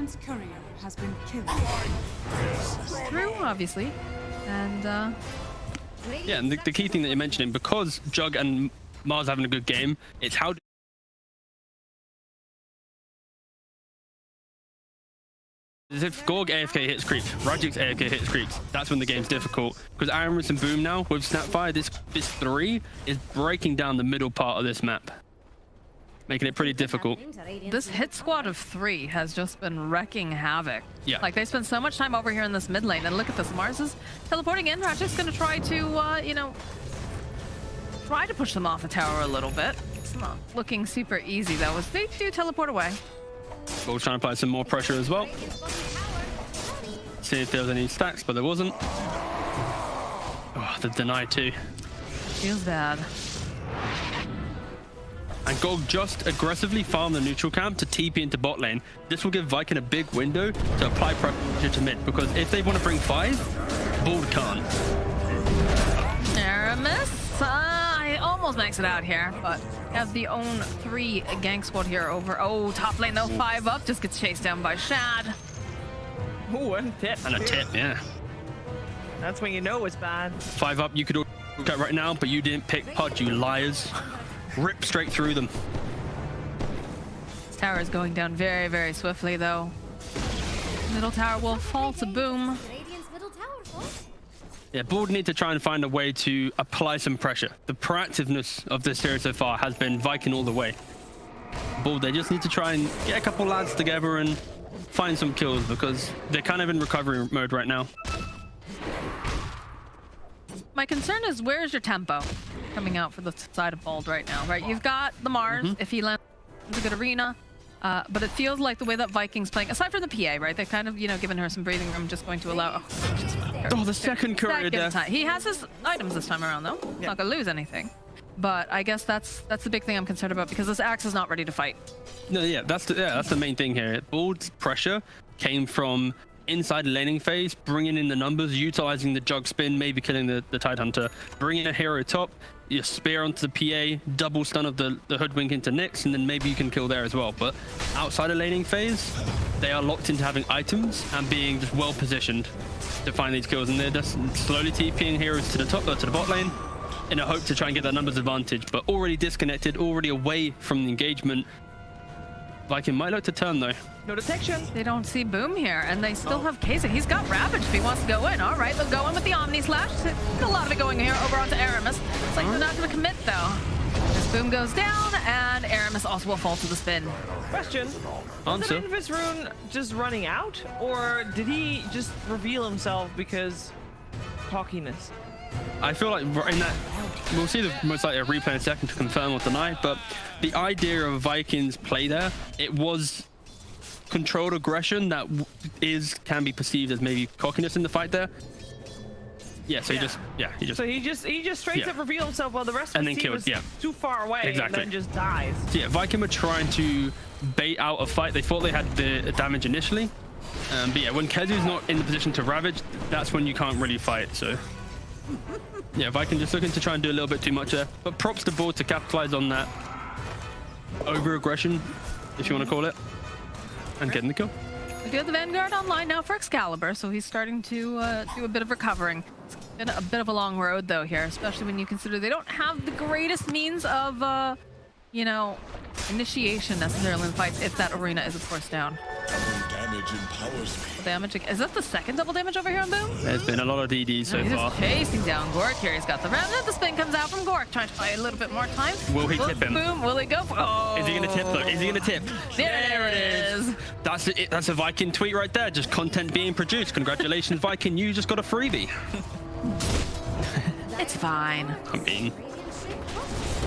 Radiant's courier has been killed. True, obviously. And Yeah, and the key thing that you're mentioning, because Jug and Mars are having a good game, it's how if Gorg AFK hits creeps, Rajik's AFK hits creeps, that's when the game's difficult. Because Aramis and Boom now, with Snapfire, this 3 is breaking down the middle part of this map, making it pretty difficult. this hit squad of 3 has just been wrecking havoc. Yeah. Like, they spend so much time over here in this mid lane, and look at this. Mars is teleporting in. Rajik's going to try to, you know, try to push them off the tower a little bit. It's not looking super easy, though, as they do teleport away. We're trying to apply some more pressure as well. See if there was any stacks, but there wasn't. Oh, the deny too. Feels bad. And Gorg just aggressively farm the neutral camp to TP into bot lane. This will give Viking a big window to apply pressure to mid, because if they want to bring 5, Bald can't. Aramis, I almost max it out here, but has the own 3 gank squad here over. Oh, top lane though, 5 up, just gets chased down by Shad. Ooh, and a tip. And a tip, yeah. That's when you know it's bad. 5 up, you could all look at right now, but you didn't pick Pod, you liars. Rip straight through them. This tower is going down very, very swiftly though. Middle tower will fall to Boom. Yeah, Bald need to try and find a way to apply some pressure. The proactiveness of this series so far has been Viking all the way. Bald, they just need to try and get a couple lads together and find some kills, because they're kind of in recovery mode right now. My concern is, where's your tempo coming out for the side of Bald right now, right? You've got the Mars, if he lands a good arena, but it feels like the way that Viking's playing, aside from the PA, right? They've kind of, you know, given her some breathing room, just going to allow... Oh, the second courier death. He has his items this time around, though. He's not going to lose anything. But I guess that's the big thing I'm concerned about, because this Axe is not ready to fight. No, yeah, that's the main thing here. Bald's pressure came from inside the laning phase, bringing in the numbers, utilizing the Jug spin, maybe killing the Tidehunter, bringing a hero top, your spear onto the PA, double stun of the hoodwink into Nyx, and then maybe you can kill there as well. But outside of laning phase, they are locked into having items and being just well positioned to find these kills, and they're just slowly TPing heroes to the top, to the bot lane, in a hope to try and get that numbers advantage, but already disconnected, already away from the engagement. Viking might look to turn though. No detection. They don't see Boom here, and they still have Kasich. He's got Ravage if he wants to go in. All right, they'll go in with the Omni Slash. A lot of it going here over onto Aramis. It's like they're not going to commit though. This Boom goes down, and Aramis also will fall to the spin. Question. Was the Invis rune just running out, or did he just reveal himself because cockiness? I feel like in that, we'll see the most likely a replay in a second to confirm or deny, but the idea of Vikings play there, it was controlled aggression that can be perceived as maybe cockiness in the fight there. Yeah, so he just straight up revealed himself while the rest of the team was too far away and then just dies. So yeah, Viking were trying to bait out a fight. They thought they had the damage initially, but yeah, when Kezu's not in the position to ravage, that's when you can't really fight. So yeah, Viking just looking to try and do a little bit too much there, but props to Board to capitalize on that over aggression, if you want to call it, and getting the kill. We do have the Vanguard online now for Excalibur, so he's starting to do a bit of recovering. It's been a bit of a long road though here, especially when you consider they don't have the greatest means of you know, initiation necessarily in fights, if that arena is of course down. Damage empowers me. Damage. Is that the second double damage over here on Boom? There's been a lot of DD so far. He's chasing down Gork here. He's got the remnant. The spin comes out from Gork, trying to buy a little bit more time. Will he tip him? Boom. Will he go for? Oh. Is he going to tip though? Is he going to tip? There it is. That's it. That's a Viking tweet right there. Just content being produced. Congratulations, Viking. You just got a freebie. It's fine. I mean,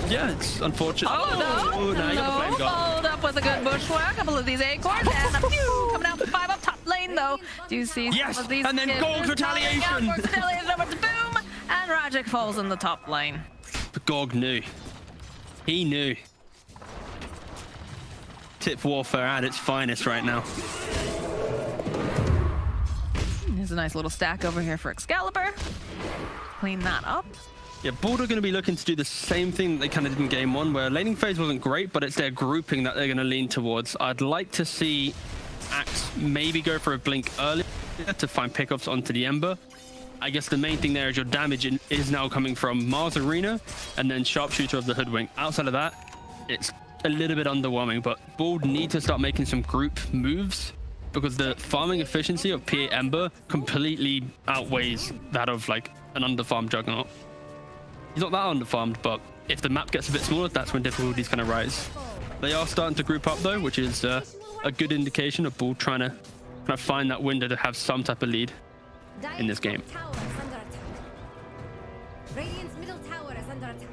yeah, it's unfortunate. Oh, no. Now you got the flame guard. Followed up with a good bushwhack. A couple of these acorns. And a few coming out for 5 up top lane, though. Do you see some of these? And then Gorg's retaliation. Gorg's retaliation over to Boom. And Rajik falls in the top lane. But Gorg knew. He knew. Tip warfare at its finest right now. There's a nice little stack over here for Excalibur. Clean that up. Yeah, Board are going to be looking to do the same thing that they kind of did in game 1, where laning phase wasn't great, but it's their grouping that they're going to lean towards. I'd like to see Axe maybe go for a blink earlier to find pickups onto the Ember. I guess the main thing there is your damage is now coming from Mars Arena and then Sharpshooter of the Hoodwink. Outside of that, it's a little bit underwhelming, but Bald need to start making some group moves because the farming efficiency of PA Ember completely outweighs that of like an underfarmed Juggernaut. He's not that underfarmed, but if the map gets a bit smaller, that's when difficulties kind of rise. They are starting to group up though, which is a good indication of Bald trying to kind of find that window to have some type of lead in this game. Tower is under attack. Radiant's middle tower is under attack.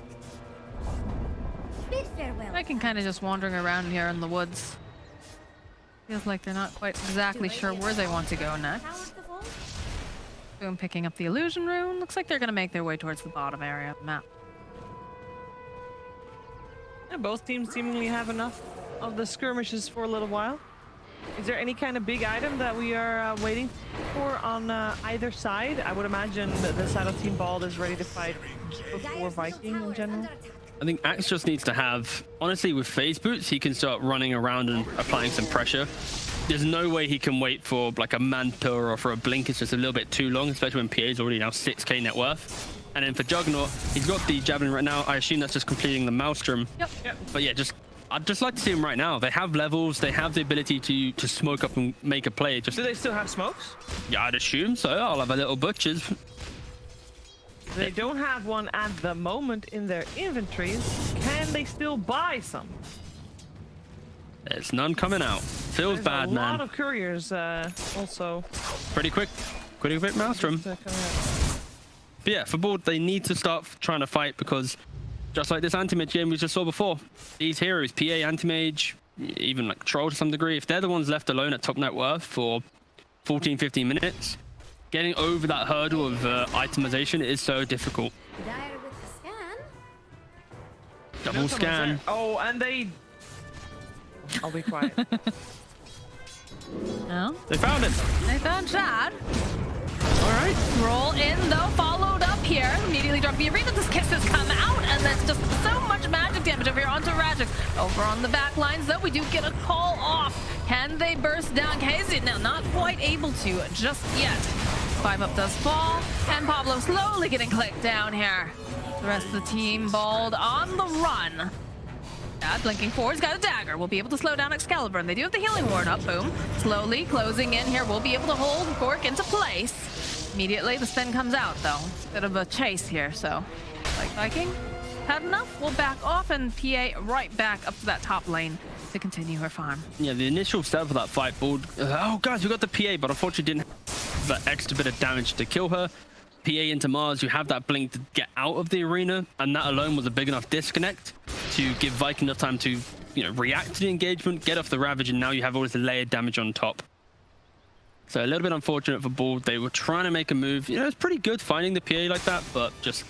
Bid farewell. I can kind of just wandering around here in the woods. Feels like they're not quite exactly sure where they want to go next. Towers to fall? Boom, picking up the illusion rune. Looks like they're going to make their way towards the bottom area of the map. Yeah, both teams seemingly have enough of the skirmishes for a little while. Is there any kind of big item that we are waiting for on either side? I would imagine that the side of Team Bald is ready to fight before Viking in general. I think Axe just needs to have, honestly, with phase boots, he can start running around and applying some pressure. There's no way he can wait for like a Manta or for a blink. It's just a little bit too long, especially when PA is already now 6k net worth. And then for Juggernaut, he's got the Javelin right now. I assume that's just completing the Maelstrom. Yep. But yeah, I'd just like to see him right now. They have levels. They have the ability to smoke up and make a play. Just Do they still have smokes? Yeah, I'd assume so. I'll have a little butchers. They don't have one at the moment in their inventories. Can they still buy some? There's none coming out. Feels There's bad, a man. lot of couriers also. Pretty quick Maelstrom. But yeah, for Bald, they need to start trying to fight because just like this anti-mage game we just saw before, these heroes, PA, anti-mage, even like Troll to some degree, if they're the ones left alone at top net worth for 14, 15 minutes, getting over that hurdle of itemization is so difficult. Dire with the scan. Double scan. Oh, and they... I'll be quiet. No? They found it. They found Chad. All right. Roll in though, followed up here. Immediately drop the arena. This kiss has come out, and that's just so much magic damage over here onto Rajix. Over on the back lines though, we do get a call off. Can they burst down? Casey now not quite able to just yet. 5 up does fall, and Pablo slowly getting clicked down here. The rest of the team Bald on the run. Chad blinking forward, he's got a dagger. We'll be able to slow down Excalibur, and they do have the healing ward up. Boom. Slowly closing in here. We'll be able to hold Gork into place. Immediately, the spin comes out, though. Bit of a chase here, so like Viking had enough. We'll back off, and PA right back up to that top lane to continue her farm. Yeah, the initial step for that fight, Bald. Oh, guys, we got the PA, but unfortunately didn't have that extra bit of damage to kill her. PA into Mars, you have that blink to get out of the arena, and that alone was a big enough disconnect to give Viking enough time to, react to the engagement, get off the Ravage, and now you have all this layered damage on top. So a little bit unfortunate for Bald. They were trying to make a move. It's pretty good finding the PA like that, but just,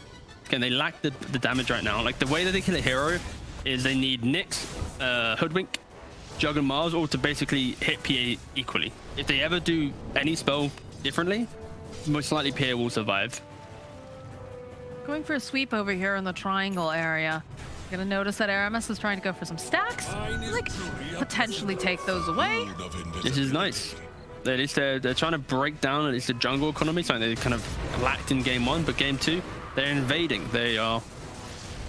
again, they lack the damage right now. Like, the way that they kill a hero is they need Nyx, Hoodwink, Jug and Mars, all to basically hit PA equally. If they ever do any spell differently, most likely PA will survive. Going for a sweep over here in the triangle area. You're gonna notice that Aramis is trying to go for some stacks. Like, potentially take those away. This is nice. At least they're trying to break down at least the jungle economy, something they kind of lacked in game 1, but game 2, they're invading. They are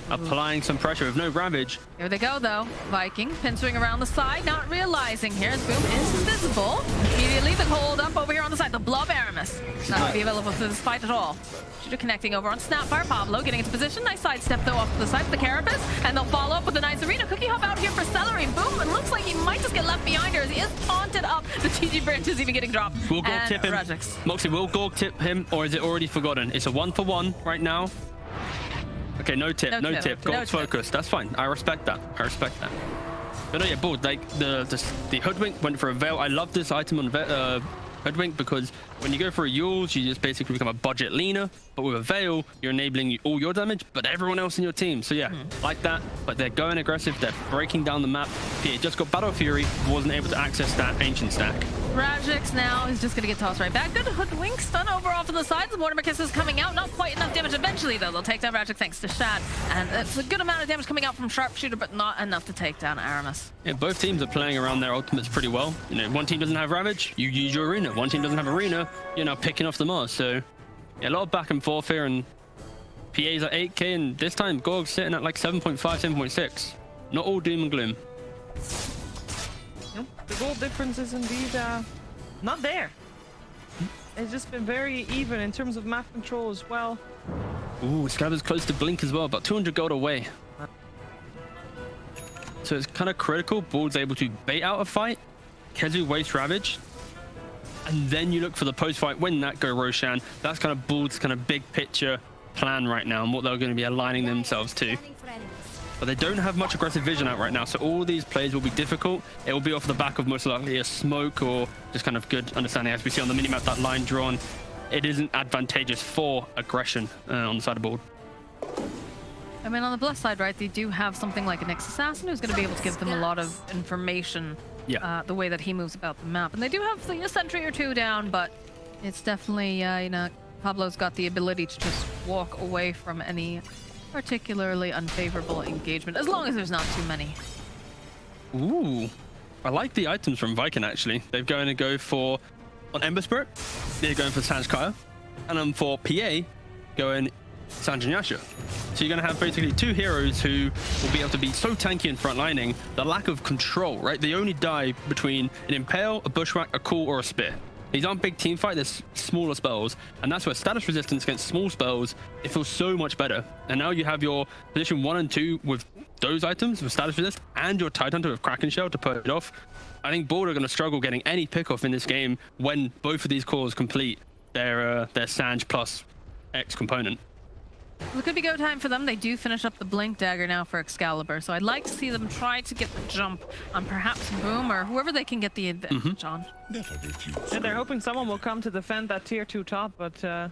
applying some pressure with no Ravage. Here they go, though. Viking pincering around the side, not realizing here. Boom is invisible. Immediately, the hold up over here on the side. The Blob Aramis. Not going to be available for this fight at all. Shooter connecting over on Snapfire. Pablo getting into position. Nice sidestep, though, off to the side of the Carapace. And they'll follow up with a nice arena. Cookie Hop out here for Celery. Boom. It looks like he might just get left behind here as he is taunted up. The TG branch is even getting dropped. Will Gorg and tip him? Rajix. Moxie, will Gorg tip him, or is it already forgotten? It's a 1-for-1 right now. Okay, no tip. Gorg's focused. That's fine. I respect that. But no, yeah, Bald, like the Hoodwink went for a Veil. I love this item on Hoodwink because when you go for a Yules, you just basically become a budget Lina. But with a Veil, you're enabling all your damage, but everyone else in your team. So yeah, like that. But they're going aggressive. They're breaking down the map. PA just got Battle Fury, wasn't able to access that Ancient stack. Rajix now is just going to get tossed right back. Good hoodwink stun over off to the sides. The Mortimer Kiss is coming out. Not quite enough damage. Eventually, though, they'll take down Rajix thanks to Shad. And it's a good amount of damage coming out from Sharpshooter, but not enough to take down Aramis. Yeah, both teams are playing around their ultimates pretty well. You know, one team doesn't have Ravage, you use your Arena. One team doesn't have Arena, you're now picking off the Mars. So, yeah, a lot of back and forth here, and PA's at 8k, and this time Gorg's sitting at like 7.5, 7.6. Not all doom and gloom. Nope. The goal difference is indeed not there. It's just been very even in terms of map control as well. Ooh, Scabber's close to Blink as well, about 200 gold away. So it's kind of critical. Bald's able to bait out a fight. Kezu wastes Ravage. And then you look for the post-fight win that go Roshan. That's kind of Bald's kind of big picture plan right now and what they're going to be aligning themselves to. But they don't have much aggressive vision out right now, so all these plays will be difficult. It will be off the back of most likely a smoke or just kind of good understanding. As we see on the minimap, that line drawn, it isn't advantageous for aggression on the side of board. I mean, on the plus side, right, they do have something like an Assassin who's going to be able to give them a lot of information, the way that he moves about the map. And they do have a sentry or two down, but it's definitely, you know, Pablo's got the ability to just walk away from any particularly unfavorable engagement, as long as there's not too many. Ooh, I like the items from Viking actually. They're going to go for on Ember Spirit, they're going for Sanj Kaya, and then for PA, going Sanj Yasha. So you're going to have basically two heroes who will be able to be so tanky in front lining. The lack of control, right? They only die between an Impale, a Bushwhack, a Call, or a Spear. These aren't big team fight, there's smaller spells, and that's where status resistance against small spells, it feels so much better. And now you have your position 1 and 2 with those items, with status resist, and your Tidehunter with Kraken Shell to put it off. I think Bald are going to struggle getting any pick-off in this game when both of these cores complete their Sanj plus X component. Well, it could be go time for them. They do finish up the Blink Dagger now for Excalibur, so I'd like to see them try to get the jump on perhaps Boom or whoever they can get the advantage on. Never refuse. And they're hoping someone will come to defend that tier 2 top, but I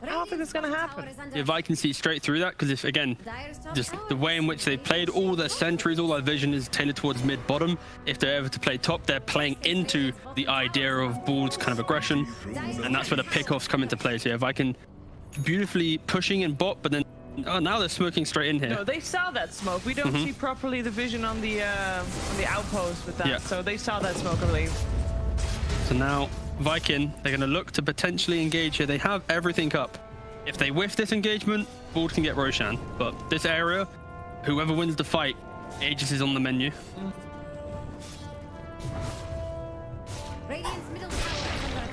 don't think it's going to happen. If I can see straight through that, because if, again, just the way in which they played, all their sentries, all their vision is tailored towards mid-bottom. If they're ever to play top, they're playing into the idea of Bald's kind of aggression, and that's where the pickoffs come into play. So if I can beautifully pushing in bot, but then now they're smoking straight in here. No, they saw that smoke. We don't see properly the vision on the outpost with that, so they saw that smoke, I believe. So now Viking, they're going to look to potentially engage here. They have everything up. If they whiff this engagement, Bald can get Roshan, but this area, whoever wins the fight, Aegis is on the menu. Radiant's middle tower is under attack.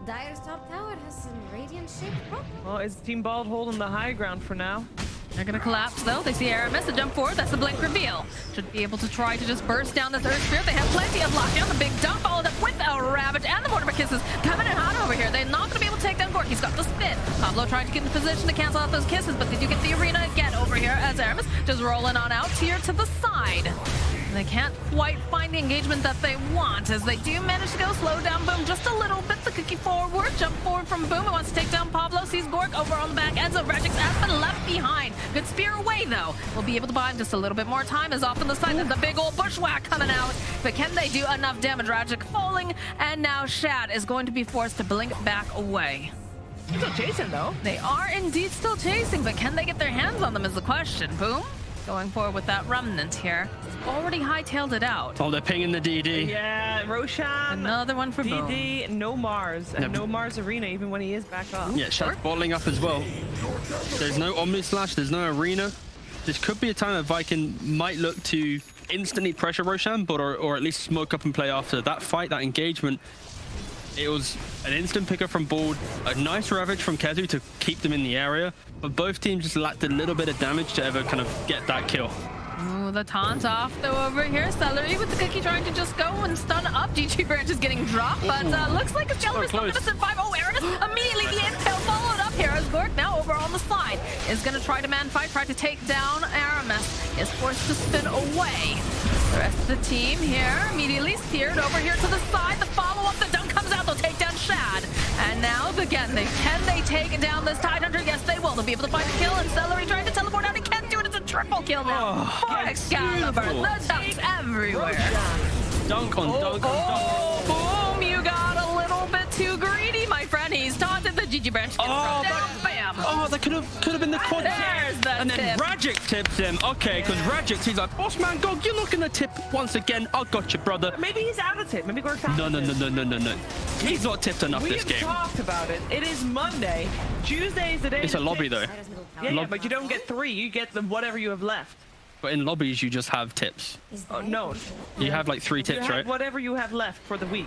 Dire's top tower has some radiant shaped problems. Well, is Team Bald holding the high ground for now? They're going to collapse, though. They see Aramis, the jump forward. That's the Blink reveal. Should be able to try to just burst down this Earth Spirit. They have plenty of lockdown. The big dump followed up with a Ravage and the Mortimer Kisses coming in hot over here. They're not going to be able to take down Gork. He's got the spin. Pablo trying to get in position to cancel out those kisses, but they do get the arena again over here as Aramis just rolling on out here to the side. They can't quite find the engagement that they want, as they do manage to go slow down Boom just a little bit. The cookie forward, jump forward from Boom. He wants to take down Pablo, sees Gork over on the back end, so Rajix has been left behind. Good spear away, though. We'll be able to buy him just a little bit more time, as off on the side there's the big old bushwhack coming out. But can they do enough damage? Rajix falling, and now Shad is going to be forced to blink back away. Still chasing, though. They are indeed still chasing, but can they get their hands on them is the question. Boom. Going forward with that remnant here. Already hightailed it out. Oh, they're pinging the DD. Yeah, Roshan. Another one for Boom. DD, no Mars. And no Mars Arena, even when he is back up. Yeah, Shad's bottling up as well. There's no Omni Slash, there's no Arena. This could be a time that Viking might look to instantly pressure Roshan, but or at least smoke up and play after that fight, that engagement. It was an instant picker from Bald, a nice Ravage from Kezu to keep them in the area, but both teams just lacked a little bit of damage to ever kind of get that kill. Ooh, the taunt off though over here. Celery with the cookie trying to just go and stun up. GG Branch is getting dropped, but looks like Excalibur's still going to survive. Oh, Aramis immediately the impale followed up here as Gork now over on the side is going to try to man fight, try to take down Aramis. Is forced to spin away. The rest of the team here immediately steered over here to the side. The follow-up, the dunk comes out. They'll take down Shad. And now again, can they take down this Tidehunter? Yes, they will. They'll be able to find the kill. And Celery trying to teleport out. He can't do it. It's a triple kill now for Excalibur. The dunks everywhere. Dunk on dunk on dunk. Boom! You got a little bit too greedy, my friend. He's taunted the GG branch. Oh, Bam! Oh, that could have been the quad. There's the And then tip. Rajic tips him. Okay, because Rajic, he's like, boss man, God, you're not gonna tip once again. I got you, brother. Maybe he's out of tip. Maybe Gork's out No. of tip. He's not tipped enough We've this game. talked about it. It is Monday. Tuesday is the day. It's a of lobby tips. though. Dyer's middle Yeah, tower. yeah, but you don't get 3. You get whatever you have left. But in lobbies, you just have tips. Is Oh, there? no. You have like 3 You tips, have right? whatever you have left for the week.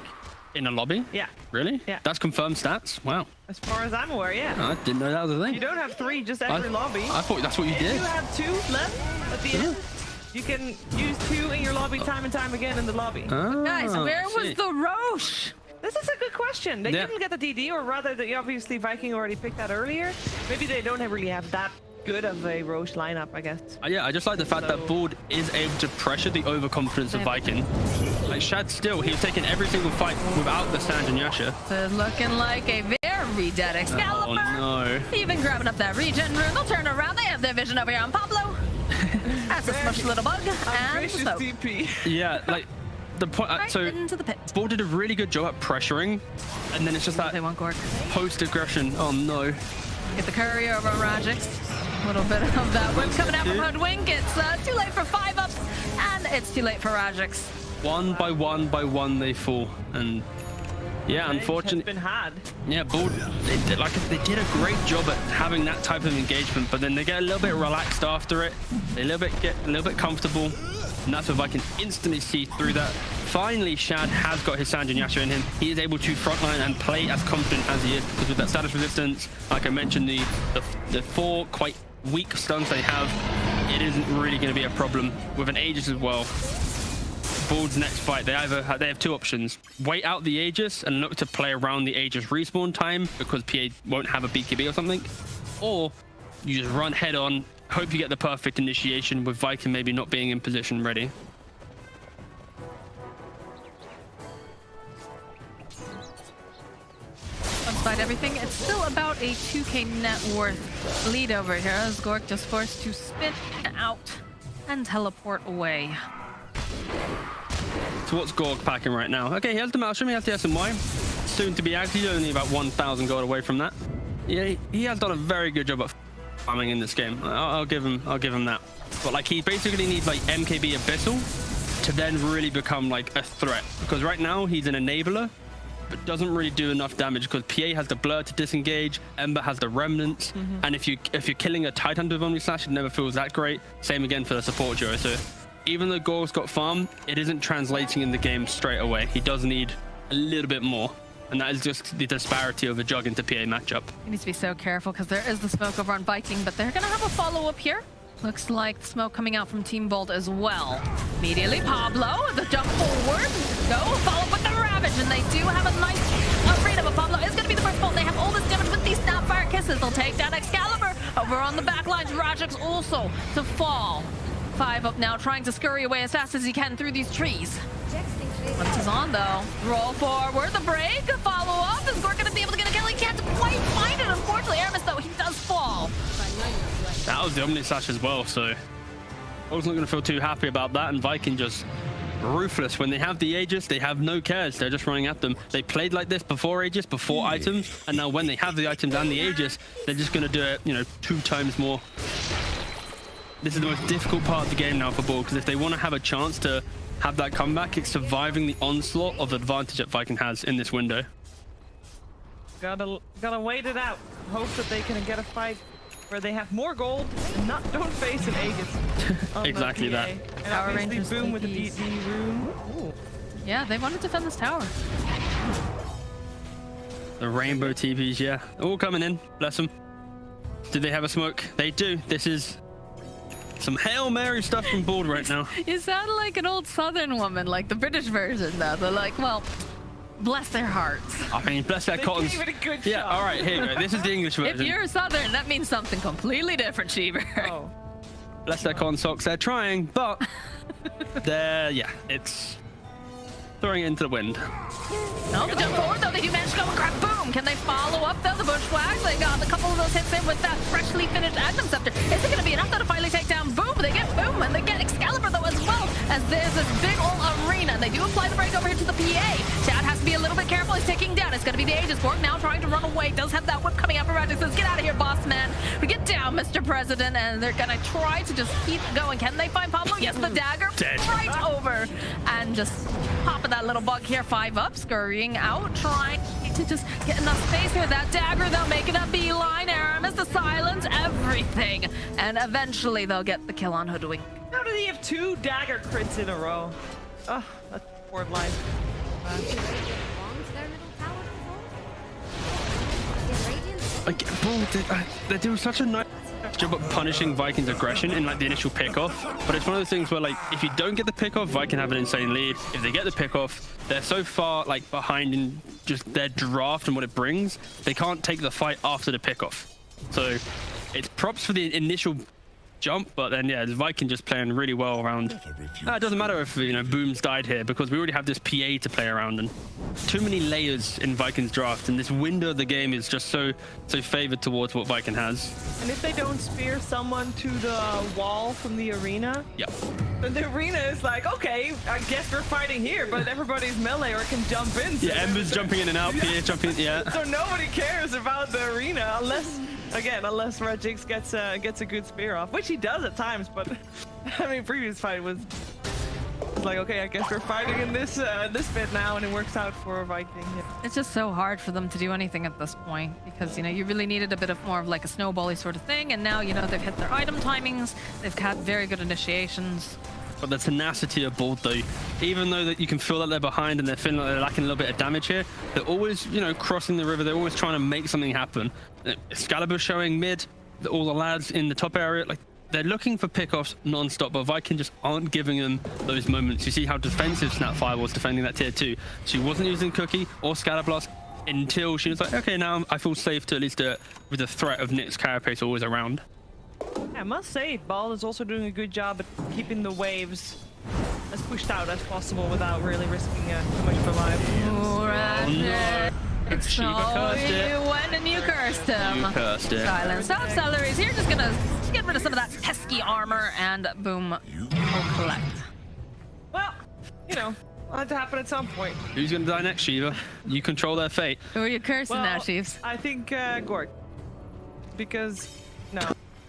In a lobby? Yeah. Really? Yeah. That's confirmed stats? Wow. As far as I'm aware, yeah. I didn't know that was a thing. You don't have 3 just every lobby. I thought that's what you If did. you have 2 left at the end, you can use 2 in your lobby time and time again in the lobby. Guys, Ah, where I was see. the Roche? This is a good question. They Yeah. didn't get the DD, or rather, obviously Viking already picked that earlier. Maybe they don't really have that good of a Roche lineup, I guess. Yeah, I just like the fact that Board is able to pressure the overconfidence of Viking. Like Shad still, he's taken every single fight without the Sand and Yasha. This is looking like a very dead Excalibur. Oh no. Even grabbing up that regen rune. They'll turn around. They have their vision over here on Pablo. That's a smushed little bug. And Vicious smoke. TP. Yeah, like the point. Right So into the pit. Board did a really good job at pressuring, and then it's just that They want Gork. post aggression. Oh no. Get the courier over on Rajix. A little bit of that whip coming out from Hoodwink. It's too late for 5 ups, and it's too late for Rajix. One by one they fall, and yeah, Has unfortunately. been had. Yeah, Board, they did a great job at having that type of engagement, but then they get a little bit relaxed after it. They get a little bit comfortable, and that's where I can instantly see through that. Finally, Shad has got his Sanjin Yasha in him. He is able to frontline and play as confident as he is, because with that status resistance, like I mentioned, the 4 quite weak stuns they have, it isn't really going to be a problem. With an Aegis as well, Board's next fight, they have 2 options. Wait out the Aegis and look to play around the Aegis respawn time because PA won't have a BKB or something. Or you just run head on, hope you get the perfect initiation with Viking maybe not being in position ready. Despite everything, it's still about a 2k net worth lead over here as Gork just forced to spin out and teleport away. So what's Gorg packing right now? Okay, he has the Maelstrom, he has the SMY. Soon to be active, only about 1,000 gold away from that. Yeah, he has done a very good job at farming in this game. I'll give him that. But like, he basically needs like MKB Abyssal to then really become like a threat. Because right now he's an enabler, but doesn't really do enough damage because PA has the blur to disengage, Ember has the remnants, and if you're killing a Titan with Omni Slash, it never feels that great. Same again for the support duo. So even though Gorg's got farm, it isn't translating in the game straight away. He does need a little bit more, and that is just the disparity of a Jug into PA matchup. He needs to be so careful because there is the smoke over on Viking, but they're gonna have a follow-up here. Looks like smoke coming out from Team Bolt as well. Immediately, Pablo, the jump forward. Go, follow up with the Ravage, and they do have a nice arena, but Pablo is going to be the first Bolt. They have all this damage with these Snapfire Kisses. They'll take down Excalibur. Over on the back lines, Rajix also to fall. 5 up now, trying to scurry away as fast as he can through these trees. Once he's on, though, roll forward, the break, follow up. Is Gork going to be able to get a kill? He can't quite find it, unfortunately. Aramis, though, he does fall. That was the Omni Slash as well, so I wasn't going to feel too happy about that, and Viking just ruthless. When they have the Aegis, they have no cares. They're just running at them. They played like this before Aegis, before items, and now when they have the items and the Aegis, they're just going to do it, 2 times more. This is the most difficult part of the game now for Ball, because if they want to have a chance to have that comeback, it's surviving the onslaught of advantage that Viking has in this window. Gotta wait it out. Hope that they can get a fight where they have more gold and don't face an Aegis. on the Exactly PA. that. And Power obviously Rangers boom with the TPs. DD room. Ooh. Yeah, they want to defend this tower. The rainbow TVs, yeah. All coming in. Bless them. Do they have a smoke? They do. This is some Hail Mary stuff from Board right now. You sound like an old Southern woman, like the British version, though. They're like, well, bless their hearts. I mean, bless their They cottons. gave it a good Yeah, shot. all right, here you go. This is the English version. If you're Southern, that means something completely different, Cheever. Oh. Bless their cotton socks. They're trying, but it's throwing it into the wind. No, the jump forward, though. They do manage to go and grab boom. Can they follow up, though? The bushwhacks, they got a couple of those hits in with that freshly finished Agnem Scepter. Is it going to be enough, though, to finally take down boom? They get boom, and they get Excalibur, though, as well. as there's this big old arena. They do apply the break over here to the PA. Chad has to be a little bit careful. He's ticking down. It's going to be the Aegis. Borg now trying to run away. Does have that whip coming out for Magic. Says, get out of here, boss man. We get down, Mr. President, and they're going to try to just keep going. Can they find Pablo? Yes, the dagger. Dead. Right over. And just popping that little bug here. 5 up, scurrying out, trying to just get enough space here. That dagger, they'll make it a beeline. Aramis, the silence, everything. And eventually they'll get the kill on Hoodwink. How did he have 2 dagger crits in a row? Oh, that's poor life. Belong to their middle tower before? Is Radiant Like, Bull, they do such a nice job at punishing Vikings' aggression in like the initial pickoff, but it's one of those things where like if you don't get the pickoff, Viking have an insane lead. If they get the pickoff, they're so far like behind in just their draft and what it brings, they can't take the fight after the pickoff. So it's props for the initial jump, but then yeah, the Viking just playing really well around. It doesn't matter if, you know, Booms died here because we already have this PA to play around, and too many layers in Vikings draft, and this window of the game is just so favored towards what Viking has. And if they don't spear someone to the wall from the arena, Yep. then the arena is like, okay, I guess we're fighting here, but everybody's melee or can jump in. So Yeah, Ember's jumping in and out, PA jumping, yeah. So nobody cares about the arena unless Regix gets a good spear off, which he does at times. But I mean, previous fight was like, okay, I guess we're fighting in this bit now, and it works out for Viking. Yeah. It's just so hard for them to do anything at this point because, you know, you really needed a bit of more of like a snowbally sort of thing, and now, you know, they've hit their item timings, they've had very good initiations. But the tenacity of Bold, though, even though that you can feel that they're behind and they're feeling like they're lacking a little bit of damage here, they're always, you know, crossing the river. They're always trying to make something happen. Excalibur showing mid, all the lads in the top area, like they're looking for pickoffs non-stop, but Viking just aren't giving them those moments. You see how defensive Snapfire was defending that tier 2. She wasn't using Cookie or Scalablast until she was like, okay, now I feel safe to at least do it with the threat of Nick's carapace always around. I must say, Ball is also doing a good job at keeping the waves as pushed out as possible without really risking too much of a life. It's Shiva cursed it. you went and you cursed him. You cursed it. Silence. Top Celery's here, just gonna get rid of some of that pesky armor, and boom, we'll collect. Well, you know, it'll have to happen at some point. Who's gonna die next, Shiva? You control their fate. Who are you cursing now, Chiefs? I think Gord. Because, no.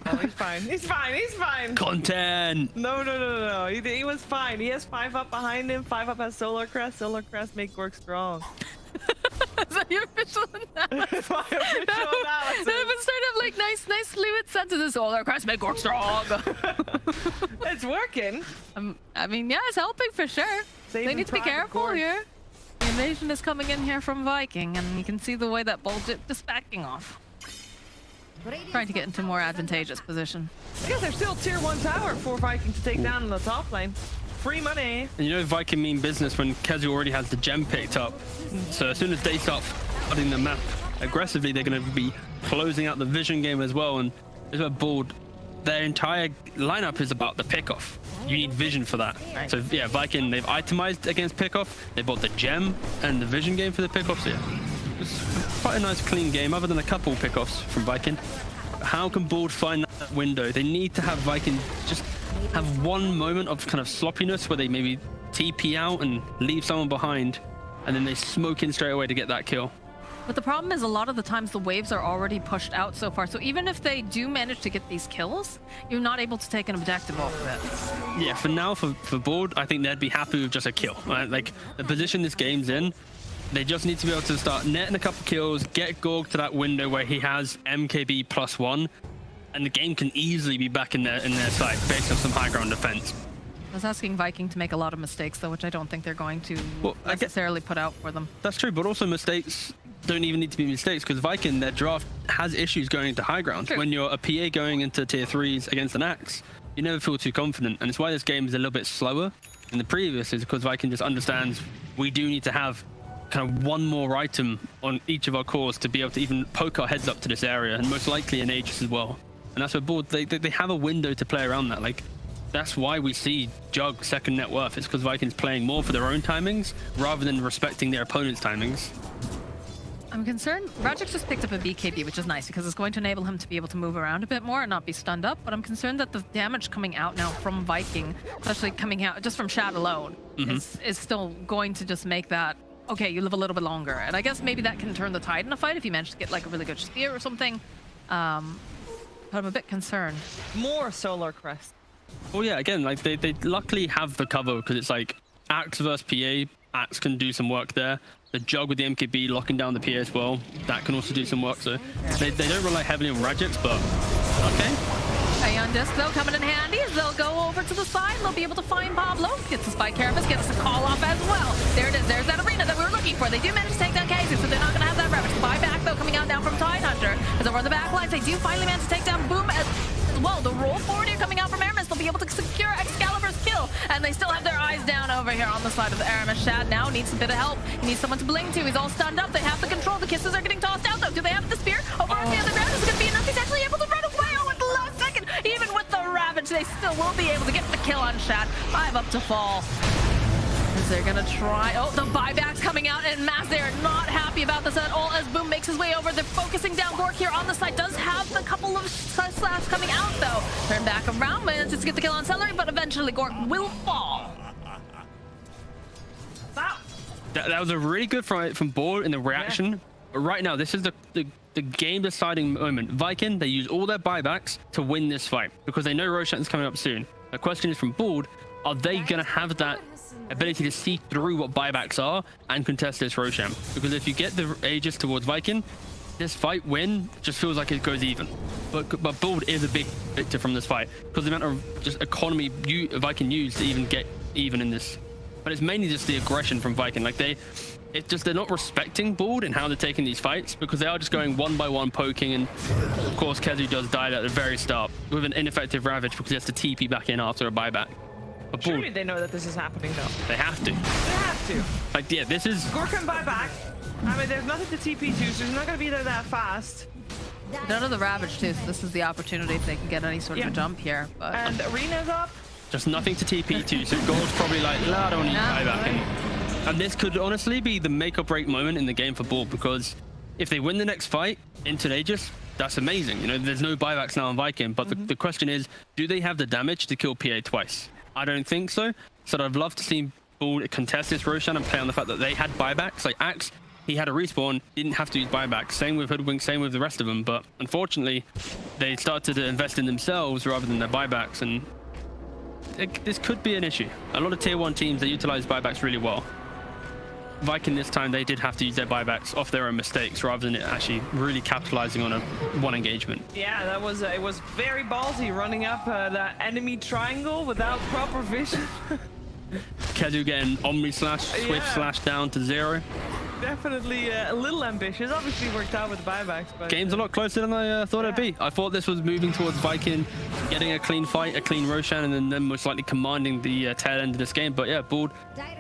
Oh, he's fine. He's fine. He's fine. Content. No. He was fine. He has 5 up behind him. 5 up has Solar Crest. Solar Crest make Gork strong. Is that your official analysis? My official analysis. That was sort of like nice fluid sentences. Solar Crest make Gork strong. It's working. I mean, yeah, it's helping for sure. Save They and need to be pride, of careful course. here. The invasion is coming in here from Viking, and you can see the way that Bullshit just backing off. Trying to get into more advantageous position. I guess there's still tier 1 tower for Viking to take down in the top lane. Free money. And you know Viking mean business when Kezu already has the gem picked up. So as soon as they start flooding the map aggressively, they're going to be closing out the vision game as well. And there's a board. Their entire lineup is about the pickoff. You need vision for that. So yeah, Viking, they've itemized against pickoff. They bought the gem and the vision game for the pickoff. So yeah, it's quite a nice clean game other than a couple pickoffs from Viking. How can Board find that window? They need to have Viking just have one moment of kind of sloppiness where they maybe TP out and leave someone behind, and then they smoke in straight away to get that kill. But the problem is a lot of the times the waves are already pushed out so far. So even if they do manage to get these kills, you're not able to take an objective off of it. Yeah, for now, for Board, I think they'd be happy with just a kill. Right? Like, the position this game's in, they just need to be able to start netting a couple kills, get Gorg to that window where he has MKB +1, and the game can easily be back in their side based on some high ground defense. I was asking Viking to make a lot of mistakes, though, which I don't think they're going to I guess necessarily put out for them. that's true, but also mistakes don't even need to be mistakes, because Viking, their draft has issues going into high ground. True. When you're a PA going into tier 3s against an axe, you never feel too confident, and it's why this game is a little bit slower than the previous, is because Viking just understands we do need to have kind of one more item on each of our cores to be able to even poke our heads up to this area, and most likely an Aegis as well. And that's where Board, they have a window to play around that. Like, that's why we see Jug second net worth. It's because Vikings playing more for their own timings rather than respecting their opponent's timings. I'm concerned. Rajik just picked up a BKB, which is nice because it's going to enable him to be able to move around a bit more and not be stunned up. But I'm concerned that the damage coming out now from Viking, especially coming out just from Shad alone, is still going to just make that, okay, you live a little bit longer. And I guess maybe that can turn the tide in a fight if you manage to get like a really good spear or something. But I'm a bit concerned. More solar crest. Oh yeah, again, like they luckily have the cover because it's like Axe versus PA. Axe can do some work there. The Jug with the MKB locking down the PA as well. That can also do some work. So they don't rely heavily on Rajix, but okay. Ion Disc though coming in handy as they'll go over to the side. They'll be able to find Pablo. Gets us by Carapace, gets us a call off as well. There it is. There's that arena that we were looking for. They do manage to take down Casey, so they're not going to have that Ravage. Buyback though coming out now from Tidehunter. As over on the back lines, they do finally manage to take down Boom as well. The roll forward here coming out from Aramis. They'll be able to secure Excalibur's kill, and they still have their eyes down over here on the side of the Aramis. Shad now needs a bit of help. He needs someone to bling to. He's all stunned up. They have the control. The kisses are getting tossed out though. Do they have the spear? Over on the other ground. Is it going to be enough? He's actually able to run away. Oh, at the last second. Even with the Ravage, they still will be able to get the kill on Shad. 5 up to fall. As they're gonna try. Oh, the buybacks coming out en masse. They are not happy about this at all as Boom makes his way over. They're focusing down Gork here on the side. Does have the couple of slaps coming out though. Turn back around, manages to get the kill on Celery, but eventually Gork will fall. Wow. That was a really good fight from Board in the reaction. But right now, this is the game deciding moment. Viking, they use all their buybacks to win this fight because they know Roshan's coming up soon. The question is from Board, are they going to have that ability to see through what buybacks are and contest this Roshan? Because if you get the Aegis towards Viking, this fight win just feels like it goes even. But Board is a big victor from this fight because the amount of just economy Viking used to even get even in this. But it's mainly just the aggression from Viking. Like they're not respecting Board and how they're taking these fights because they are just going one by one poking, and of course Kezu does die at the very start with an ineffective Ravage because he has to TP back in after a buyback. But Surely they know that this is happening though. They have to. They have to. Like yeah, this is. Gork can buy back. I mean, there's nothing to TP to, so he's not going to be there that fast. They don't have the Ravage too, so this is the opportunity if they can get any sort of a jump here. But And Arena's up. Just nothing to TP to, so Gold's probably like, I don't need buyback. And this could honestly be the make or break moment in the game for Board because if they win the next fight into Aegis, that's amazing. You know, there's no buybacks now on Viking, but the question is, do they have the damage to kill PA twice? I don't think so. So I'd love to see Board contest this Roshan and play on the fact that they had buybacks. Like Axe, he had a respawn, didn't have to use buybacks. Same with Hoodwink, same with the rest of them. But unfortunately, they started to invest in themselves rather than their buybacks. And this could be an issue. A lot of tier 1 teams, they utilize buybacks really well. Viking this time, they did have to use their buybacks off their own mistakes rather than it actually really capitalizing on a one engagement. Yeah, that was it was very ballsy running up that enemy triangle without proper vision. Kezu getting Omni Slash, Swift Slash down to 0. Definitely a little ambitious. Obviously worked out with the buybacks, but Game's a lot closer than I thought it'd be. I thought this was moving towards Viking getting a clean fight, a clean Roshan, and then them most likely commanding the tail end of this game. But yeah, Board,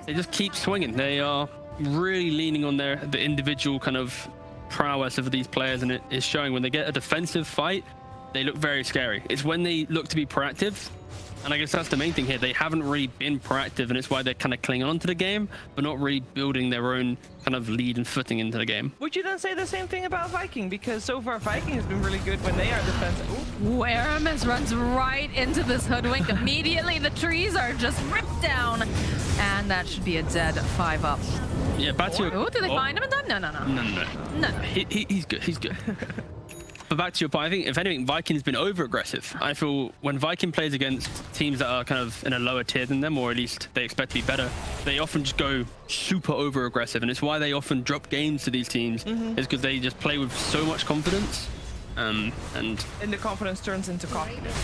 they just keep swinging. They are really leaning on the individual kind of prowess of these players, and it is showing. When they get a defensive fight, they look very scary. It's when they look to be proactive, and I guess that's the main thing here. They haven't really been proactive, and it's why they're kind of clinging on to the game, but not really building their own kind of lead and footing into the game. would you then say the same thing about Viking? Because so far Viking has been really good when they are defensive. ooh, Aramis runs right into this Hoodwink. Immediately the trees are just ripped down, and that should be a dead 5 up. Yeah, back to your... Oh, did they find him in time? No. He's good. He's good. But back to your point, I think if anything, Viking's been over aggressive. I feel when Viking plays against teams that are kind of in a lower tier than them, or at least they expect to be better, they often just go super over aggressive, and it's why they often drop games to these teams, is because they just play with so much confidence. And the confidence turns into confidence.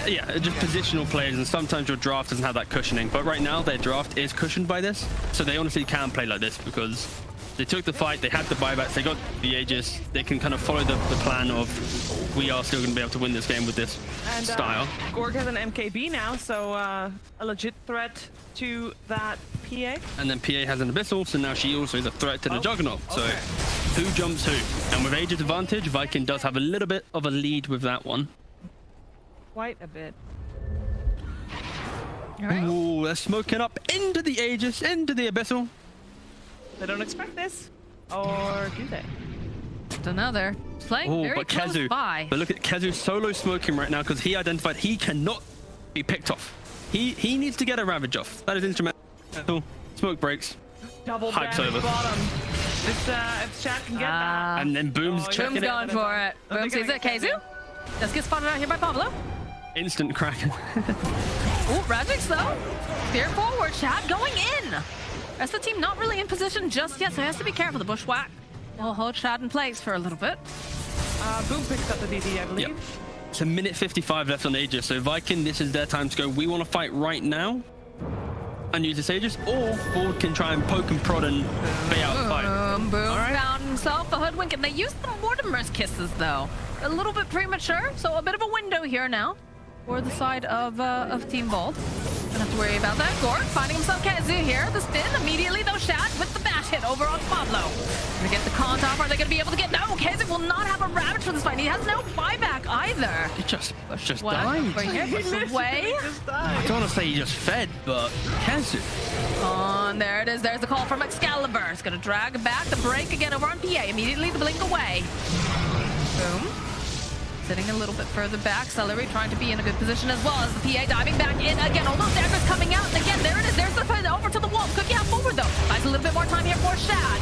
yeah, just positional players, and sometimes your draft doesn't have that cushioning. But right now, their draft is cushioned by this, so they honestly can play like this because they took the fight, they had the buybacks, they got the Aegis, they can kind of follow the plan of we are still going to be able to win this game with this style. Gorg has an MKB now, so a legit threat to that PA. And then PA has an Abyssal, so now she also is a threat to the Juggernaut. So who jumps who? And with Aegis advantage, Viking does have a little bit of a lead with that one. Quite a bit. Ooh, they're smoking up into the Aegis, into the Abyssal. They don't expect this. Or do they? Don't know. They're playing Oh, very but close Kezu. by. But look at Kezu solo smoking right now because he identified he cannot be picked off. He needs to get a Ravage off. That is instrumental. Smoke breaks. Double Hype's damage over. bottom. If Shad can get that. And then Boom's Oh, checking Boom's it. going for it. Are they Boom sees gonna it. get Kezu just gets spotted out here by Pablo. Instant Kraken. Oh, Rajix though. Spear forward. Shad going in. Rest of the team not really in position just yet, so he has to be careful. The bushwhack will hold Shad in place for a little bit. Boom picks up the DD, I believe. Yep. It's a minute 55 left on Aegis, so Viking, this is their time to go. We want to fight right now and use this Aegis, or Board can try and poke and prod and bait out the fight. Boom All right. found himself a hoodwink, and they used the Mortimer's kisses though. A little bit premature, so a bit of a window here now for the side of Team Bold. Don't have to worry about that. Gorg finding himself Kezu here. The spin immediately though. Shad with the bash hit over on Pablo. Gonna get the con top. Are they gonna be able to get? No, Kezu will not have a Ravage for this fight. He has no buyback either. He just What? died. Right here, push away. I don't want to say he just fed, but Kezu. On there it is. There's the call from Excalibur. It's gonna drag back the break again over on PA. Immediately the blink away. Boom. Sitting a little bit further back. Celery trying to be in a good position as well as the PA diving back in again. All those daggers coming out. And again, there it is. There's the pin over to the wall. Cookie out forward though. Buys a little bit more time here for Shad.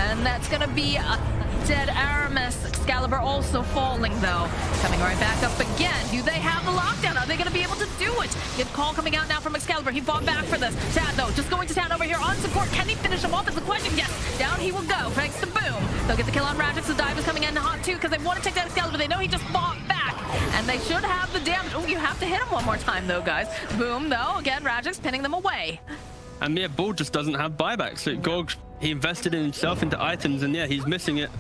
And that's gonna be a dead Aramis. Excalibur also falling though. Coming right back up again. Do they have the lockdown? Are they gonna be able to do it? Good call coming out now from Excalibur. He fought back for this. Shad though, just going to stand over here on support. Can he finish him off? Is the question. Yes. Down he will go. Thanks to Boom. They'll get the kill on Rajix. The dive is coming in hot too because they want to take that Excalibur. They know he just fought back. And they should have the damage. Oh, you have to hit him one more time though, guys. Boom though. Again, Rajix pinning them away. And yeah, Board just doesn't have buybacks. So Gorg, he invested in himself into items, and yeah, he's missing it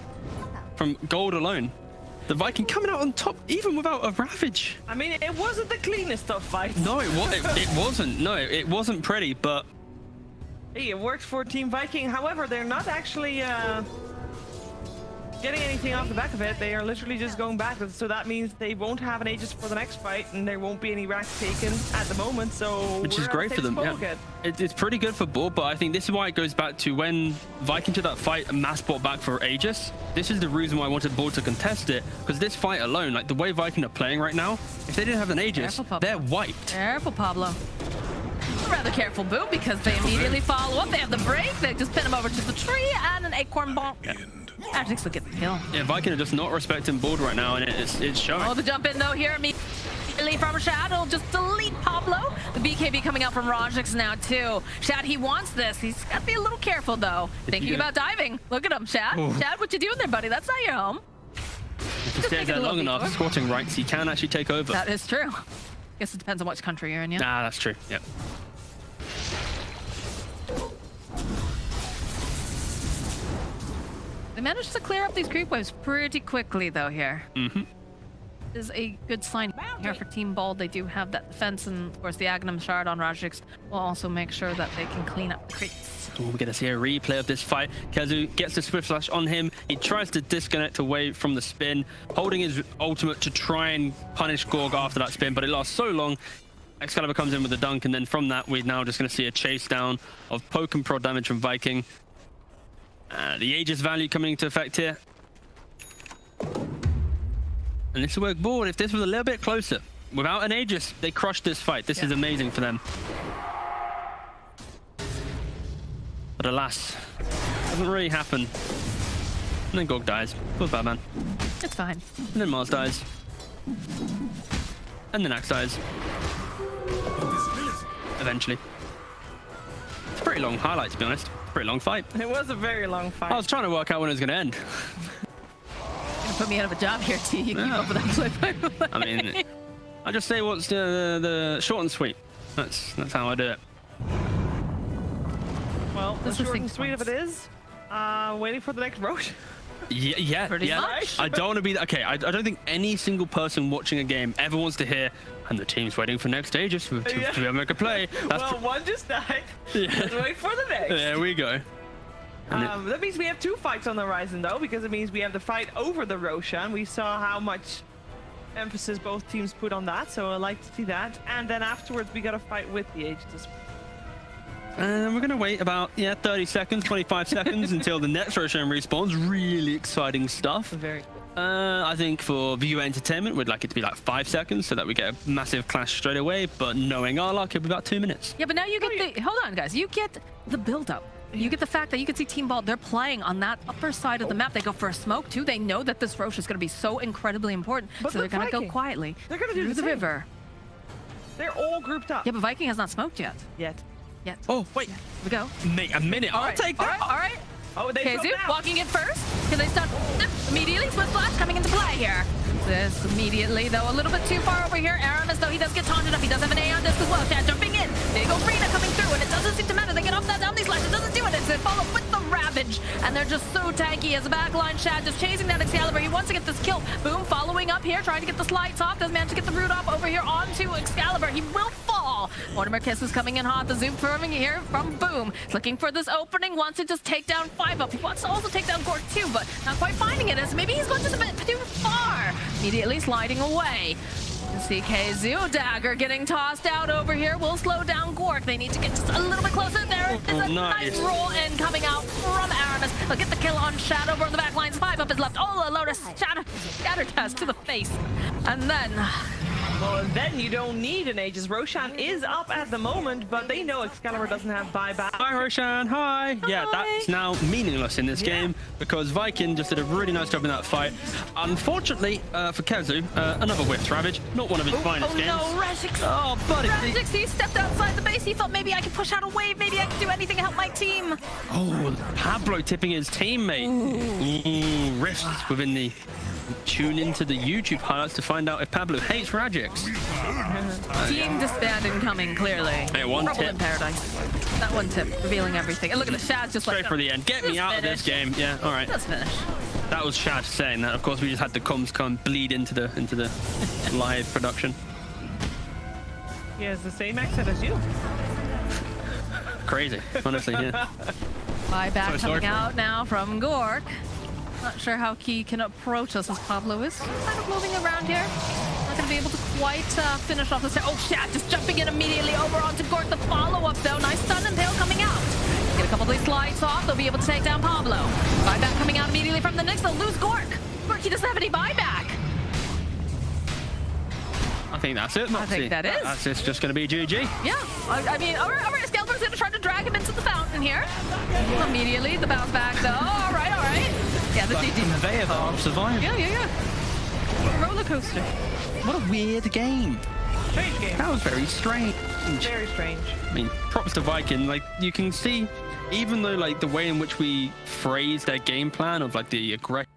from gold alone. The Viking coming out on top even without a Ravage. I mean, it wasn't the cleanest of fights. No, it wasn't. No, it wasn't pretty, but Hey, it worked for Team Viking. However, they're not actually getting anything off the back of it. They are literally just going backwards. So that means they won't have an Aegis for the next fight, and there won't be any racks taken at the moment. So which is great for them. Yeah. It's pretty good for Board, but I think this is why it goes back to when Viking took that fight and mass bought back for Aegis. This is the reason why I wanted Board to contest it, because this fight alone, like the way Viking are playing right now, if they didn't have an Aegis, they're wiped. Careful, Pablo. Rather careful, Boo, because they immediately follow up. They have the break. They just pin him over to the tree and an acorn bomb. Rajix will get the kill. Yeah, Viking are just not respecting Board right now, and it's showing. Oh, the jump in though here immediately from Shad. He'll just delete Pablo. The BKB coming out from Rajix now too. Shad, he wants this. He's got to be a little careful though. Thinking about diving. Look at him, Shad. Ooh. Shad, what you doing there, buddy? That's not your home. If he stays there long enough, squatting rights, he can actually take over. That is true. Guess it depends on which country you're in, yeah? Nah, that's true. Yep. They managed to clear up these creep waves pretty quickly though here. Mm-hmm. Is a good sign here for Team Bold. They do have that defense, and of course the Agnum Shard on Rajix will also make sure that they can clean up the creeps. We're going to see a replay of this fight. Kezu gets the Swift Slash on him. He tries to disconnect away from the spin, holding his ultimate to try and punish Gorg after that spin, but it lasts so long. Excalibur comes in with the dunk, and then from that, we're now just going to see a chase down of poke and prod damage from Viking. The Aegis value coming into effect here. And this will work Board. If this was a little bit closer, without an Aegis, they crushed this fight. This is amazing for them. But alas, doesn't really happen. And then Gorg dies. Feels bad, man. It's fine. And then Mars dies. And then Axe dies. Eventually. It's a pretty long highlight, to be honest. Pretty long fight. It was a very long fight. I was trying to work out when it was going to end. You're gonna put me out of a job here, T. You keep up with that flip. I mean, I just say what's the short and sweet. That's how I do it. Well, the This is short and six sweet of it months. is waiting for the next roach. Yeah, Pretty much. I don't want to be okay. I don't think any single person watching a game ever wants to hear, and the team's waiting for next stages to make a play. Well, one just died. Let's wait for the next. There we go. That means we have two fights on the horizon, though, because it means we have the fight over the Roshan. We saw how much emphasis both teams put on that, so I like to see that. And then afterwards, we got a fight with the Aegis. And we're gonna wait about 30 seconds, 25 seconds until the next Roshan respawns. Really exciting stuff. Very cool. I think for viewer entertainment, we'd like it to be like 5 seconds so that we get a massive clash straight away. But knowing our luck, it'll be about 2 minutes. Yeah, but now you get the... Hold on, guys. You get the build-up. You get the fact that you can see Team Ball, they're playing on that upper side of the map. They go for a smoke, too. They know that this Roche is going to be so incredibly important. But so they're going to go Viking. quietly They're gonna do through the the same. river. They're all grouped up. Yeah, but Viking has not smoked yet. Yet. Oh, wait. Here we go. Mate, a minute. I'll take that. All right. Oh, they Okay, broke Zoo, out. walking in first. Can they start immediately? Split flash coming into play here. This immediately, though, a little bit too far over here. Aramis, though, he does get taunted up. He does have an A on this as well. Chad jumping in. Big old Rina coming through, and it doesn't seem to matter. They get off that down these slash. It doesn't do it. It's a follow with the Ravage, and they're just so tanky as a backline. Shad just chasing that Excalibur. He wants to get this kill. Boom, following up here, trying to get the slides off. Does manage to get the root off over here onto Excalibur. He will fall. Mortimer Kiss is coming in hot. The Zoom forming here from Boom. He's looking for this opening. Wants to just take down 5 up. He wants to also take down Gork too, but not quite finding it. As maybe he's going just a bit too far. Immediately sliding away. CK Dagger getting tossed out over here will slow down Gork. They need to get just a little bit closer. There is a nice roll in coming out from Aramis. They'll get the kill on Shadow over on the back lines. 5 up is left. Oh, a Lotus Shatter Test to the face. And then... Well, and then you don't need an Aegis. Roshan is up at the moment, but they know Excalibur doesn't have buyback. Hi, Roshan. Hi. Yeah, that's now meaningless in this game because Viking just did a really nice job in that fight. Unfortunately for Kezu, another Whipped Ravage, not one of his finest games. no, Razix. Oh, buddy. Razix, he stepped outside the base. He thought maybe I could push out a wave. Maybe I could do anything to help my team. Oh, Pablo tipping his teammate. Ooh, rifts within the... Tune into the YouTube highlights to find out if Pablo hates Radix. Team disbanding coming, clearly. Hey, one Trouble tip. in paradise. That one tip, revealing everything. And look at the Shad's just like... Straight for the end. Get me Just out of this finish. game. Yeah, all right. Let's finish. That was Shad saying that. Of course, we just had the comms come bleed into the live production. He has the same accent as you. Crazy, honestly. Yeah. Buyback So sorry coming for out now from Gork. Not sure how he can approach us as Pablo is kind of moving around here. Not going to be able to quite finish off this. Oh, Shad just jumping in immediately over onto Gork. The follow-up, though. Nice stun and tail coming out. Get a couple of these slides off. They'll be able to take down Pablo. Buyback coming out immediately from the Nyx. They'll lose Gork. Gork, he doesn't have any buyback. I think that's it. I think that is. That's it's just going to be GG. Yeah, I mean, all right, Excalibur's going to try to drag him into the fountain here. Immediately, the bounce back, though. All right. Yeah, the GG. Conveyor belt of survival. Yeah. Roller coaster. What a weird game. Strange game. That was very strange. Very strange. I mean, props to Viking. Like, you can see, even though, like, the way in which we phrase their game plan of, like, the aggression.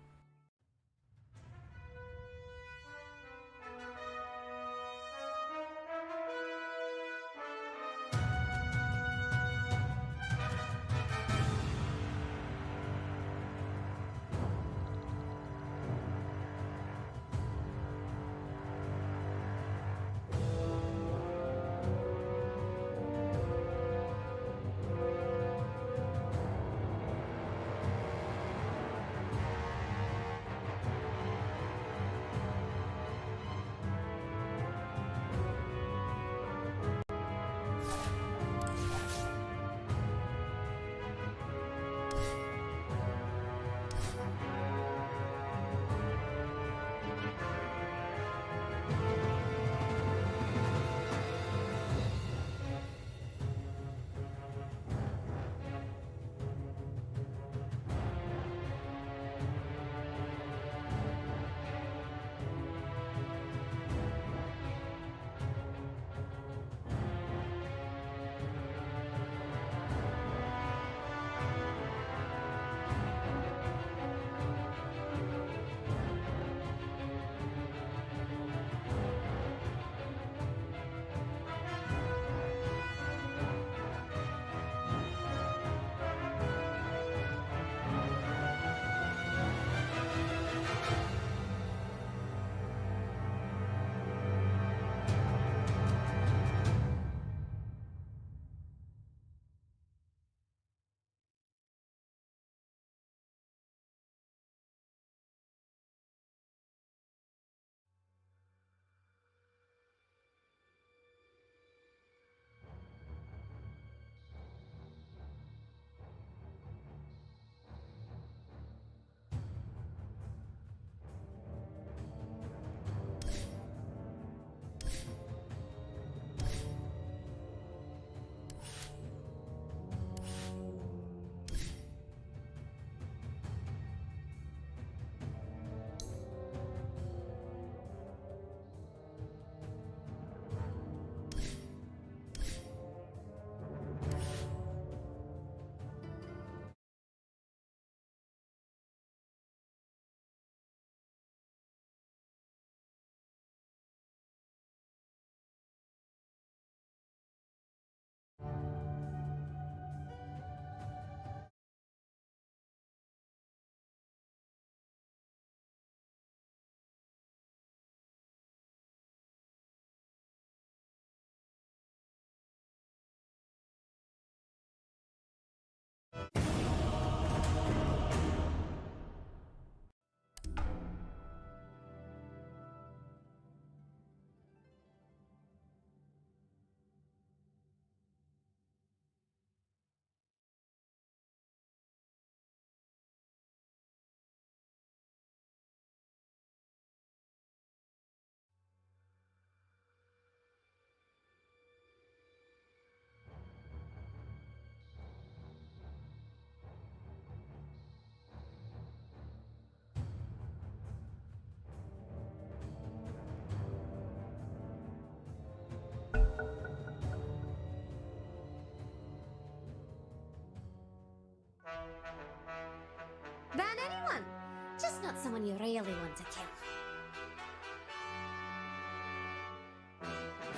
Just not someone you really want to kill.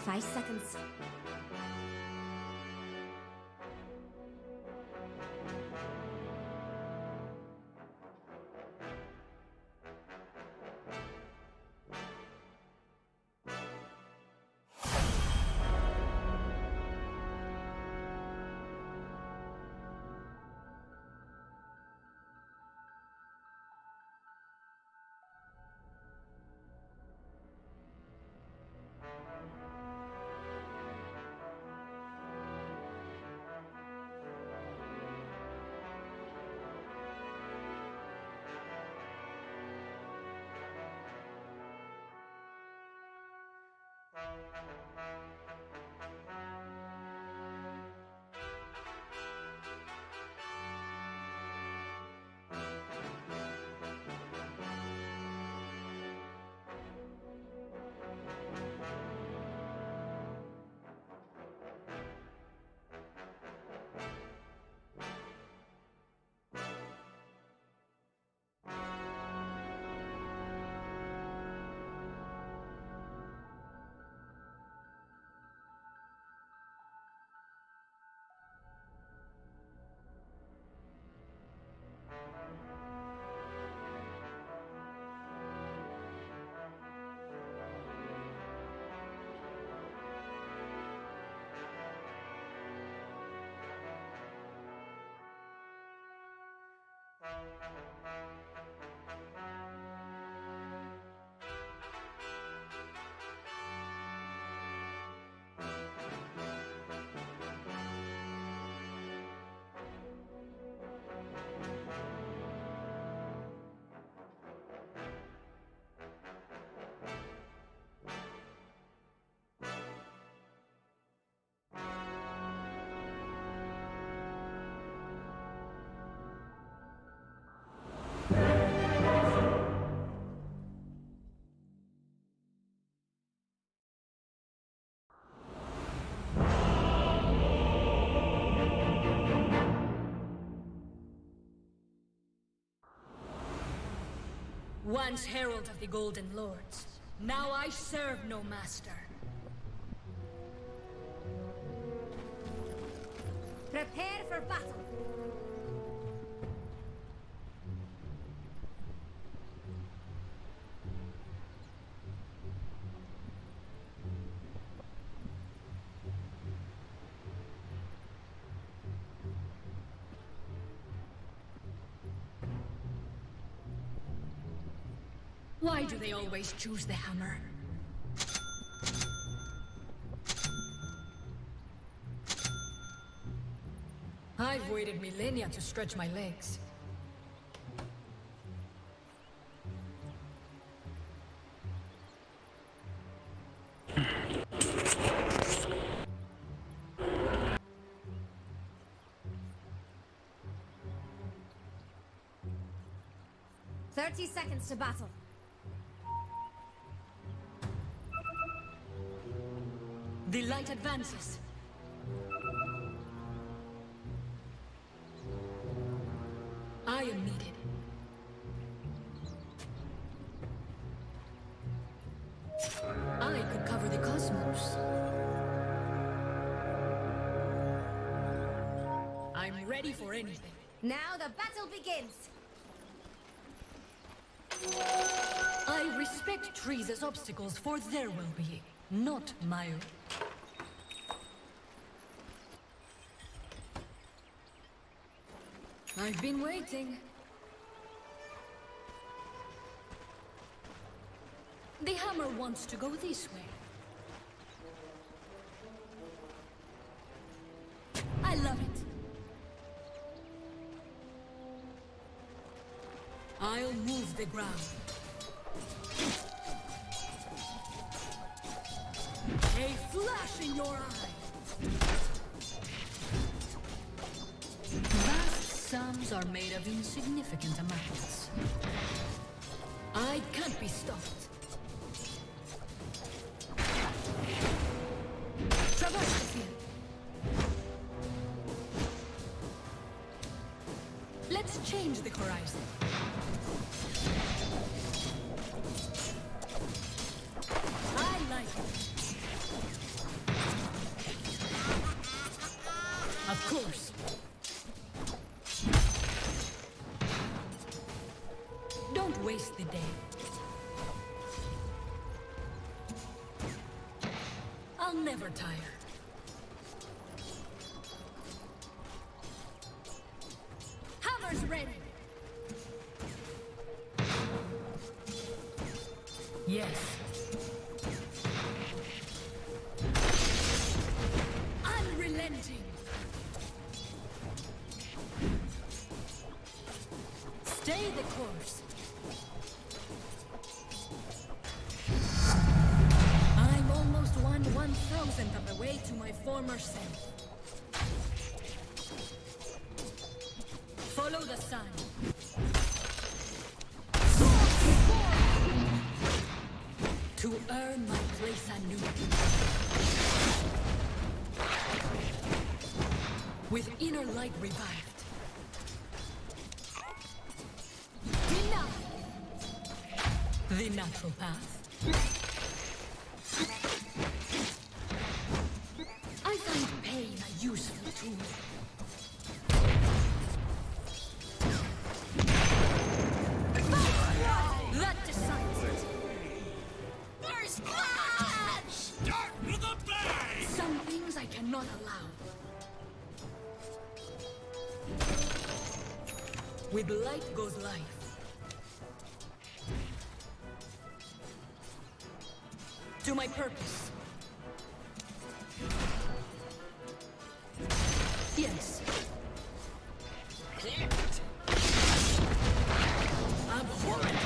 5 seconds. Once herald of the Golden Lords, now I serve no master. Prepare for battle. Why do they always choose the hammer? I've waited millennia to stretch my legs. "30 seconds to battle." The light advances. I am needed. I could cover the cosmos. I'm ready for anything. Now the battle begins. I respect trees as obstacles for their well-being, not my own. I've been waiting. The hammer wants to go this way. I love it. I'll move the ground. A flash in your eye. Vast sums are made of insignificant amounts. I can't be stopped. Traverse the field. Let's change the horizon. I like it. Of course. Don't waste the day. I'll never tire. Hammer's ready. Yes. Unrelenting. Stay the course. I'm almost 1/1000th of the way to my former self. Follow the sun. To earn my place anew. With inner light revived. Enough. The natural path. I find pain a useful tool. That decides it. First blood! Start with a bang! Some things I cannot allow. With light goes life. To my purpose. Yes. Abhorrent.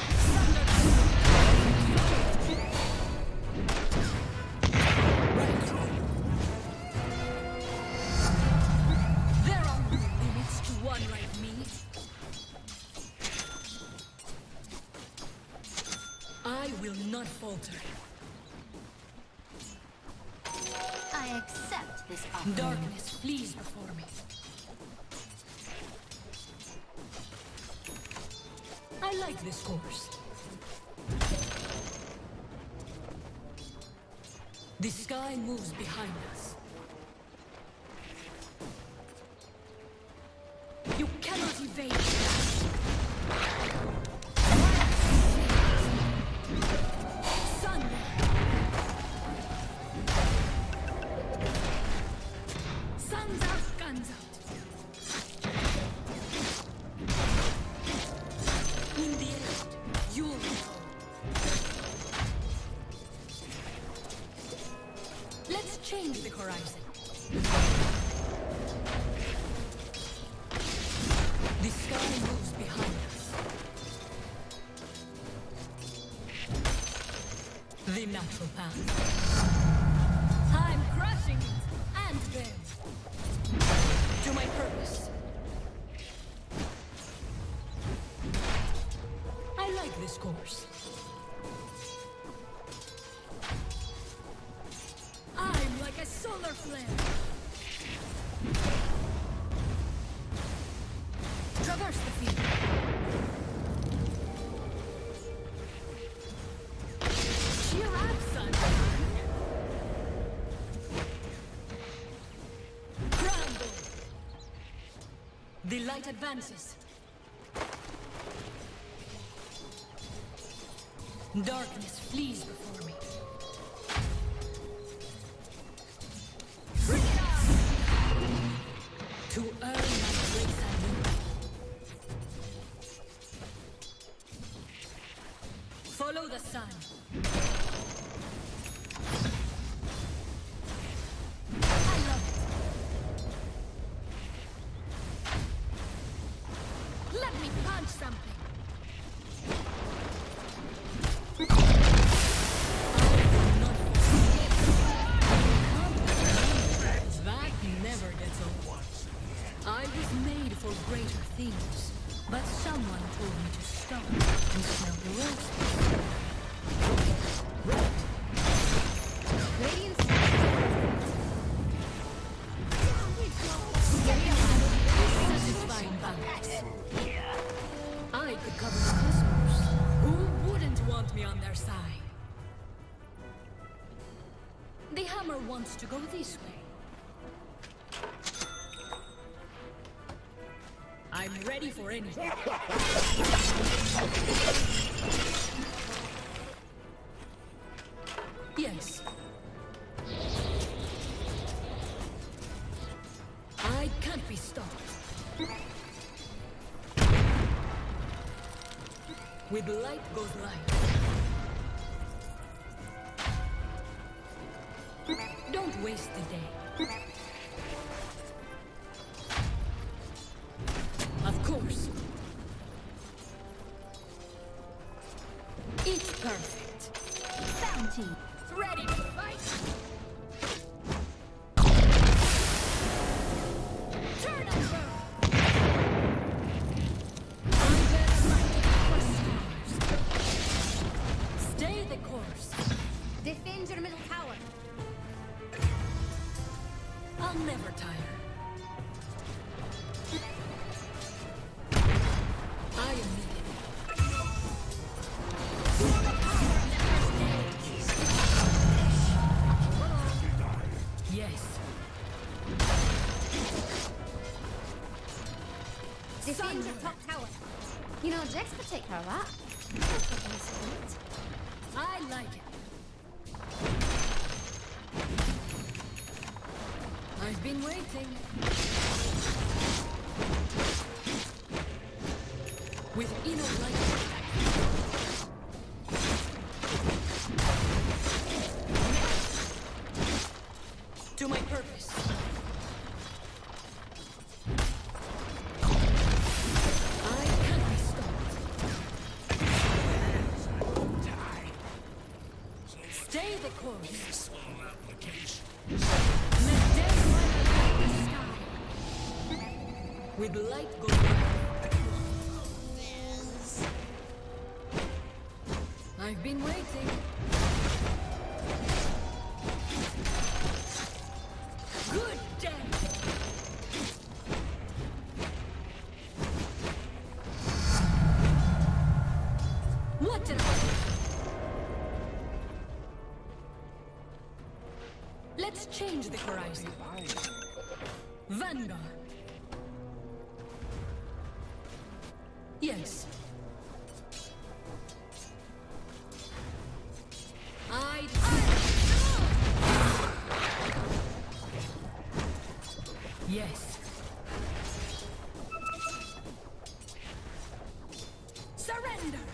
Right. There are no limits to one like me. I will not falter. I accept this offer. Darkness flees before me. I like this course. The sky moves behind us. You cannot evade. Thunder. Sun's out, guns out. In the end, you'll know. Let's change the horizon. The sky moves behind us. The natural path. I'm crushing it. And them. To my purpose. I like this course. I'm like a solar flare. Traverse the field. Cheer up, son. Crumble. The light advances. Darkness flees before me. Bring it on. To earn my place anew. Follow the sun. I love it. Let me punch something. That never gets old. I was made for greater things, but someone told me to stop and smell the roses. Right. Radiant Satisfying balance. recover the cosmos. Who wouldn't want me on their side? The hammer wants to go this way. I'm ready for anything. Yes. I can't be stopped. With light goes light. Don't waste the day. Of course. It's perfect. Bounty. Ready to fight. Turn over. I better light it for stars. Stay the course. Defend your middle tower. I'll never tire. I am needed. Yes. Defend your top tower. You know, Jex could take care of that. That's what I said. I like it. I've been waiting. With enough light. To my purpose. I can't be stopped. Stay the course. Let death run out the sky. With light go light. I've been waiting. Good day. What an Let's change the horizon. Vanguard. Yes. Yes. Surrender.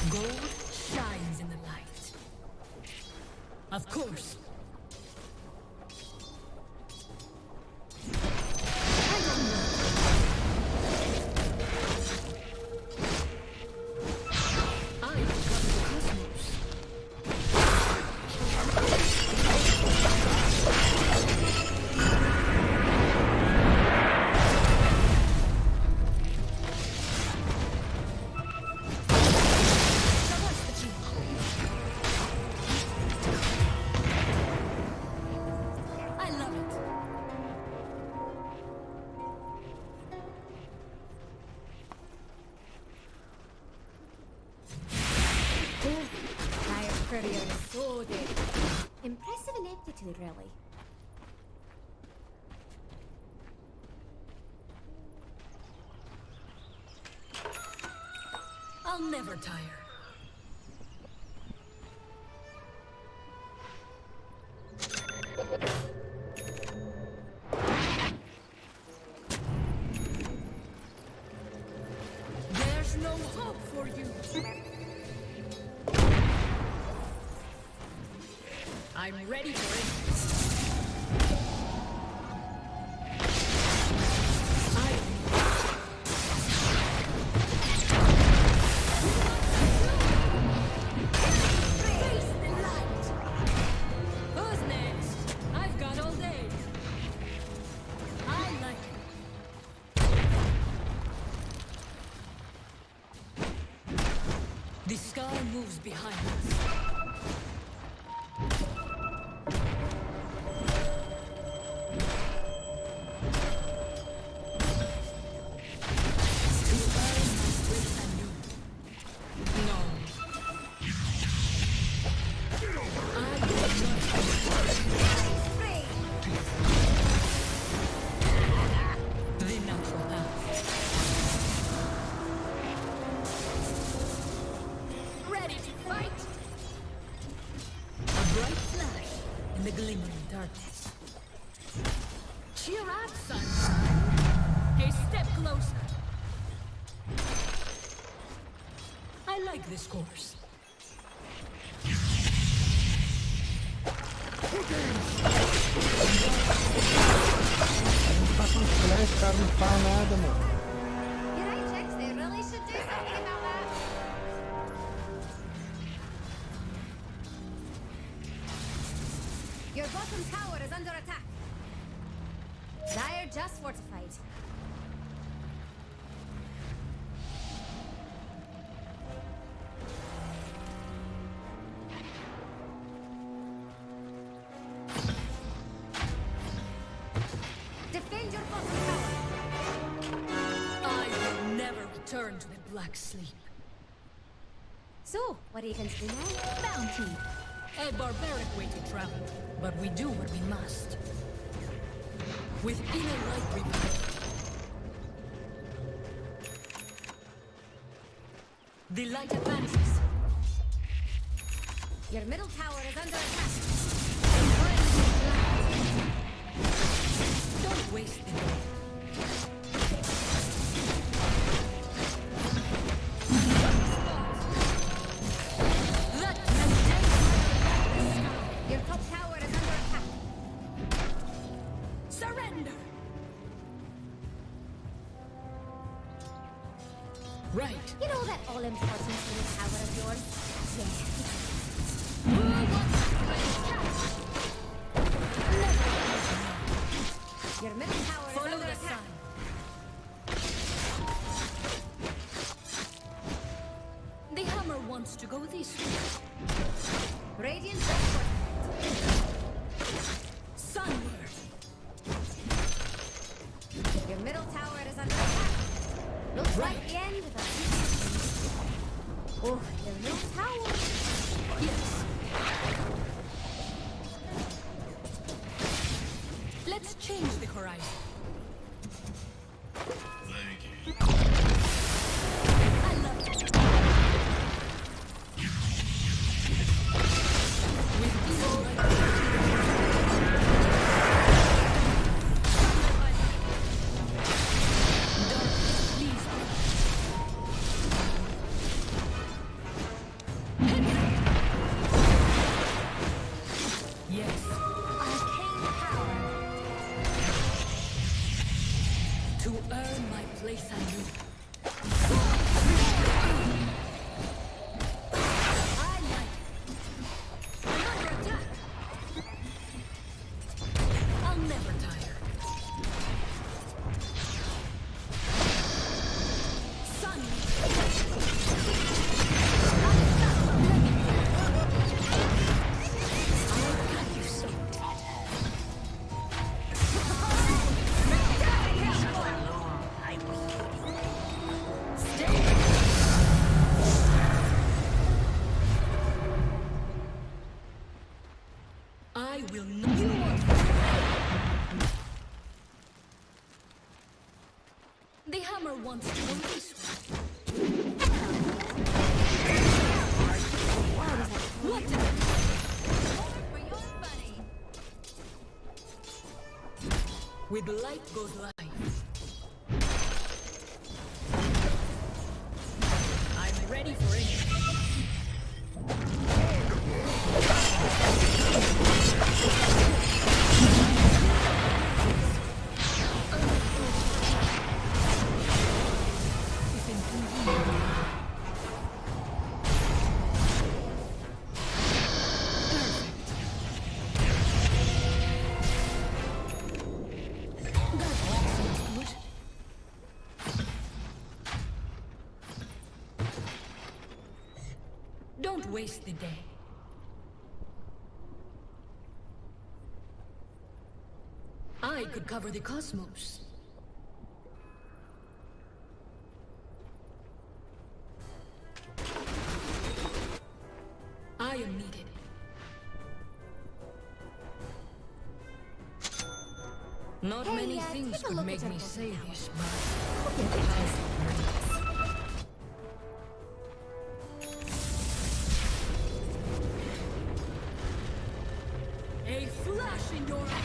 Gold shines in the light. Of course. So good. Impressive ineptitude, really. I'll never tire. There's no hope for you. I'm ready for it. Face the light. Who's next? I've got all day. I like it. The sky moves behind us. this course. You're right, Jax. They really should do something about that. Your bottom tower is under attack. Dire just fortified. Defend your bottom tower. I will never return to the black sleep. So, what are you going to do now? Bounty. A barbaric way to travel, but we do what we must. With inner light revival. The light advances. Your middle tower is under attack. Don't waste the day. That Your top tower is under attack. surrender. Right. You know that all-important little tower of yours? Your middle tower is Follow under the attack. sun. The hammer wants to go this way. Radiant transport. Sunward. Your middle tower is under attack. Looks like the end of the Oh, your middle tower. Yes. Let's change the horizon. Thank you. I love it. With evil right. Darkness, please. Yes. Arcane power. To earn my place anew. I like it. Another attack. I'll never tire. Sun. I'll cut you so. I will not. You are. The hammer wants to go this way. What? For your money. With light goes life. I'm ready for it. Don't waste the day. I could cover the cosmos. I am needed. Not Hey, many take things a could look make at me your say bottom this, tower. but a flash in your eye.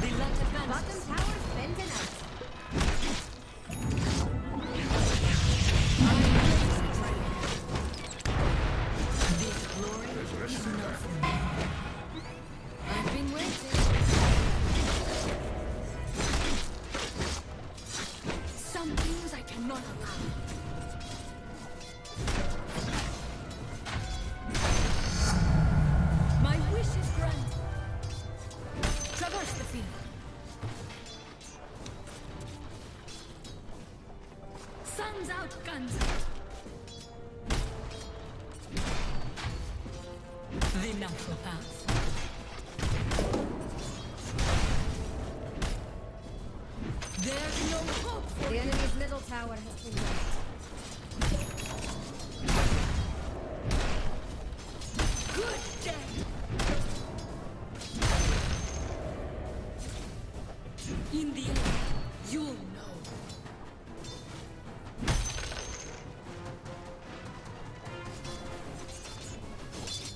The light Bottom advances. tower spent tonight. guns the natural path. There's no hope for The enemy's middle tower has been lost. good day. In the end, you'll know.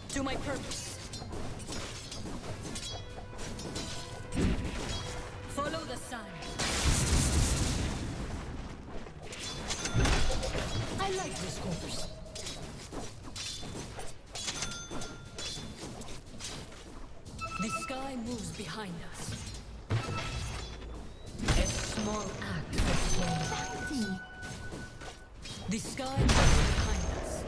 To my purpose. Follow the sun. I like this course. The sky moves behind us. A small act of slow. The sky moves behind us.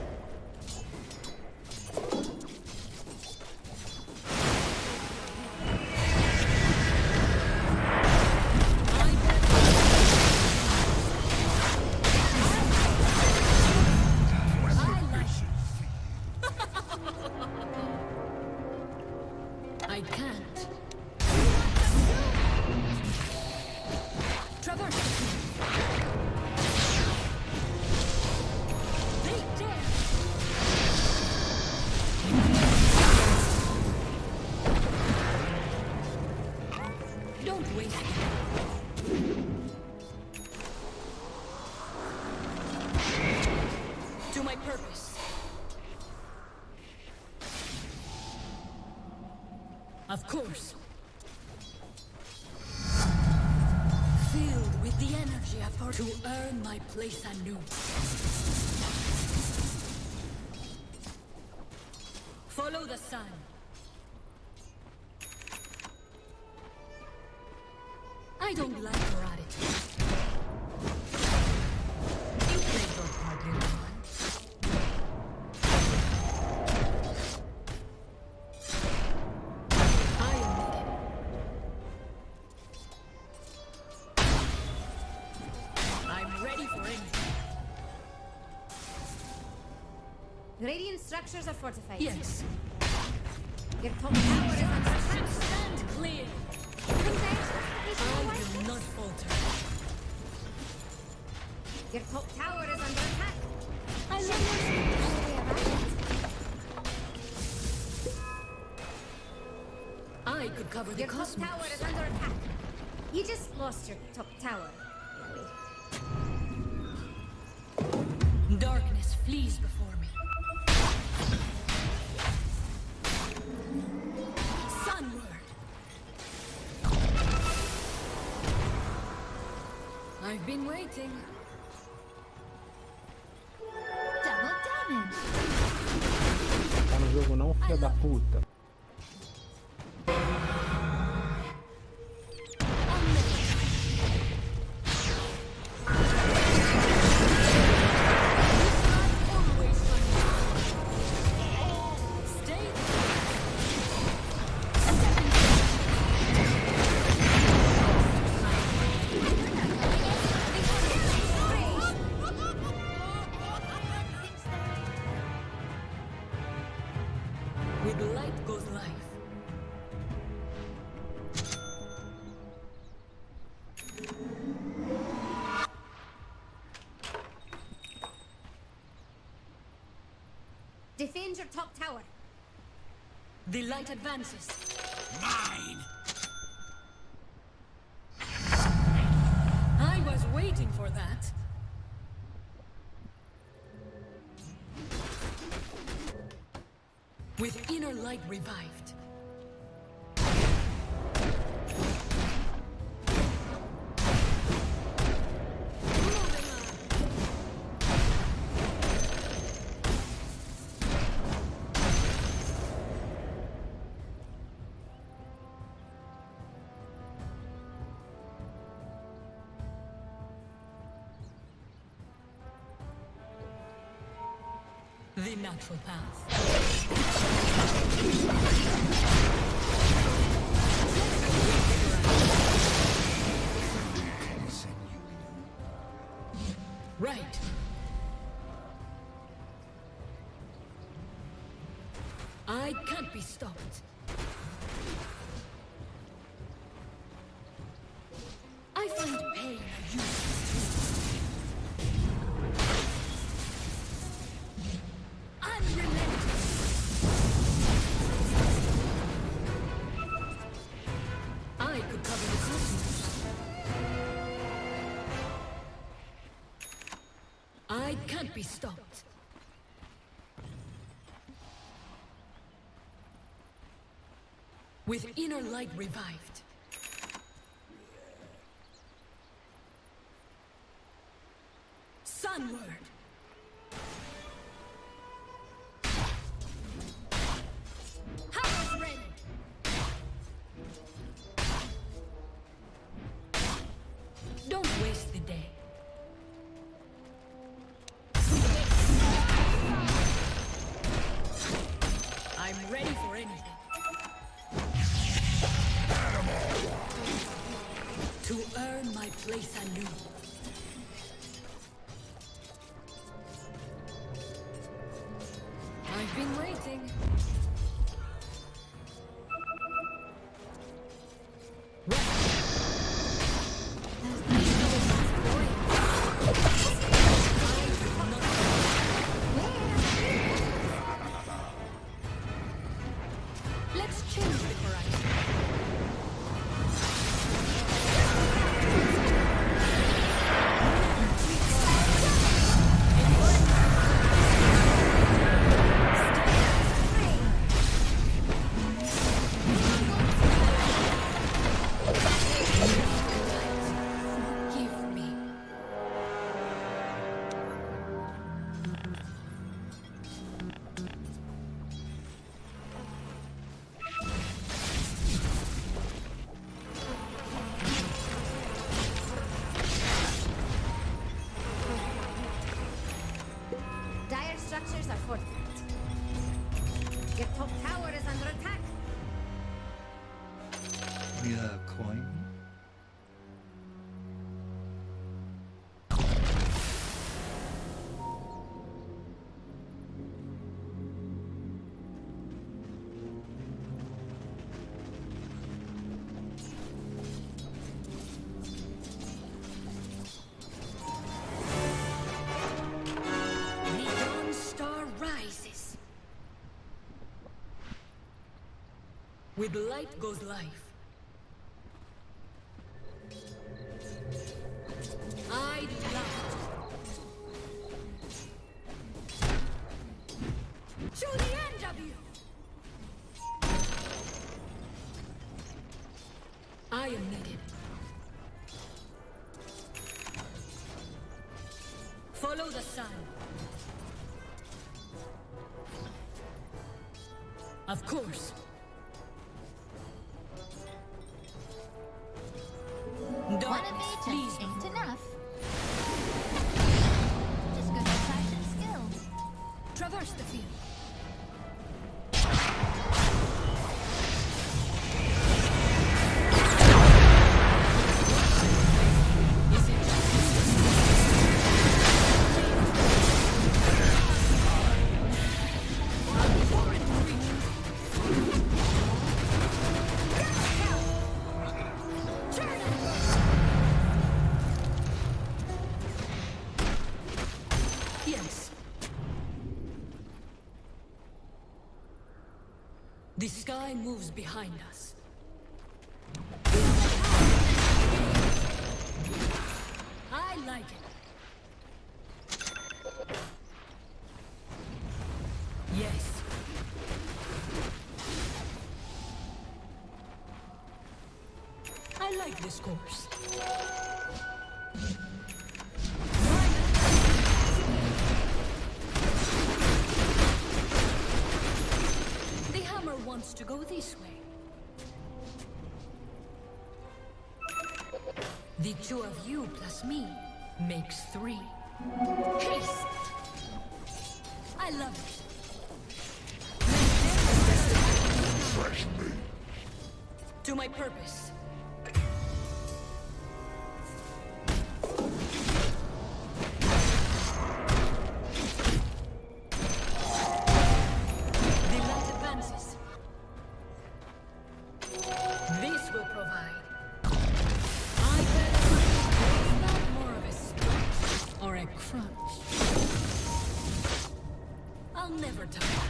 I can't. Traverse. They dare. Don't waste it. To my purpose. Of course. Filled with the energy I for to earn my place anew. Follow the sun. I don't like your attitude. You played your part, little one. I am needed. I'm ready for anything. Radiant structures are fortified. Yes. Your top tower is under attack. Stand clear. I will not falter. Your top tower is under attack. I love I could cover the Your top cosmos. tower is under attack. You just lost your top tower. Darkness flees before me. Sunward. I've been waiting. Double damage. Tá no jogo não, filha da puta. With light goes life. Defend your top tower. The light advances. Mine! I was waiting for that. With inner light revived. Moving on. The natural path. Right. stopped. I find pain a useless tool. Unrelenting. I could cover the cosmos. I can't be stopped. With inner light revived. Sunward. Hammer's ready. Don't waste the day. I'm ready for anything. To earn my place anew. I've been waiting. Let's change the horizon. Give me. Dire structures are fortified. Your top tower is under attack. Yeah, coin. The dawn star rises. With light goes life. I love it. To the end of you. I am needed. Follow the sun. Of course. One of Darkness, each please. ain't enough. Just good sight and skill. Traverse the field. Is it Yes. The sky moves behind us. I like it. Yes. I like this course. The hammer wants to go this way. The two of you plus me makes 3. Haste! I love it. To my purpose. The light advances. This will provide. I bet it's not more of a stretch or a crunch. I'll never tire.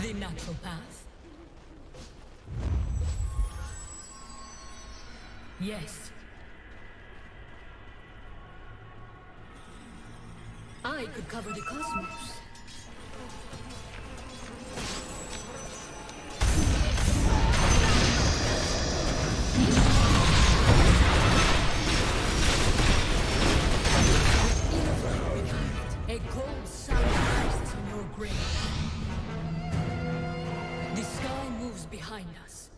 The natural path. Yes. I could cover the cosmos. A cold sun rises on your grave. The sky moves behind us.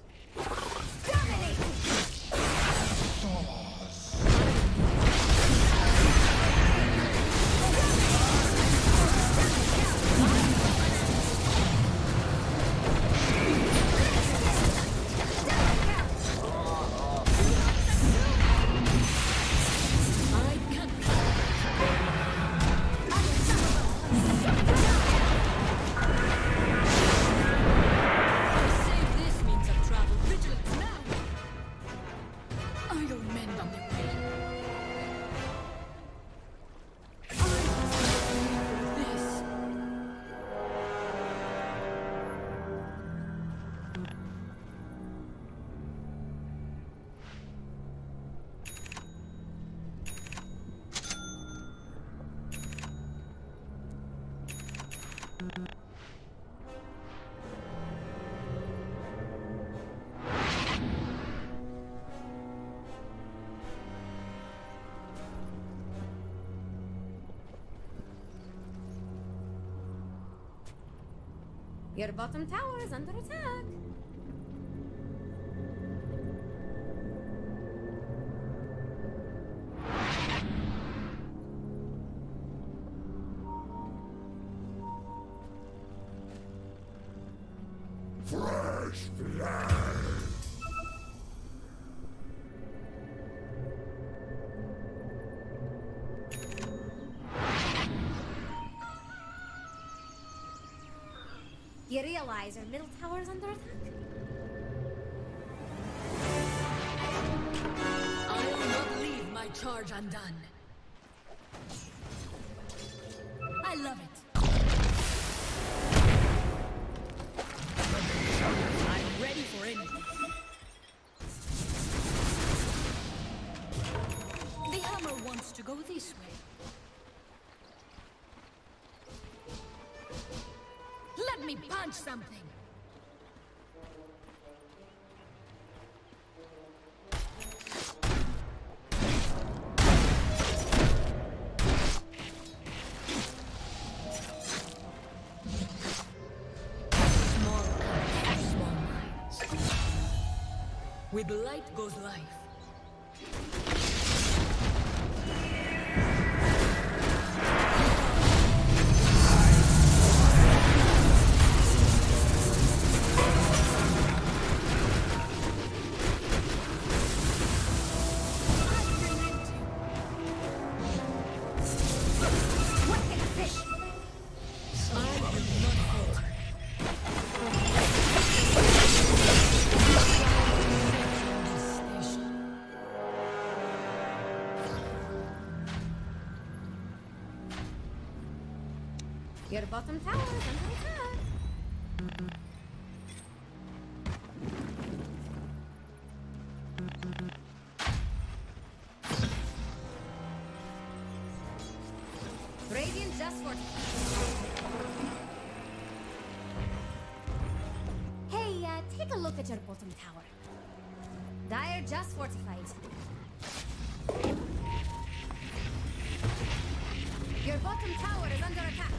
Your bottom tower is under attack. Fresh blood. You realize your middle tower is under attack? I will not leave my charge undone. I love it. I'm ready for anything. The hammer wants to go this way. Let me punch something. Small acts, small minds. With light goes life. Your bottom tower is under attack. Radiant just fortified. Hey, take a look at your bottom tower. Dire just fortified. Your bottom tower is under attack.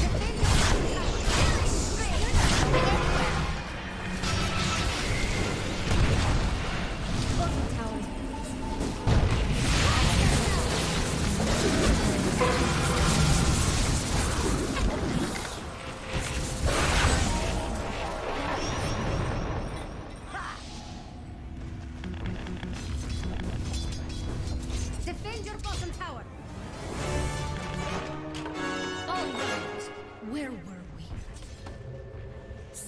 Defend your bottom tower.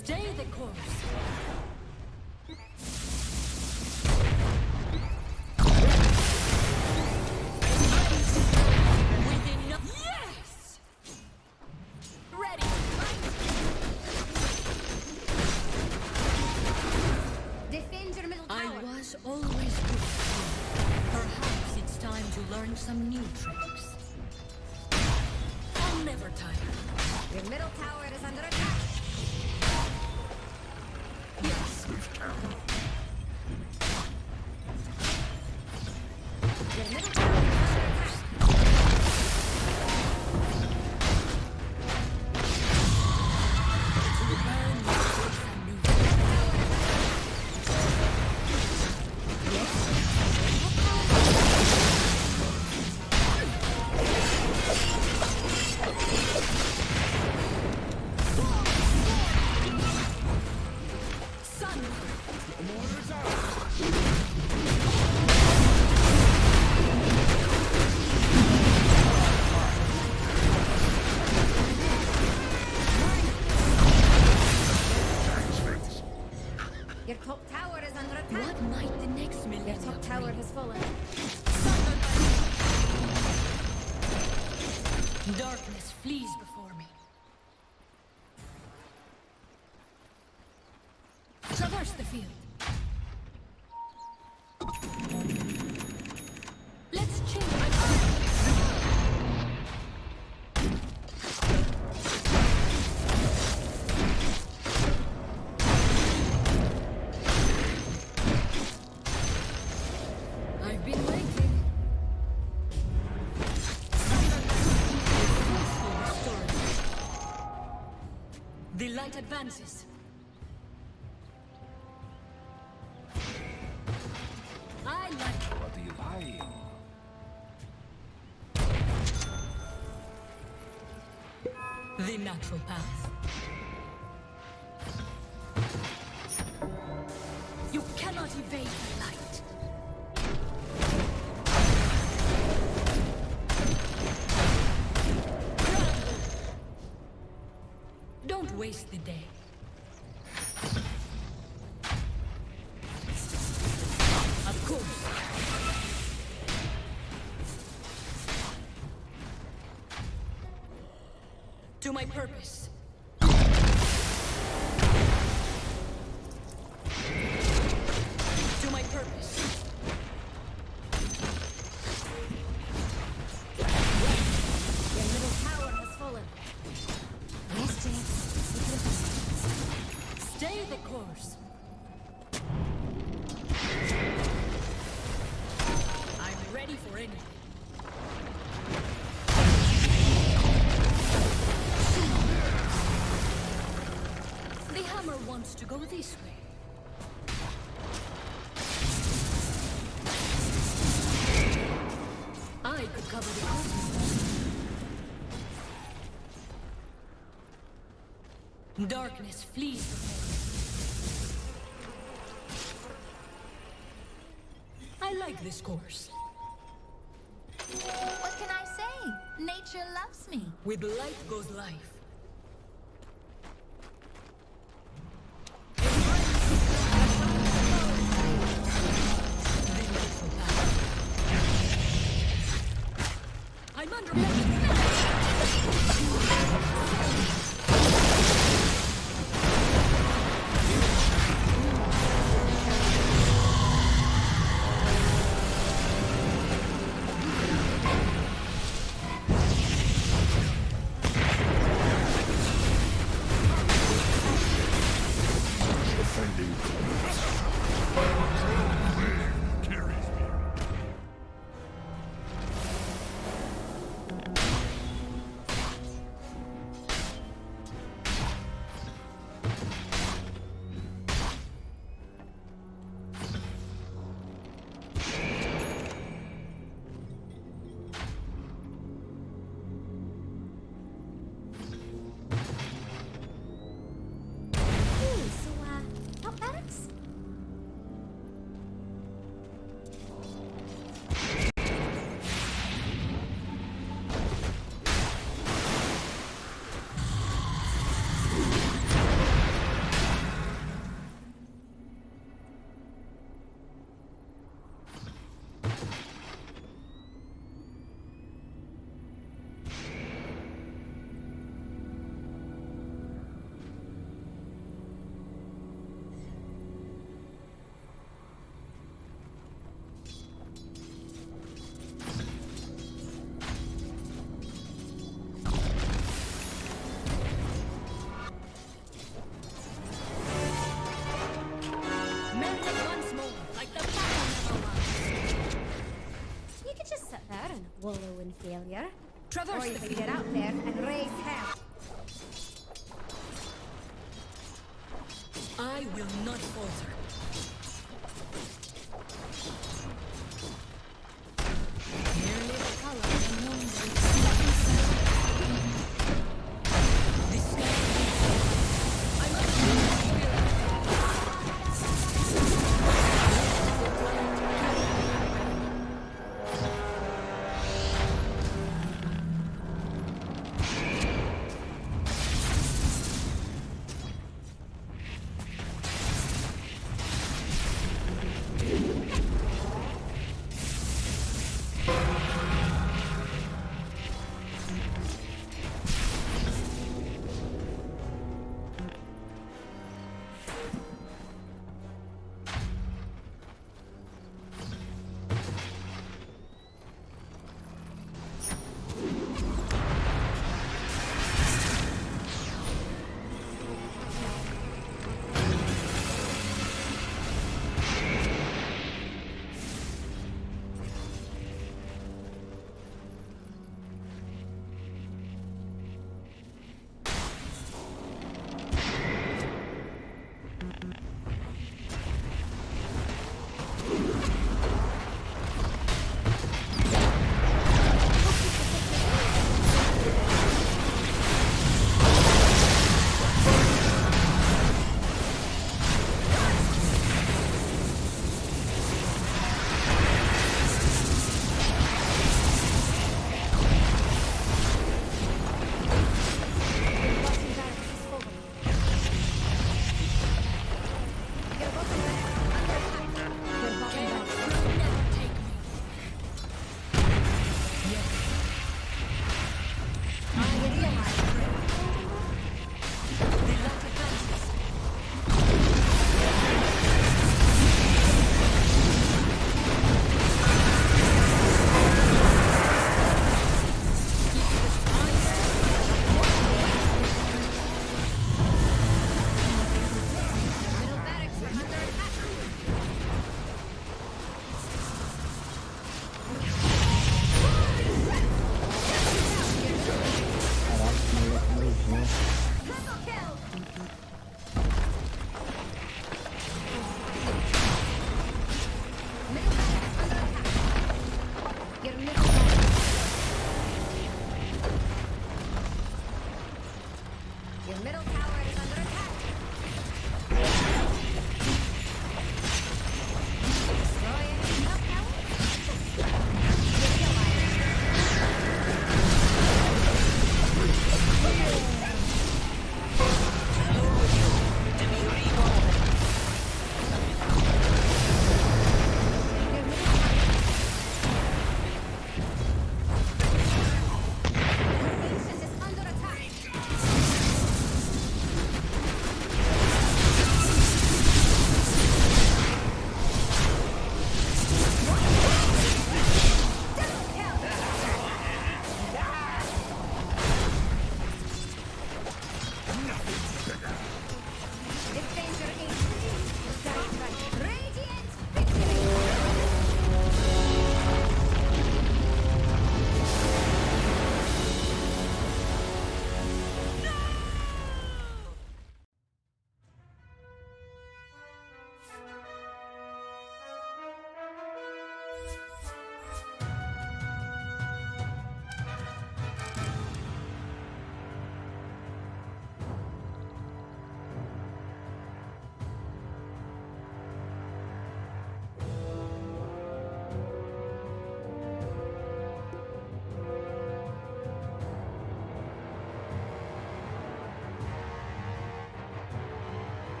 Stay the course. Within no- Yes! Ready. Defend your middle I tower. was always good. Perhaps it's time to learn some new tricks. I'll never tire. Your middle tower is under attack. Yes. Your middle tower is under attack. Your top tower is under attack. What might the next Your millennium top tower bring? has fallen. Darkness flees before me. Traverse the field. Let's change. I've been waiting. The light advances. I like What do you like? the natural path. You cannot evade the light. Don't waste the day. Of course. To my purpose. To my purpose. Your middle tower has fallen. Yes, James. Stay the course. I'm ready for anything. The hammer wants to go this way. I could cover the cosmos. Darkness flees before me. I like this course. What can I say? Nature loves me. With light goes life. I'm under Or you can get out there and raise hell. I will not falter. Merely the color unknown the sky. I must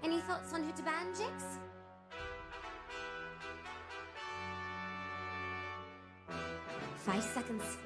Any thoughts on who to ban, Jix? Five seconds.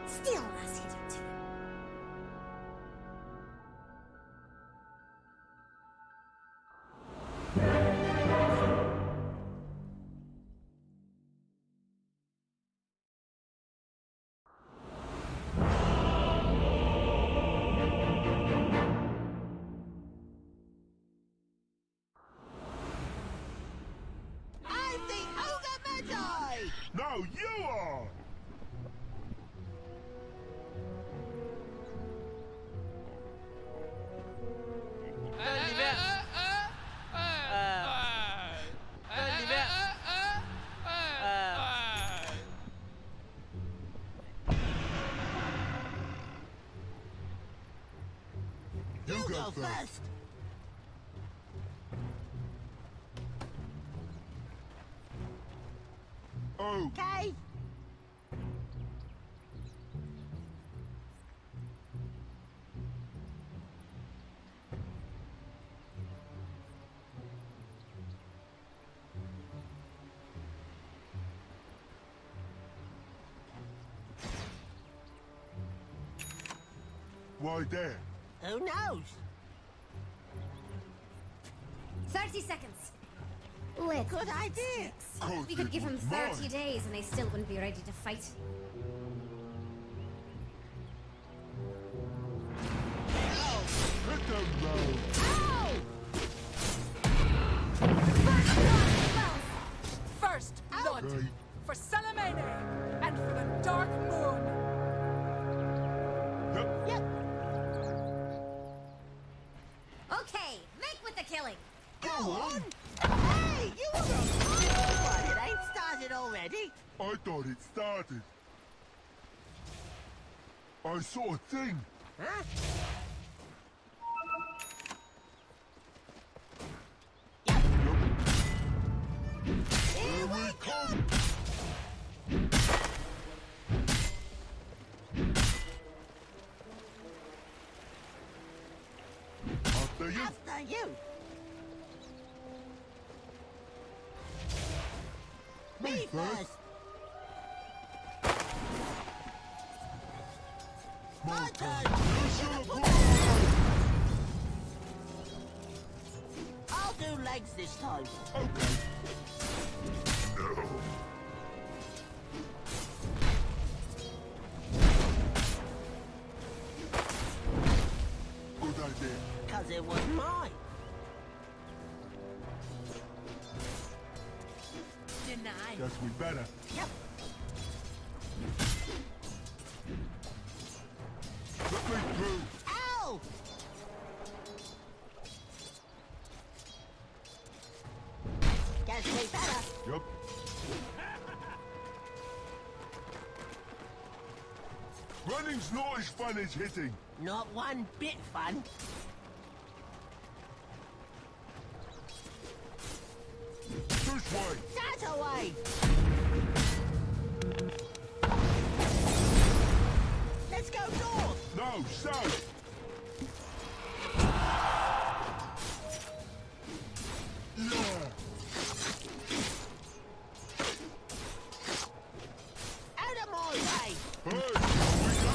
Still last hit or two. I'm the ogre magi! No, you are! You go first! Okay! Why there? Who knows? 30 seconds. With Good idea! we could give him 30 days and they still wouldn't be ready to fight. Hit them now! Ow! First blood Okay. for Salamene and for the Dark Moon. Yep. Okay, make with the killing. Go on! Hey, you were on fire! It ain't started already! I thought it started. I saw a thing. Huh? Yep. Here we come! After you. After you! Me first! My turn! I'll do legs this time. Okay. No. Guess we better. Yep. Let me through. Ow! Guess we better. Yep. Running's not as fun as hitting. Not one bit fun. This way. That away. Let's go north. No, south. Yeah. Out of my way. Hey, we go.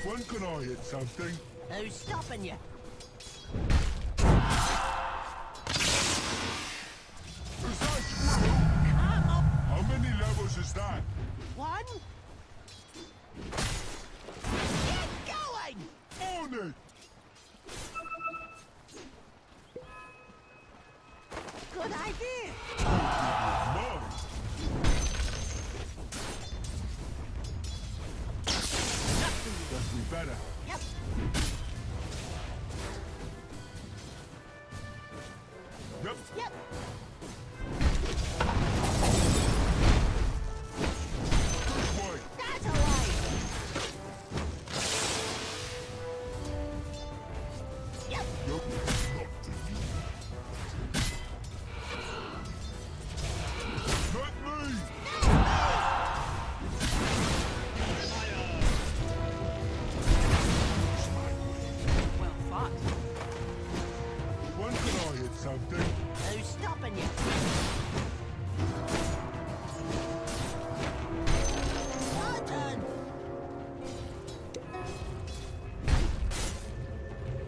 When can I hit something? Who's stopping you? Is that squirrel? Come on. How many levels is that? One. Get going. On it! Good idea. No! Guess we better. Yep. Yep. Yep. This way. That away. Yep. Yep. Not to you. Not me! Well fought. When can I hit something? Who's stopping you? My turn.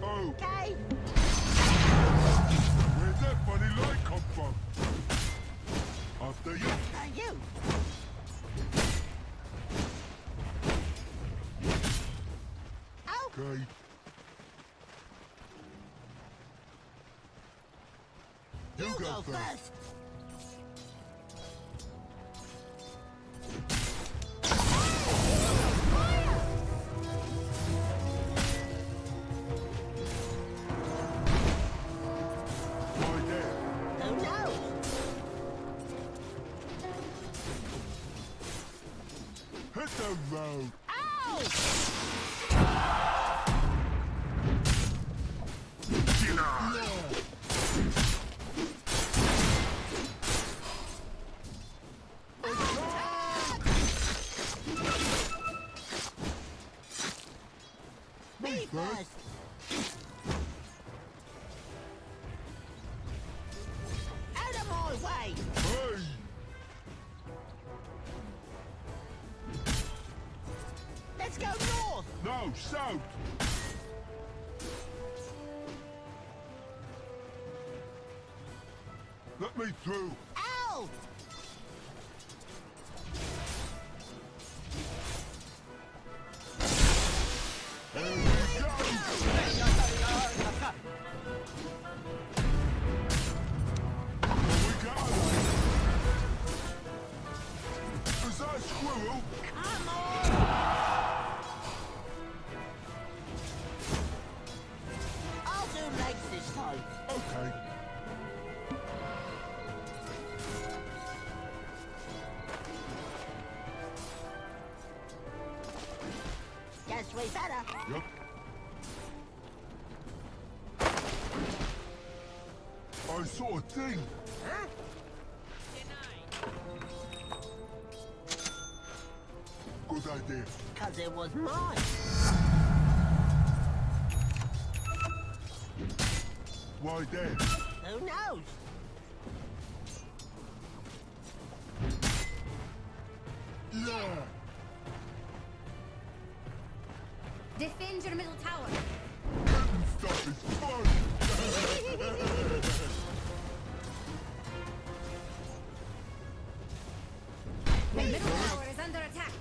Oh, Okay. where'd that funny light come from? After you. You. Oh. Okay. You You go first. Why there? Who knows? Hit the road. Ow! Me first. Out of my way. Hey! Let's go north. No, south! Let me through. Ow! Here we go! Here we go! Is that a squirrel? Come on! I'll do legs this time. Okay. Guess we better. Yep. I saw a thing. Huh? Good idea. Because it was mine. Why there? Who knows? Yeah. Defend your middle tower. Getting stuff is fun. The middle tower is under attack.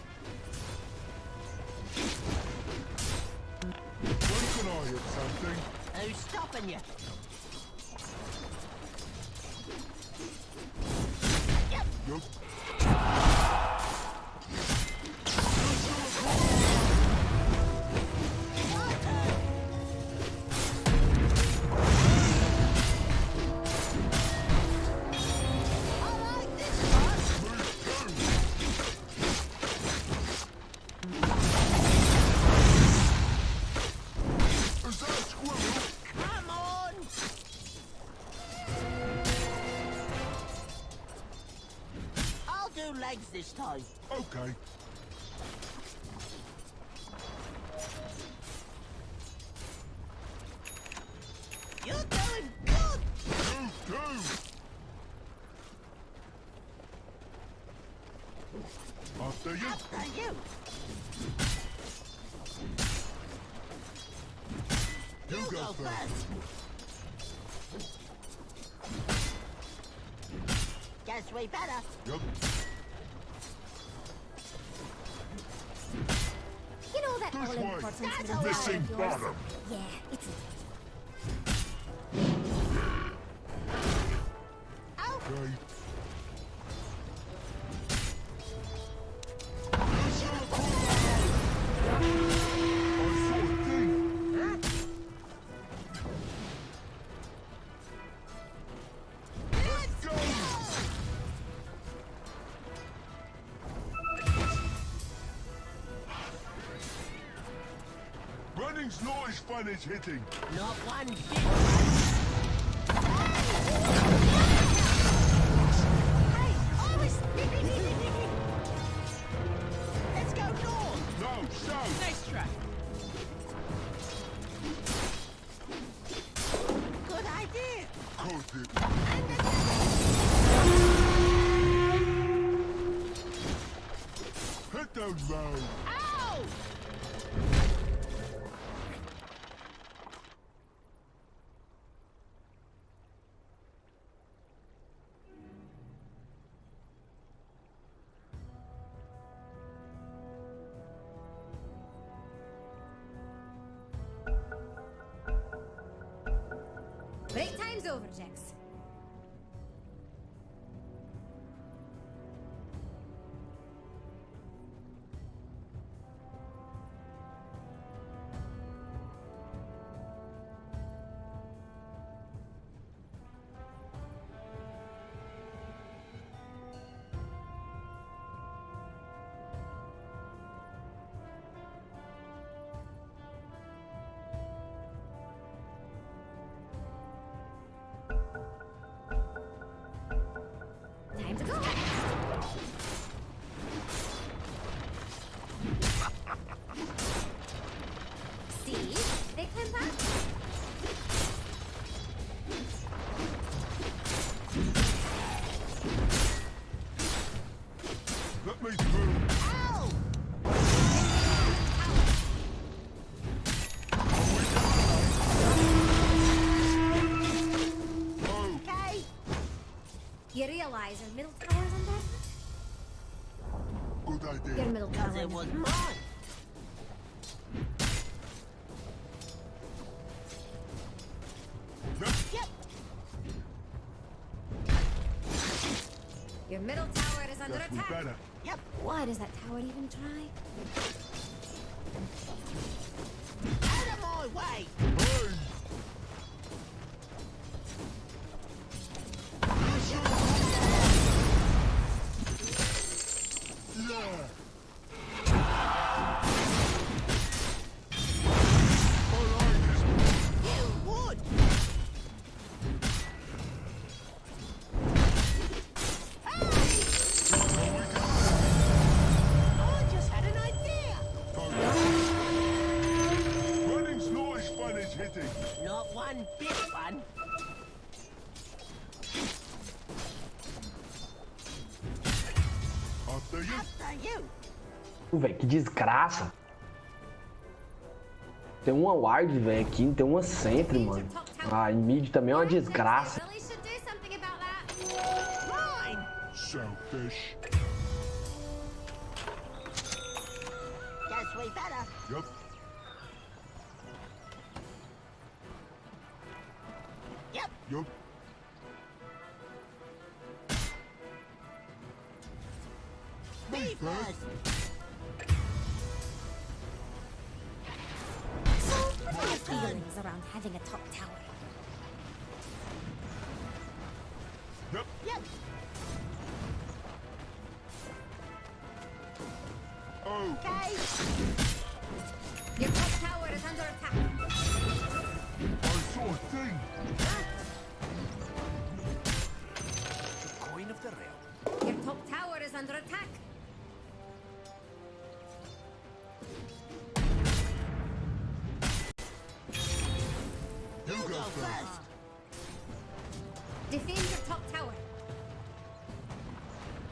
When can I hit something? Who's stopping you? Come on! I'll do legs this time. Okay. You're doing good! You too. After you. After you! You go first. Guess we better. Yep. You know that This way. all-important That's little all right. tower Missing of yours? bottom. Yeah, it's Okay. I saw a thing. Let's go. Running's not as fun as hitting. not one bit. Hey, always. Let's go north. No, south. Nice try. Good idea. Caught it. Hit those roads. Ow! break time's over, Jax. Time to go. See? They climb back. Let me through. Ow! Oh, Okay. You realize your middle tower's under? good Your idea. middle Because tower. it was mine. Yep. Yep. Your middle tower is under Guess we attack. better. Yep. Why does that tower even try? Out of my way. Hey. Yeah. I like this. You would. I just had an idea. Running's not as fun as hitting. Not one bit fun. After you. After you. Velho, que desgraça. Tem uma ward, velho, aqui, não tem uma sentry, mano. Ah, e mid também é uma desgraça. Really should do something about that. Mine. Selfish. Guess we better. Yep. Yep. Yep. me first. So, what are your feelings around having a top tower? Yep. Yep. Oh. Okay. Your top tower is under attack. I saw a thing. Coin of the realm. Your top tower is under attack. You go first. Defend your top tower.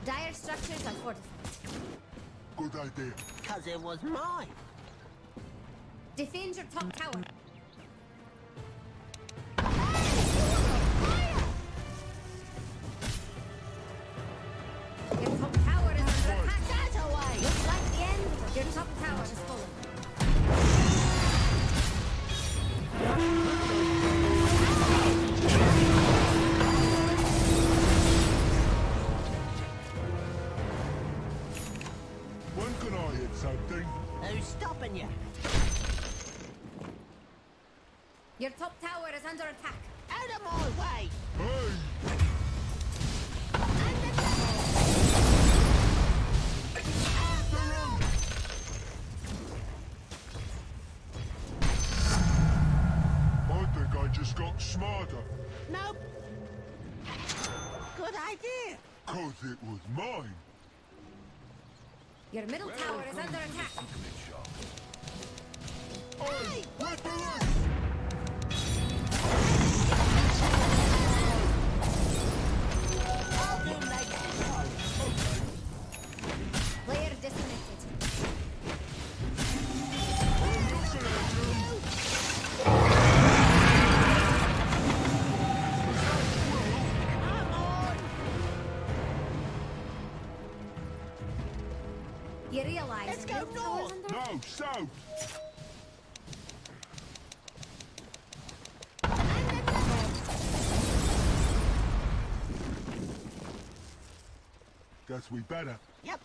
Dire structures are fortified. Good idea. Because it was mine. Defend your top tower. Your top tower is under attack. That away. Looks like the end. Your top tower is fallen. When can I hit something? Who's stopping you? Your top tower is under attack. Out of my way. Hey! I think I just got smarter. Nope. Good idea. 'Cause it was mine. Your middle tower is under attack. Hey! Wait for us! I'll do like Player disconnected. I'm looking at you! Come on. You realize Let's your go middle tower is north. under attack? No, south! Guess we better. Yep.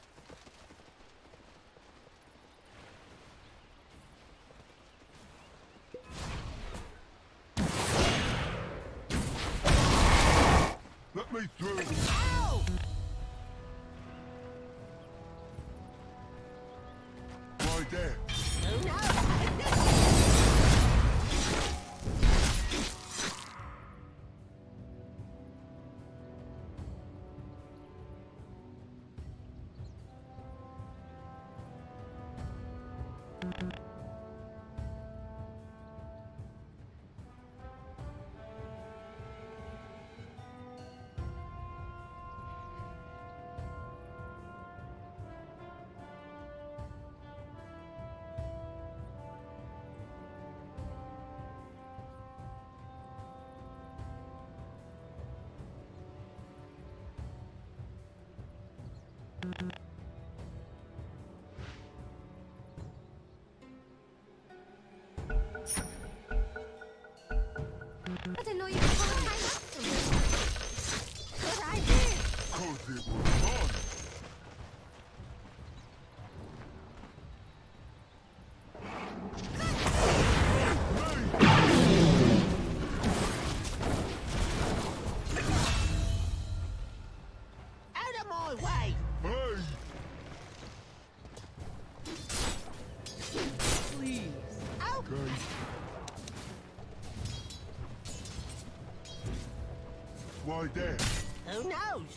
Let me through. Ow! Right there. Who knows? I didn't know you could call a time after me. Good idea. 'Cause it was mine. Out of my way. Hey! Please. Okay. Why there? Who knows?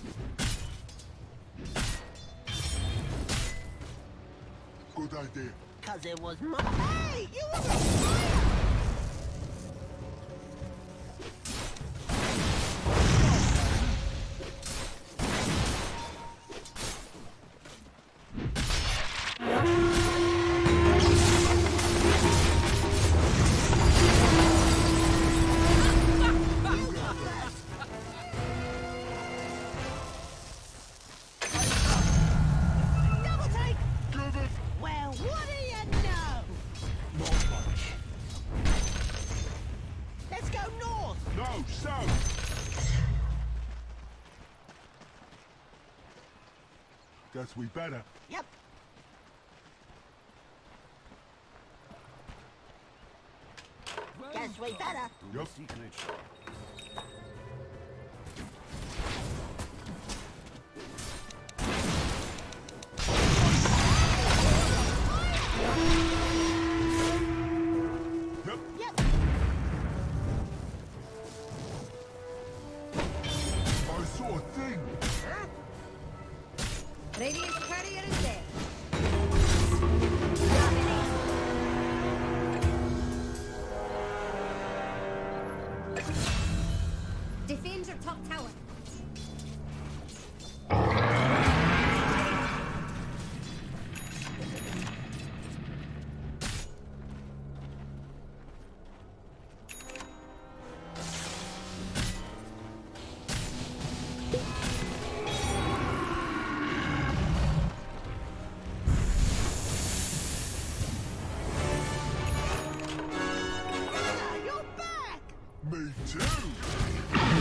Good idea. Because it was mine. Hey, you were on fire. Double take. Give it! Well, what do you know? Not much. Let's go north. No, south! Guess we better. Yep. Guess we better. Yep. Yep. Yep. I saw a thing. Radiant carrier is there. Defend your top tower. You're back. Me too.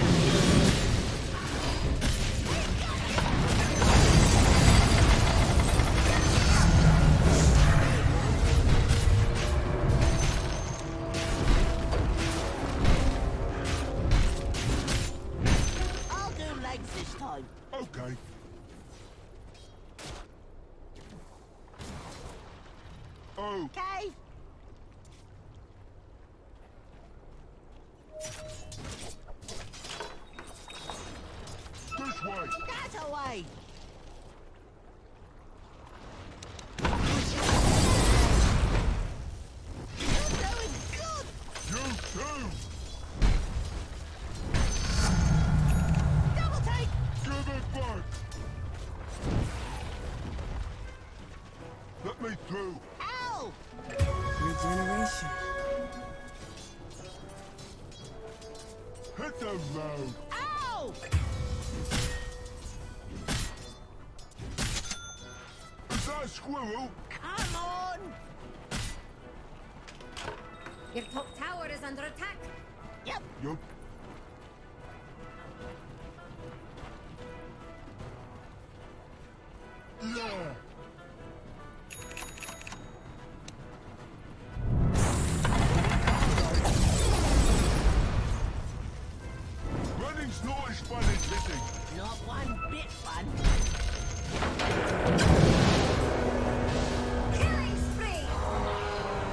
I'll do legs this time. Okay. Oh, Okay. this way. That away. You're doing good. You too. Double take. Give it back. Let me through. Ow. Regeneration. Hit them loud. Ow. Is that a squirrel? Come on. Your top tower is under attack. Yep. Yup. Yeah. Running's not as fun as hitting. Not one bit fun. Killing spree.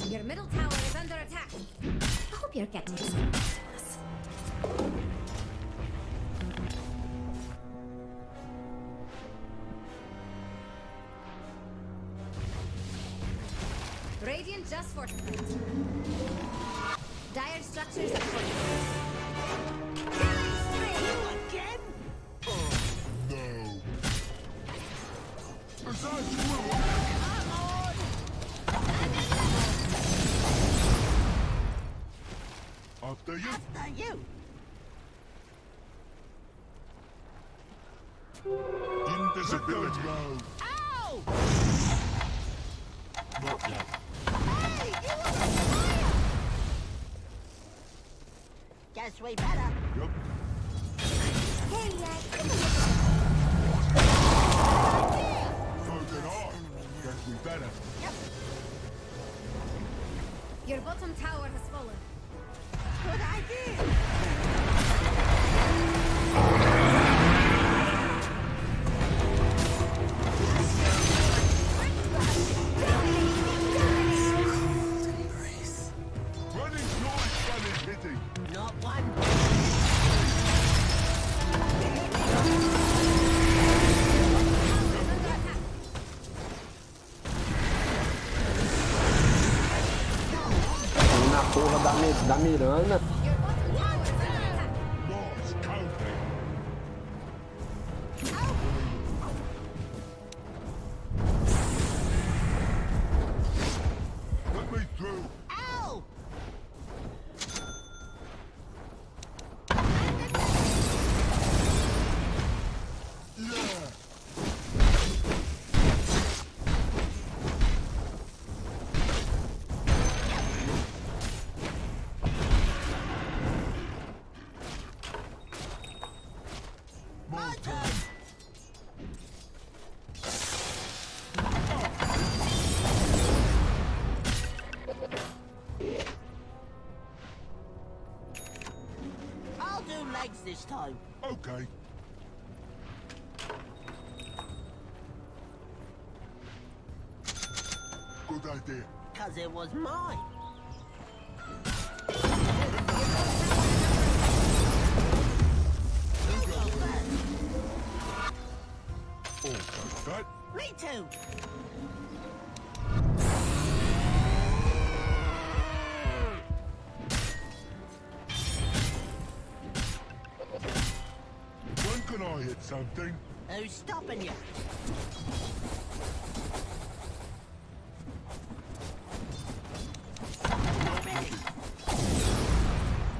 Your middle tower is under attack. I hope you're getting some this. Radiant just fortified. Dire structures are fortified. Killing spree. Again? No. Is that a squirrel? Come on. After you. After you. Invisibility. Loud. Ow. Not yet. Hey, you were on fire. Guess we better. Yup. Hey, So did I. Guess we better. Yep. your bottom tower has fallen. Good idea. Running's not as fun as hitting. Not one. Na porra da Mirana. Your bottom tower is under attack. Nice counting. Let me through. Ow! Yeah. do legs this time. Okay. Good idea. Cause it was mine. Okay, that. Me too. When can I hit something? Who's stopping you?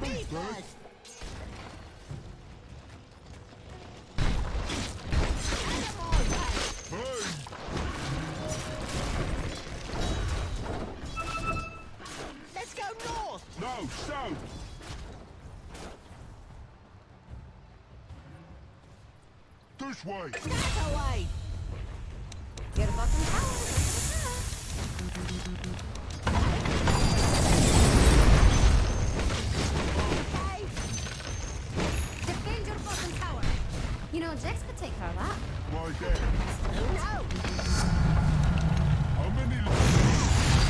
Me first. Hey! Let's go north. No, south! This way! That away. Your bottom tower is under Okay. attack. Defend your bottom tower. You know, Jax could take care of that. Why there? Who knows? How many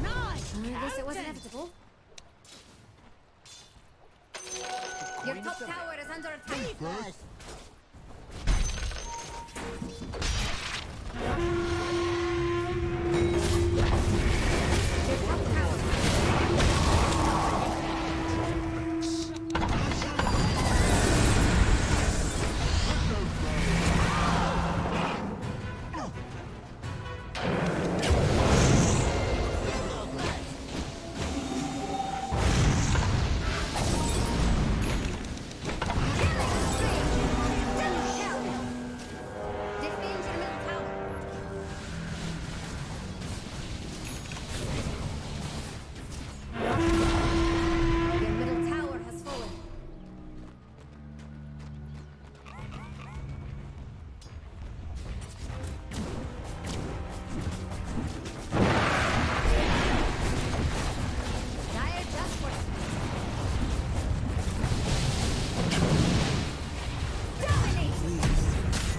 Nice. I guess it was inevitable. Your top tower is under attack. Me first. Your top tower. Defend your middle tower. Your middle tower has fallen. Dire just dominate.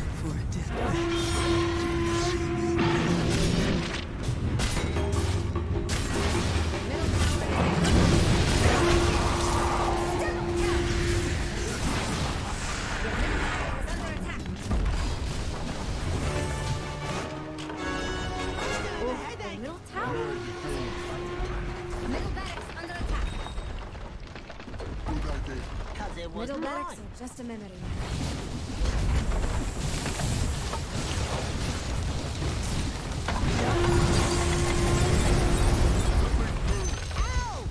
Middle tower. Middle barracks under attack. good idea? Cause it was Middle barracks mine. are just a memory. Ow!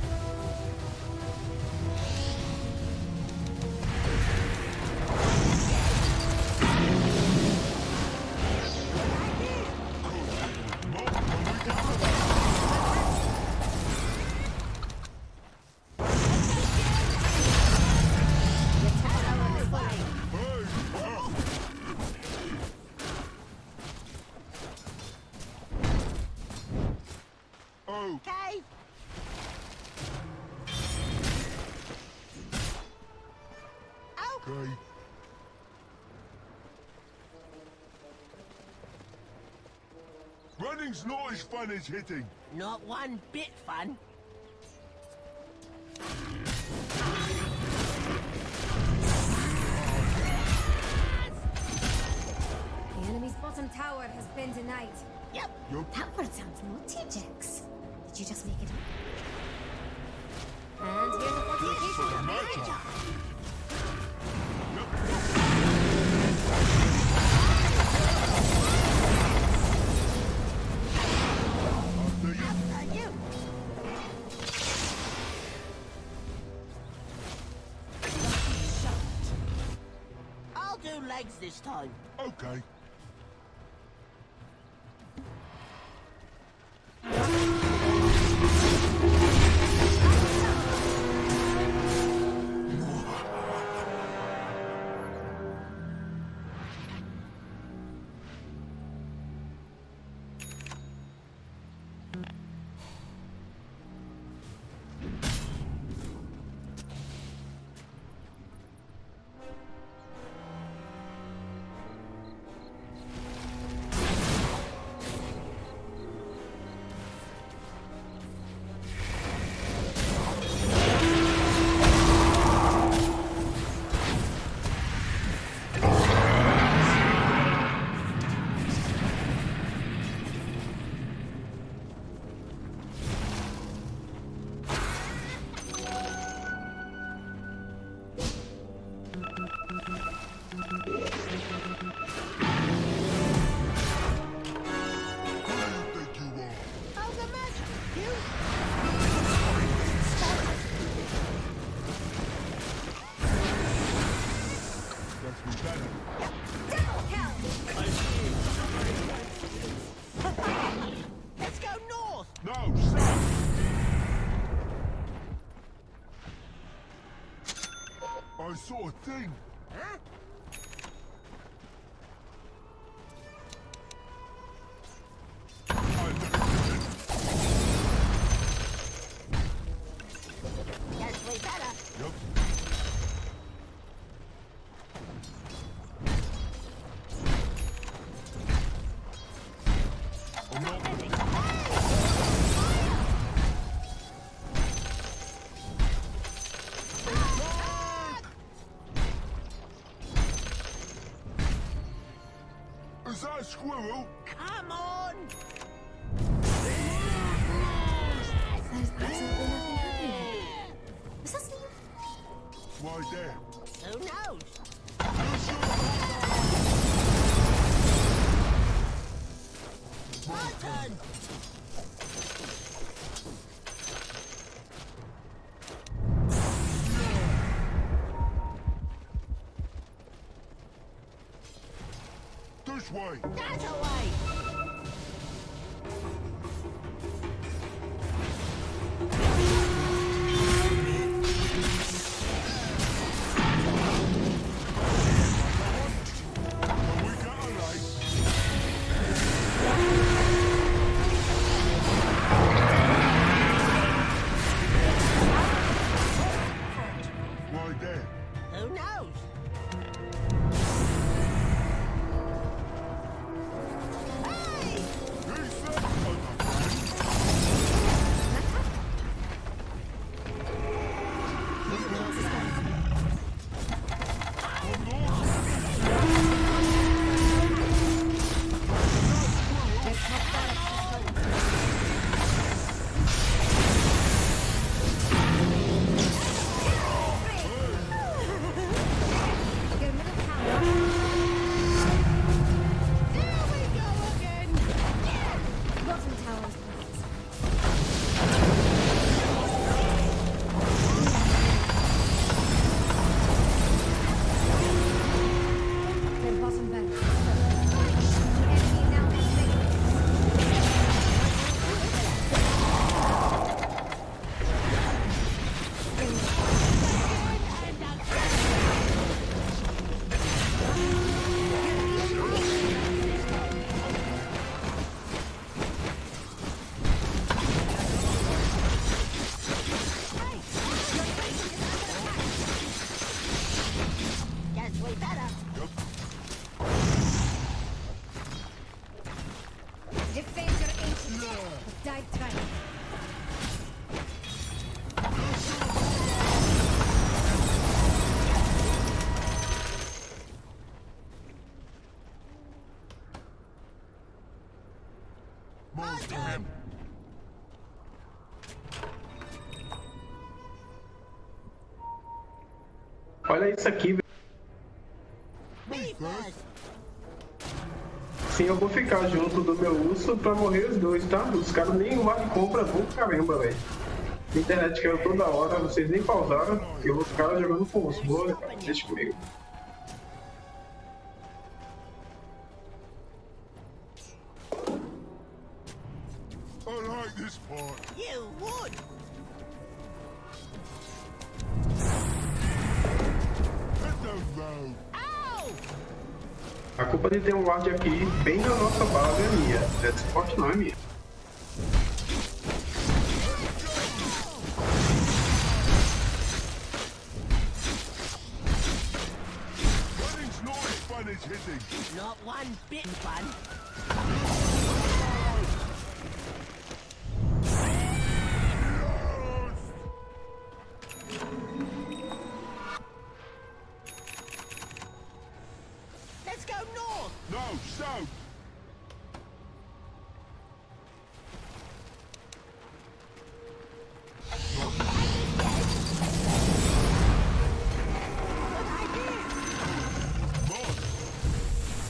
Your top tower is falling. Oh, Okay. okay. Running's not as fun as hitting. Not one bit fun. The enemy's bottom tower has been denied. Yep. That word sounds naughty, Jax. Did you just make it up? And here's the fortification of Major. After you. After you. I'll do legs this time. Okay. No, south. I saw a thing. Huh? I never did it. Guess we better. Yep. I'm not. Is that a squirrel? Come on! There's absolutely nothing happening. Is that Steve? Why there? Who knows? My turn! This way. That away! When we get a light. Why there? Who knows? Hey! Who's that? Your middle tower. There we go again! Bottom tower is lost. Their bottom barracks. Enemy now invading. Guess we better. Defend your ancient tower, but die trying. More to him. Olha isso aqui, velho. Me first. Sim, eu vou ficar junto do meu urso pra morrer os dois, tá? Os caras nem vale compra bom caramba, velho. Internet caiu toda hora, vocês nem pausaram, eu vou ficar jogando com o urso. Boa, cara, deixa comigo. I like this part. You would! Hit the road. Ow! A culpa de ter um ward aqui bem na nossa base é minha. É de suporte não é minha. Running's not as fun as hitting. Not one bit fun. Let's go north! No, south.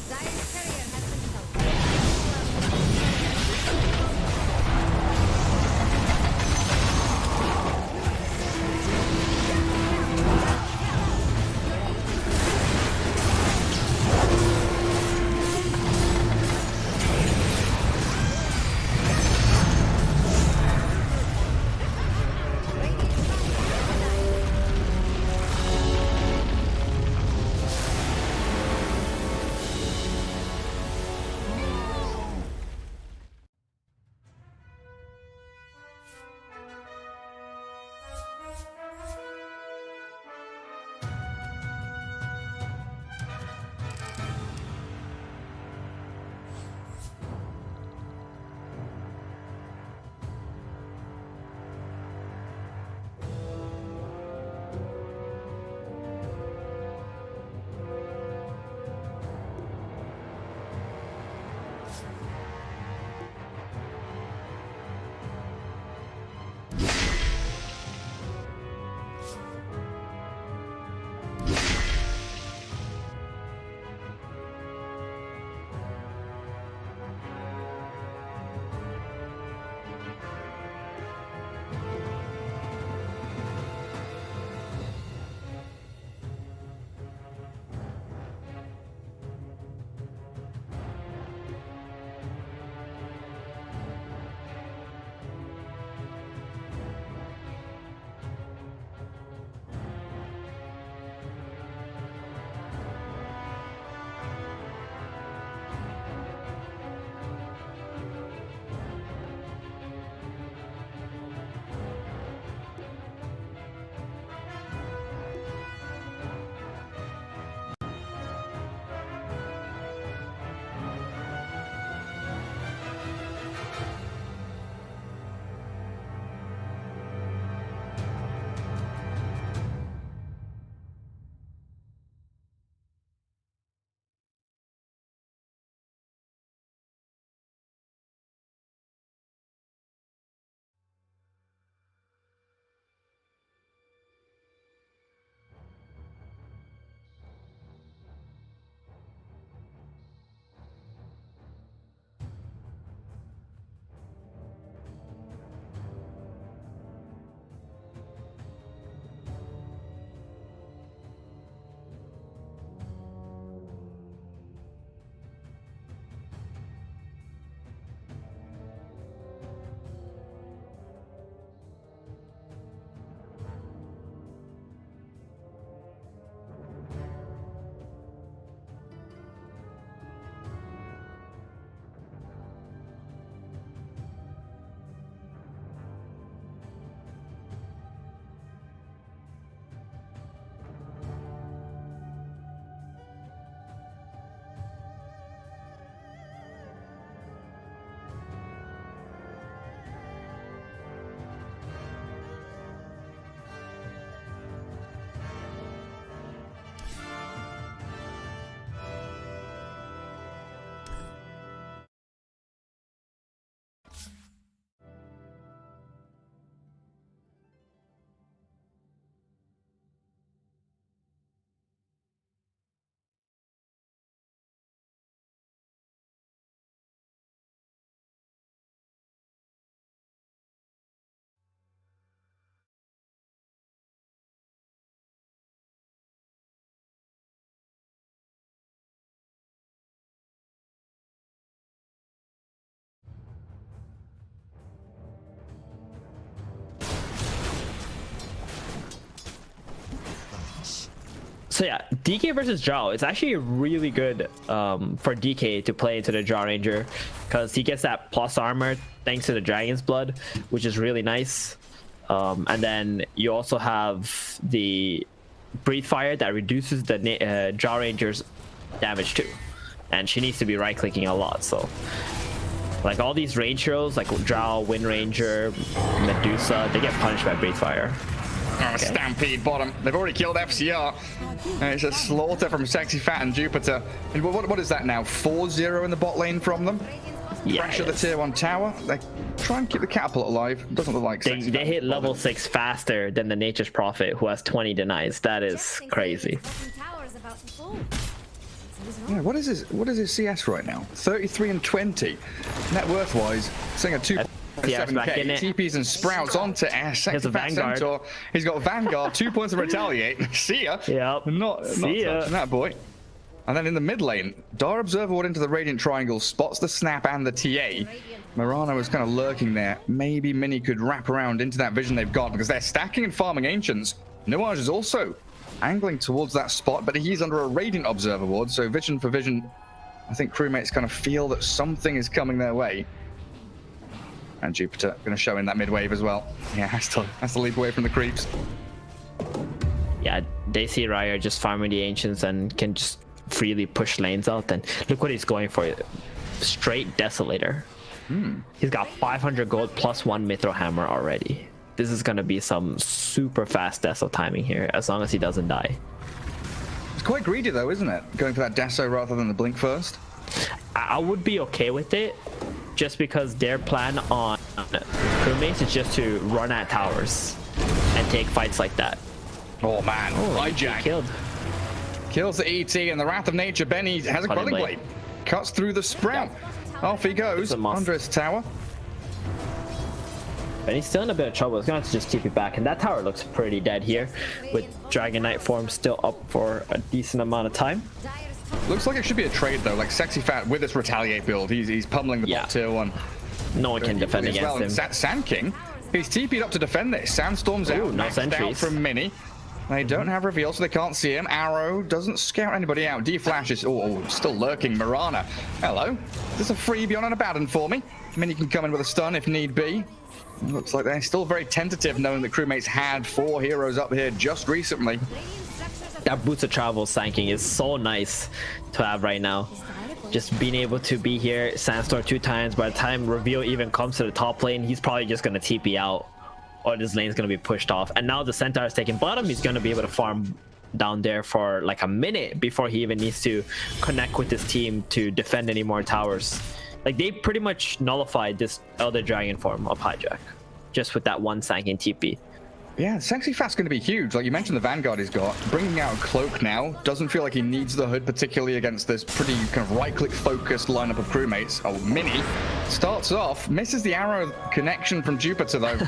Dire's courier has been killed. So yeah, DK versus Drow. It's actually really good for DK to play into the Drow Ranger because he gets that plus armor thanks to the Dragon's Blood, which is really nice. And then you also have the Breathe Fire that reduces the Drow Ranger's damage too. And she needs to be right-clicking a lot, so... Like all these range heroes, like Drow, Wind Ranger, Medusa, they get punished by Breathe Fire. Oh, okay. Stampede bottom. They've already killed FCR. And it's a slaughter from Sexy Fat and Jupiter. And what is that now? 4-0 in the bot lane from them? Yeah, pressure the tier 1 tower. They try and keep the catapult alive. Doesn't look like they hit level 6 faster than the Nature's Prophet, who has 20 denies. That is crazy. Yeah, what is his CS right now? 33 and 20. Net worth wise, saying a 2.7k. TPs and sprouts onto Sexy Fat Centaur. He's got Vanguard, 2 points of retaliate. See ya. Yep. Not touching that boy. And then in the mid lane, Dar Observer went into the Radiant Triangle, spots the Snap and the TA. Mirana was kind of lurking there. Maybe Mini could wrap around into that vision they've got because they're stacking and farming Ancients. Nuage is also angling towards that spot, but he's under a Radiant Observer ward, so vision for vision, I think Crewmates kind of feel that something is coming their way. And Jupiter going to show in that mid wave as well. Yeah, has to leap away from the creeps. Yeah, they see Ryer just farming the Ancients and can just freely push lanes out. And look what he's going for. Straight Desolator. He's got 500 gold plus 1 Mithril Hammer already. This is going to be some super fast Deso timing here, as long as he doesn't die. It's quite greedy though, isn't it? Going for that Deso rather than the Blink first. I would be okay with it, just because their plan on Crewmates is just to run at towers and take fights like that. Oh man, hijack. Kills the ET and the Wrath of Nature. Benny has a Quelling Blade. Cuts through the Sprout. Off he goes under his tower. Benny's still in a bit of trouble. He's going to have to just keep it back. And that tower looks pretty dead here, with Dragon Knight form still up for a decent amount of time. Looks like it should be a trade though, like Sexy Fat with this Retaliate build. He's pummeling the bot tier 1. No one can defend against him. Sand King, he's TP'd up to defend this. Sandstorm's out, no sentries out from Mini. They don't have reveal, so they can't see him. Arrow doesn't scout anybody out. D-Flash is still lurking. Mirana, hello. Is this a freebie on an Abaddon for me? Mini can come in with a stun if need be. Looks like they're still very tentative, knowing that Crewmates had 4 heroes up here just recently. That Boots of Travel sanking is so nice to have right now. Just being able to be here, Sandstorm 2 times. By the time reveal even comes to the top lane, he's probably just going to TP out, or this lane's going to be pushed off. And now the Centaur is taking bottom. He's going to be able to farm down there for like a minute before he even needs to connect with his team to defend any more towers. Like, they pretty much nullified this Elder Dragon form of Hijack just with that one sanking TP. Yeah, Sexy Fat's going to be huge. Like you mentioned, the Vanguard he's got. Bringing out a Cloak now. Doesn't feel like he needs the hood, particularly against this pretty kind of right-click focused lineup of Crewmates. Oh, Mini starts off, misses the arrow connection from Jupiter, though.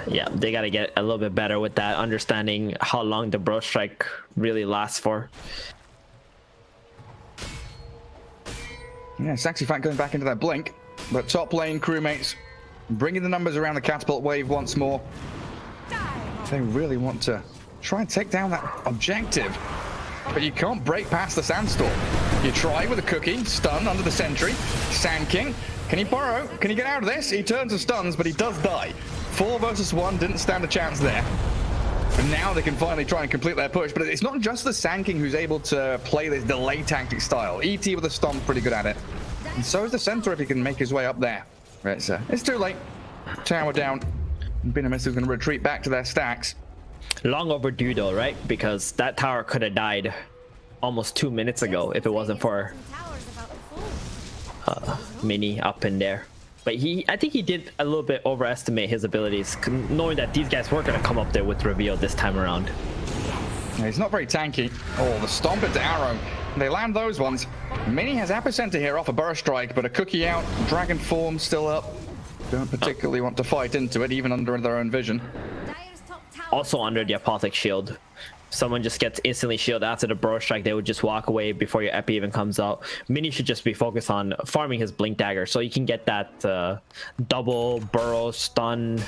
Yeah, they got to get a little bit better with that, understanding how long the Bro Strike really lasts for. Yeah, Sexy Fat going back into that blink. But top lane, Crewmates bringing the numbers around the catapult wave once more. They really want to try and take down that objective, but you can't break past the Sandstorm. You try with a cookie, stun under the sentry. Sand King, can he borrow? Can he get out of this? He turns and stuns, but he does die. 4 versus 1, didn't stand a chance there. But now they can finally try and complete their push, but it's not just the Sand King who's able to play this delay tactic style. ET with a stomp, pretty good at it. And so is the Centaur if he can make his way up there. Right, so it's too late. Tower down. Binamis is going to retreat back to their stacks. Long overdue though, right? Because that tower could have died almost 2 minutes ago if it wasn't for Mini up in there. But I think he did a little bit overestimate his abilities, knowing that these guys weren't going to come up there with reveal this time around. Yeah, he's not very tanky. Oh, the stomp into arrow. They land those ones. Mini has epicenter here off a burst strike, but a cookie out. Dragon form still up. Don't particularly want to fight into it, even under their own vision. Also under the Apothic Shield. Someone just gets instantly shielded after the burst strike, they would just walk away before your epi even comes out. Mini should just be focused on farming his Blink Dagger, so you can get that double burrow stun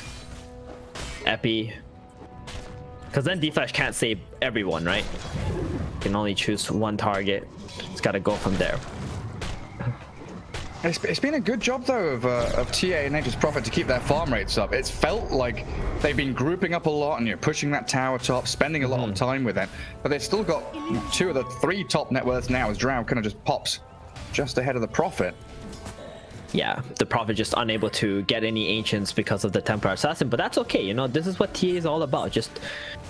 epi. Because then D-Flash can't save everyone, right? You can only choose one target. It's got to go from there. It's been a good job though of TA and Nature's Prophet to keep their farm rates up. It's felt like they've been grouping up a lot and you're pushing that tower top, spending a lot of time with it. But they've still got 2 of the 3 top net worths now as Drow kind of just pops just ahead of the Prophet. Yeah, the Prophet just unable to get any Ancients because of the Templar Assassin, but that's okay. You know, this is what TA is all about. Just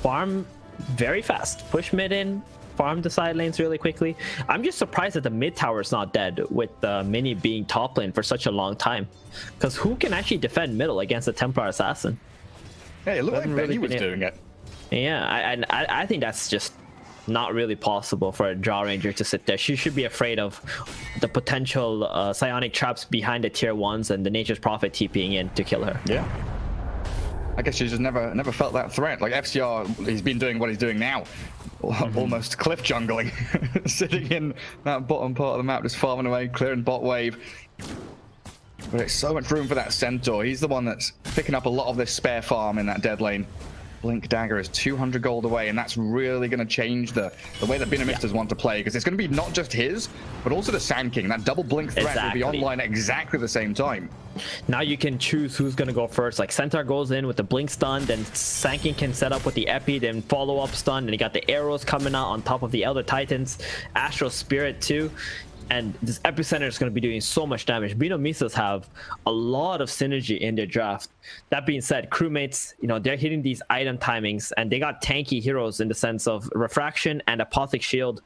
farm very fast, push mid in, farm the side lanes really quickly. I'm just surprised that the mid tower is not dead with Mini being top lane for such a long time. Because who can actually defend middle against the Templar Assassin? Hey, it looked like Benny was doing it. Yeah, I think that's just not really possible for a Draw Ranger to sit there. She should be afraid of the potential psionic traps behind the tier 1s and the Nature's Prophet TPing in to kill her. Yeah. I guess she just never felt that threat. Like FCR, he's been doing what he's doing now. Almost cliff jungling. Sitting in that bottom part of the map, just farming away, clearing bot wave. But it's so much room for that Centaur. He's the one that's picking up a lot of this spare farm in that dead lane. Blink Dagger is 200 gold away, and that's really going to change the way that Binamistas want to play, because it's going to be not just his, but also the Sand King. That double blink threat will be online at exactly the same time. Now you can choose who's going to go first. Like Centaur goes in with the blink stun, then Sand King can set up with the epi, then follow up stun, and you got the arrows coming out on top of the Elder Titans, Astral Spirit too. And this epicenter is going to be doing so much damage. Binamistas have a lot of synergy in their draft. That being said, Crewmates, you know, they're hitting these item timings, and they got tanky heroes in the sense of Refraction and Apothic Shield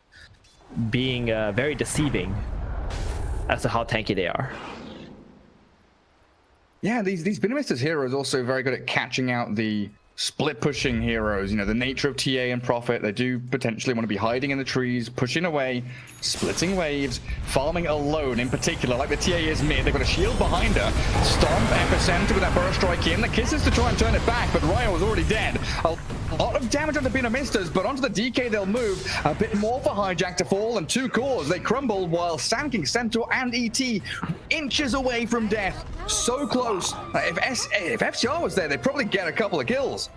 being very deceiving as to how tanky they are. Yeah, these Binamistas heroes also very good at catching out the split pushing heroes. You know, the nature of TA and Prophet, they do potentially want to be hiding in the trees, pushing away, splitting waves, farming alone in particular, like the TA is mid. They've got a shield behind her. Stomp, Epicenter with that burst strike in. The kisses to try and turn it back, but Ryan was already dead. A lot of damage on the Binamistas, but onto the DK they'll move. A bit more for Hijack to fall, and 2 cores. They crumble while Sand King, Centaur, and ET inches away from death. So close. If FCR was there, they'd probably get a couple of kills.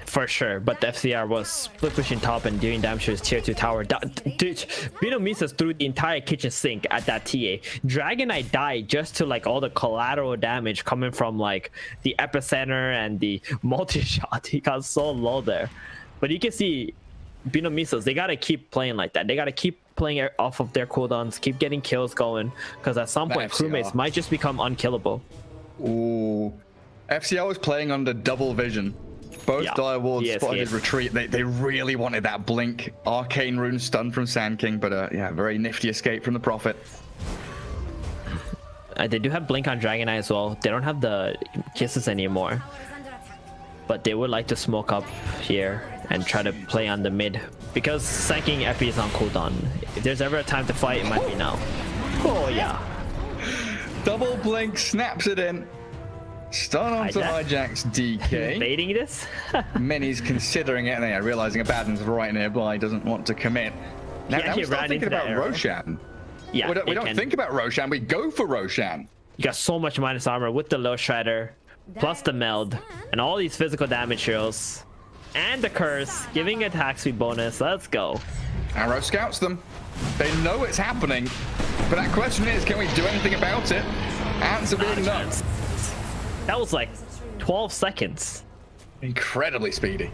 For sure, but the FCR was split pushing top and doing damage to his tier 2 tower. Dude, Binamistas threw the entire kitchen sink at that TA. Dragon Knight died just to like all the collateral damage coming from like the epicenter and the multi-shot. He got so low there. But you can see Binamistas, they gotta keep playing like that. They gotta keep playing off of their cooldowns, keep getting kills going, because at some point Crewmates might just become unkillable. Ooh, FCR was playing under double vision. Both Direwolves spotted his retreat. They really wanted that blink arcane rune stun from Sand King, but yeah, very nifty escape from the Prophet. They do have blink on Dragon Eye as well. They don't have the kisses anymore, but they would like to smoke up here and try to play on the mid, because Sand King epi is on cooldown. If there's ever a time to fight, it might be now. Oh yeah, double blink snaps it in. Stun onto Hijack's DK. Baiting this? Many's considering it, and they're realizing Abaddon's right nearby, doesn't want to commit. Now we start thinking about Roshan. Yeah, we don't think about Roshan, we go for Roshan. You got so much minus armor with the low shredder, plus the meld, and all these physical damage heroes, and the curse, giving attack speed bonus. Let's go. Arrow scouts them. They know it's happening, but that question is, can we do anything about it? Answer being no. That was like 12 seconds. Incredibly speedy.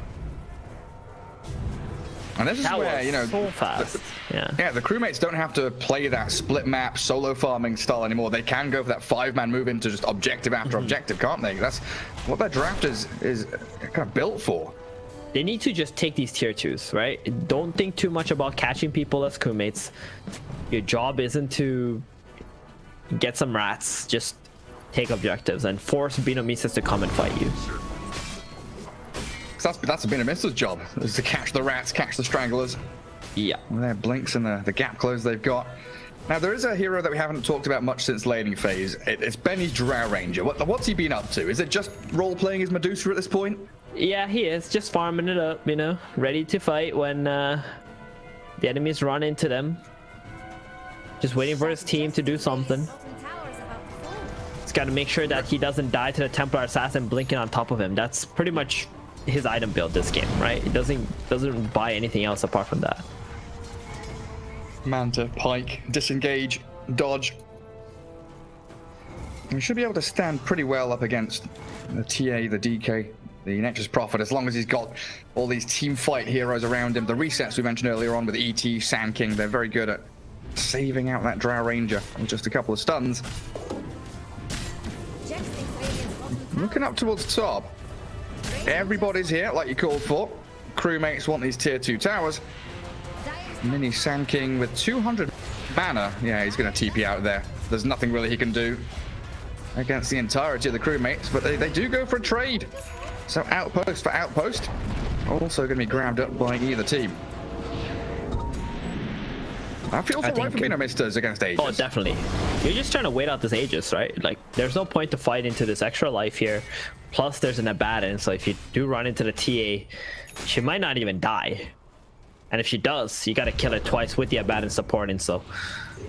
And this is where, you know, so fast. Yeah, the Crewmates don't have to play that split map solo farming style anymore. They can go for that 5-man move into just objective after objective, can't they? That's what their draft is kind of built for. They need to just take these tier 2s, right? Don't think too much about catching people as Crewmates. Your job isn't to get some rats, just take objectives and force Binamistas to come and fight you. That's a Binamistas' job, is to catch the rats, catch the stranglers. Yeah. With their blinks and the gap close they've got. Now there is a hero that we haven't talked about much since laning phase. It's Benny's Drow Ranger. What's he been up to? Is it just role-playing as Medusa at this point? Yeah, he is. Just farming it up, you know, ready to fight when the enemies run into them. Just waiting for his team to do something. Got to make sure that he doesn't die to the Templar Assassin blinking on top of him. That's pretty much his item build this game, right? It doesn't buy anything else apart from that. Manta, pike, disengage, dodge. He should be able to stand pretty well up against the TA, the DK, the Nexus Prophet, as long as he's got all these team fight heroes around him. The resets we mentioned earlier on with ET, Sand King, they're very good at saving out that Drow Ranger with just a couple of stuns. Looking up towards the top. Everybody's here, like you called for. Crewmates want these tier 2 towers. Mini Sand King with 200 mana. Yeah, he's going to TP out there. There's nothing really he can do against the entirety of the crewmates, but they do go for a trade. So outpost for outpost. Also going to be grabbed up by either team. That feels alright for Bina Misters against Aegis. Oh, definitely. You're just trying to wait out this Aegis, right? Like, there's no point to fight into this extra life here. Plus, there's an Abaddon, so if you do run into the TA, she might not even die. And if she does, you gotta kill her twice with the Abaddon supporting, so...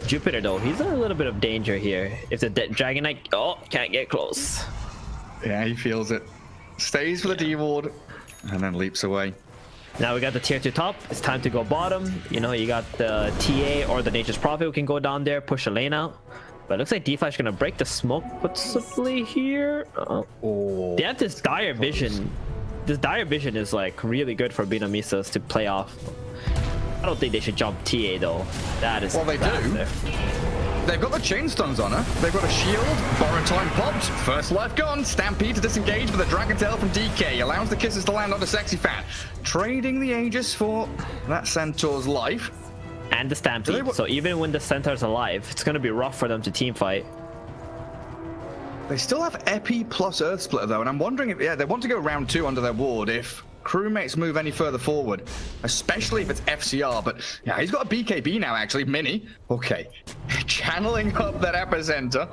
Jupiter, though, he's in a little bit of danger here. If the Dragon Knight... Oh, can't get close. Yeah, he feels it. Stays for the D-Ward, and then leaps away. Now we got the tier 2 top. It's time to go bottom. You know, you got the TA or the Nature's Prophet who can go down there, push a lane out. But it looks like D-Flash gonna break the smoke possibly here. They have this dire vision. This dire vision is like really good for Vietnamese to play off. I don't think they should jump TA though. That is. Well, they do. There. They've got the chain stuns on her. They've got a shield. Borrow time popped. First life gone. Stampede to disengage with a Dragon Tail from DK. Allows the kisses to land on the Sexy Fan. Trading the Aegis for that Centaur's life. And the Stampede. So even when the Centaur's alive, it's going to be rough for them to team fight. They still have Epi plus Earth Splitter though. And I'm wondering if, yeah, they want to go round 2 under their ward if crewmates move any further forward, especially if it's FCR. But yeah, he's got a BKB now, actually. Mini. Okay. Channeling up that epicenter.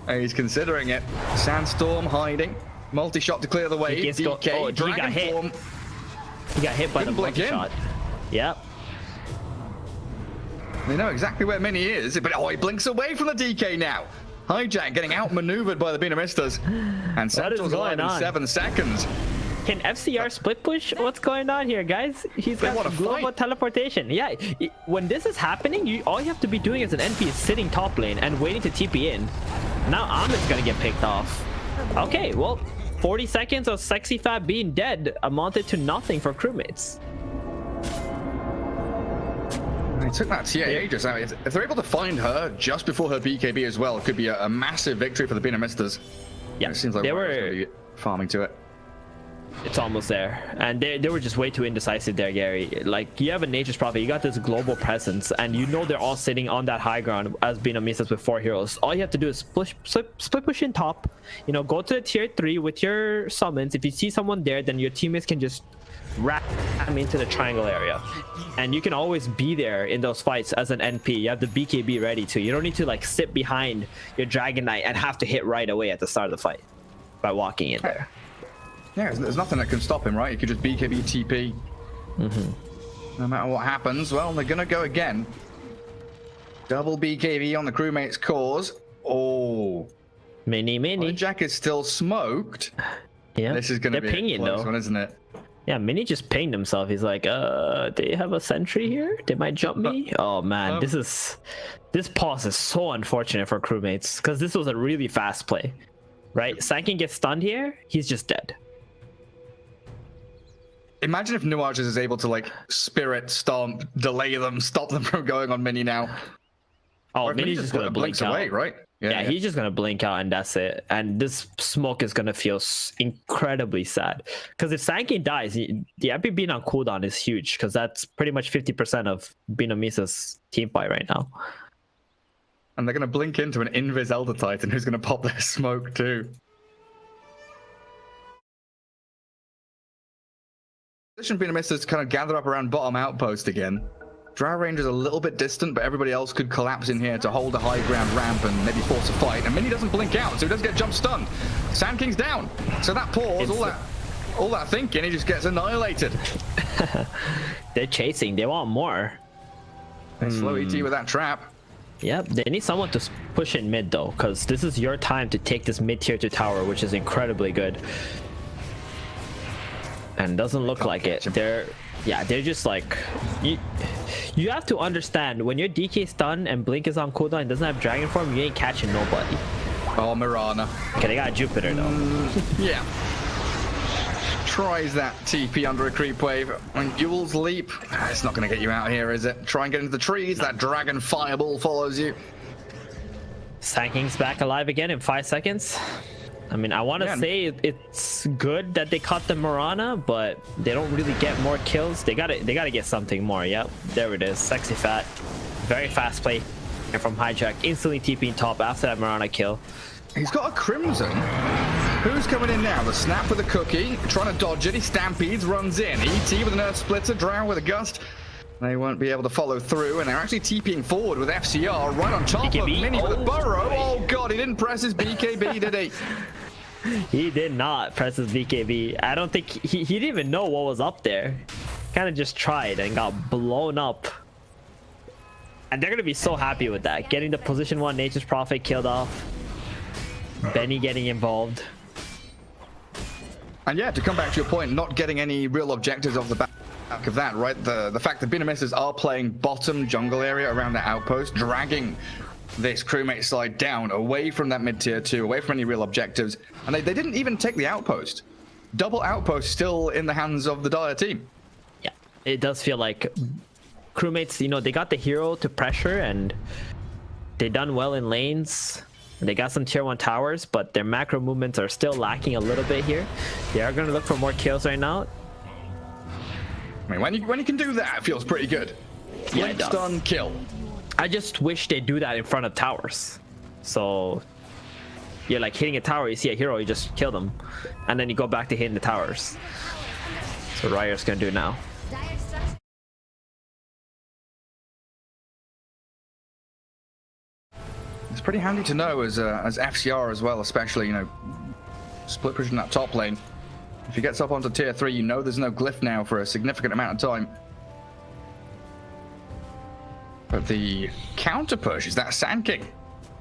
He's considering it. Sandstorm hiding. Multi-shot to clear the way. DK. Oh, he got hit. Form. He got hit by the multi-shot. Yep. They know exactly where Mini is, but oh, he blinks away from the DK now. Hijack getting outmaneuvered by the Vietnamese. And Centaur's alive in 7 seconds. Can FCR split push? What's going on here, guys? He's got global teleportation. Yeah, when this is happening, all you have to be doing as an NP is sitting top lane and waiting to TP in. Now Ahmed's gonna get picked off. Okay, well, 40 seconds of Sexy Fat being dead amounted to nothing for crewmates. They took that TA Aegis out. If they're able to find her just before her BKB as well, it could be a massive victory for the Vietnamese. Yeah, it seems like they were farming to it. It's almost there, and they were just way too indecisive there, Gary. Like, you have a Nature's Prophet, you got this global presence, and you know they're all sitting on that high ground as being Vietnamese with 4 heroes. All you have to do is split push in top, you know, go to the tier 3 with your summons. If you see someone there, then your teammates can just ram into the triangle area, and you can always be there in those fights as an NP. You have the BKB ready to. You don't need to like sit behind your Dragon Knight and have to hit right away at the start of the fight by walking in there. Yeah, there's nothing that can stop him, right? You could just BKB TP. No matter what happens. Well, they're gonna go again. Double BKB on the crewmate's cause. Oh, Mini. Jack is still smoked. Yeah, this is gonna be a close one, isn't it? Yeah, Mini just pinged himself. He's like, they have a sentry here? They might jump me? Oh man, this pause is so unfortunate for crewmates, because this was a really fast play. Right? Sankin gets stunned here, he's just dead. Imagine if Nuages is able to like spirit stomp, delay them, stop them from going on Mini now. Oh, Mini's just gonna blink out. Away, right? Yeah, he's just gonna blink out and that's it. And this smoke is gonna feel incredibly sad. Because if Sankin dies, the MP being on cooldown is huge, because that's pretty much 50% of Vietnamise's team fight right now. And they're gonna blink into an Invis Elder Titan who's gonna pop their smoke too. Position Vietnamese kind of gather up around bottom outpost again. Drow Ranger's a little bit distant, but everybody else could collapse in here to hold a high ground ramp and maybe force a fight. And Mini doesn't blink out, so he doesn't get jump stunned. Sand King's down. So that pause, all that thinking, he just gets annihilated. They're chasing, they want more. They slow ET with that trap. Yep, they need someone to push in mid though, because this is your time to take this mid tier to tower, which is incredibly good. And doesn't look like it. They're just like you have to understand when your DK stun and blink is on cooldown and doesn't have dragon form, you ain't catching nobody. Oh, Mirana. Okay, they got Jupiter though. Yeah. Tries that TP under a creep wave. When Duel's leap, it's not going to get you out here, is it? Try and get into the trees. That dragon fireball follows you. Sanking's back alive again in 5 seconds. I mean, I want to say it's good that they caught the Mirana, but they don't really get more kills. They gotta get something more. Yep, there it is. Sexy Fat, very fast play from Hijack, instantly TPing top after that Mirana kill. He's got a Crimson. Who's coming in now? The Snap with a cookie, trying to dodge it. He stampedes, runs in. ET with an Earth Splitter, Drow with a Gust. They won't be able to follow through, and they're actually TPing forward with FCR right on top of Mini with a burrow. Oh god, he didn't press his BKB, did he? He did not press his BKB. I don't think he didn't even know what was up there. Kind of just tried and got blown up. And they're gonna be so happy with that. Getting the position 1 Nature's Prophet killed off. Benny getting involved. And yeah, to come back to your point, not getting any real objectives off the back of that, right? The fact that Binamistas are playing bottom jungle area around their outpost, dragging this crewmate side down away from that mid-tier 2, away from any real objectives. And they didn't even take the outpost. Double outpost still in the hands of the Dire team. Yeah, it does feel like crewmates, you know, they got the hero to pressure and they done well in lanes. They got some tier 1 towers, but their macro movements are still lacking a little bit here. They are going to look for more kills right now. I mean, when you can do that, it feels pretty good. Yeah, it does. Stun, kill. I just wish they do that in front of towers. So you're like hitting a tower, you see a hero, you just kill them. And then you go back to hitting the towers. So Riot's going to do now. It's pretty handy to know as FCR as well, especially, you know, split push in that top lane. If he gets up onto tier 3, you know there's no glyph now for a significant amount of time. But the counter push is that Sand King.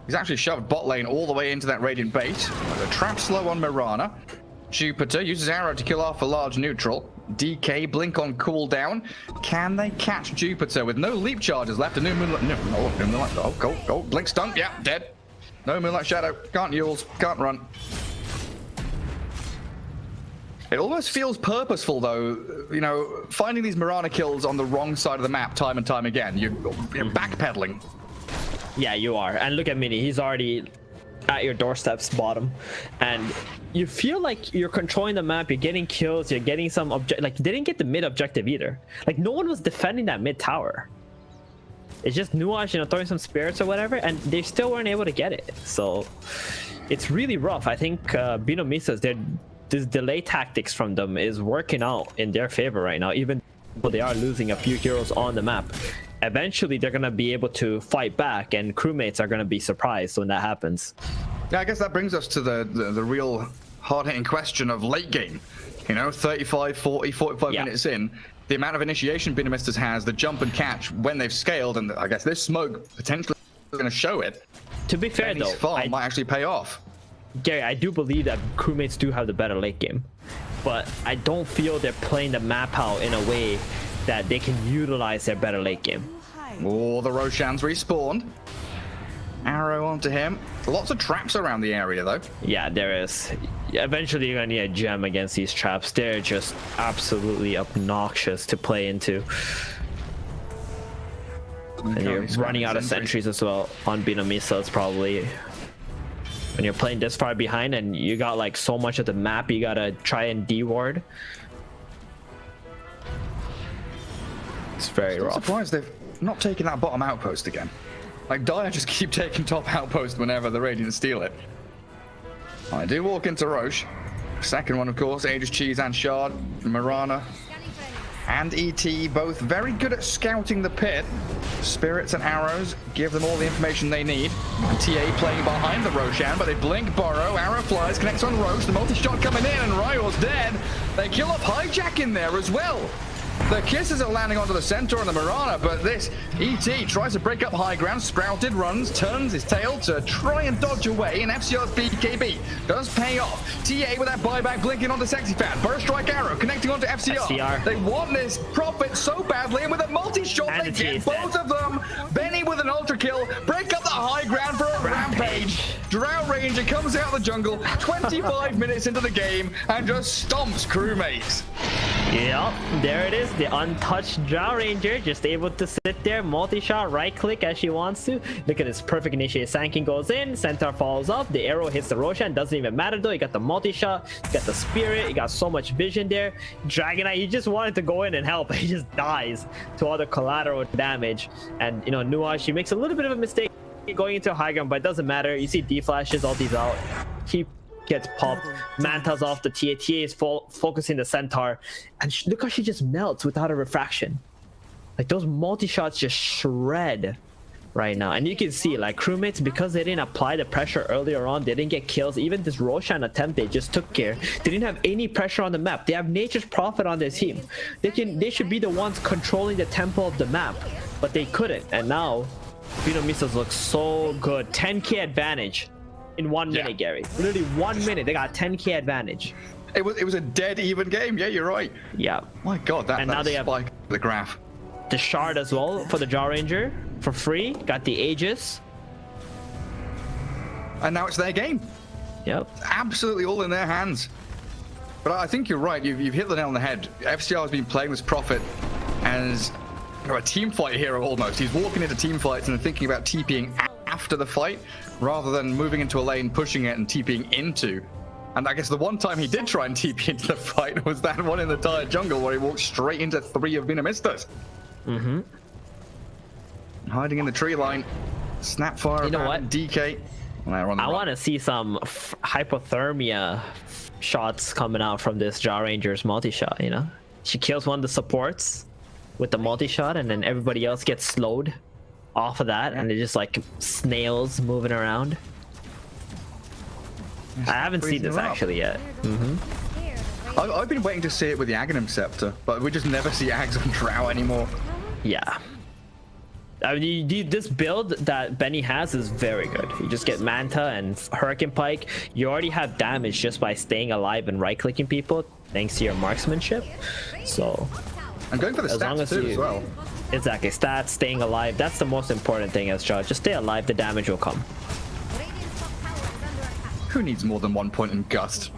He's actually shoved bot lane all the way into that Radiant base. The trap slow on Mirana. Jupiter uses arrow to kill off a large neutral. DK, blink on cooldown. Can they catch Jupiter with no leap charges left? A new Moonlight. No, Moonlight. Oh, go. Blink stun. Yeah, dead. No Moonlight Shadow. Can't Yules. Can't run. It almost feels purposeful, though, you know, finding these Mirana kills on the wrong side of the map time and time again. You're backpedaling. Yeah, you are. And look at Mini. He's already at your doorsteps bottom. And you feel like you're controlling the map. You're getting kills. You're getting some object. Like, they didn't get the mid objective either. Like, no one was defending that mid tower. It's just Nuage, you know, throwing some spirits or whatever. And they still weren't able to get it. So it's really rough. I think Binamistas, this delay tactics from them is working out in their favor right now, even though they are losing a few heroes on the map. Eventually they're going to be able to fight back, and crewmates are going to be surprised when that happens. Yeah, I guess that brings us to the real hard-hitting question of late game. You know, 35, 40, 45 minutes in, the amount of initiation Binamistas has, the jump and catch when they've scaled, and I guess this smoke potentially is going to show it. To be fair though, farm might actually pay off. Gary, I do believe that crewmates do have the better late game, but I don't feel they're playing the map out in a way that they can utilize their better late game. Oh, the Roshans respawned. Arrow onto him. Lots of traps around the area, though. Yeah, there is. Eventually, you're gonna need a gem against these traps. They're just absolutely obnoxious to play into. And you're running out of sentries as well on Binamistas, probably. When you're playing this far behind and you got like so much of the map you gotta try and de-ward. It's very rough. I'm surprised they've not taken that bottom outpost again. Like, Dire just keep taking top outpost whenever the Radiant steal it. I do walk into Roche. Second one, of course, Aegis Cheese and Shard, Mirana and ET, both very good at scouting the pit. Spirits and arrows give them all the information they need. And TA playing behind the Roshan, but they blink, borrow, arrow flies, connects on Roche, the multi-shot coming in, and Ryor's dead. They kill up Hijack in there as well. The kisses are landing onto the centaur and the Mirana, but this ET tries to break up high ground. Sprouted runs, turns his tail to try and dodge away, and FCR's BKB does pay off. TA with that buyback blinking onto Sexy Fat. Burst strike arrow connecting onto FCR. They want this profit so badly, and with a multi-shot they get both of them. Benny with an ultra kill, break up the high ground for a rampage. Drow Ranger comes out of the jungle 25 minutes into the game and just stomps Crewmades. Yep, there it is. The untouched Drow Ranger just able to sit there, multi-shot, right-click as she wants to. Look at this perfect initiate. Sanking goes in, Centaur follows up, the arrow hits the Roshan. Doesn't even matter though. You got the multi-shot, you got the spirit, you got so much vision there. Dragonite, he just wanted to go in and help. He just dies to all the collateral damage. And you know, Nuage, she makes a little bit of a mistake going into high ground, but it doesn't matter. You see D-flashes, all these out. He gets popped. Manta's off the TA. TA is focusing the Centaur, and look how she just melts without a refraction. Like those multi-shots just shred right now. And you can see like Crewmates, because they didn't apply the pressure earlier on, they didn't get kills. Even this Roshan attempt, they just took care. They didn't have any pressure on the map. They have Nature's Prophet on their team. They should be the ones controlling the tempo of the map, but they couldn't. And now Vino Missiles look so good. 10k advantage in 1 minute, Gary. Literally 1 minute, they got 10k advantage. It was a dead even game. Yeah, you're right. Yeah. My God, that now they have the graph. The shard as well for the Drow Ranger for free. Got the Aegis. And now it's their game. Yep. Absolutely all in their hands. But I think you're right. You've hit the nail on the head. FCR has been playing this Prophet as a team fight hero almost. He's walking into team fights and thinking about TPing after the fight rather than moving into a lane, pushing it and TPing into. And I guess the one time he did try and TP into the fight was that one in the Dire Jungle where he walked straight into 3 of Venomista's. Mm-hmm. Hiding in the tree line. Snapfire. You know what? DK. I want to see some hypothermia shots coming out from this Drow Ranger's multi-shot, you know? She kills one of the supports with the multi-shot, and then everybody else gets slowed off of that, and they're just like snails moving around. I haven't seen this actually yet. I've been waiting to see it with the Aghanim Scepter, but we just never see Ags on Drow anymore. Yeah. I mean, this build that Benny has is very good. You just get Manta and Hurricane Pike. You already have damage just by staying alive and right-clicking people, thanks to your marksmanship. So, I'm going for the stats too as well. Exactly, stats, staying alive. That's the most important thing as Josh. Just stay alive, the damage will come. Who needs more than 1 point in Gust?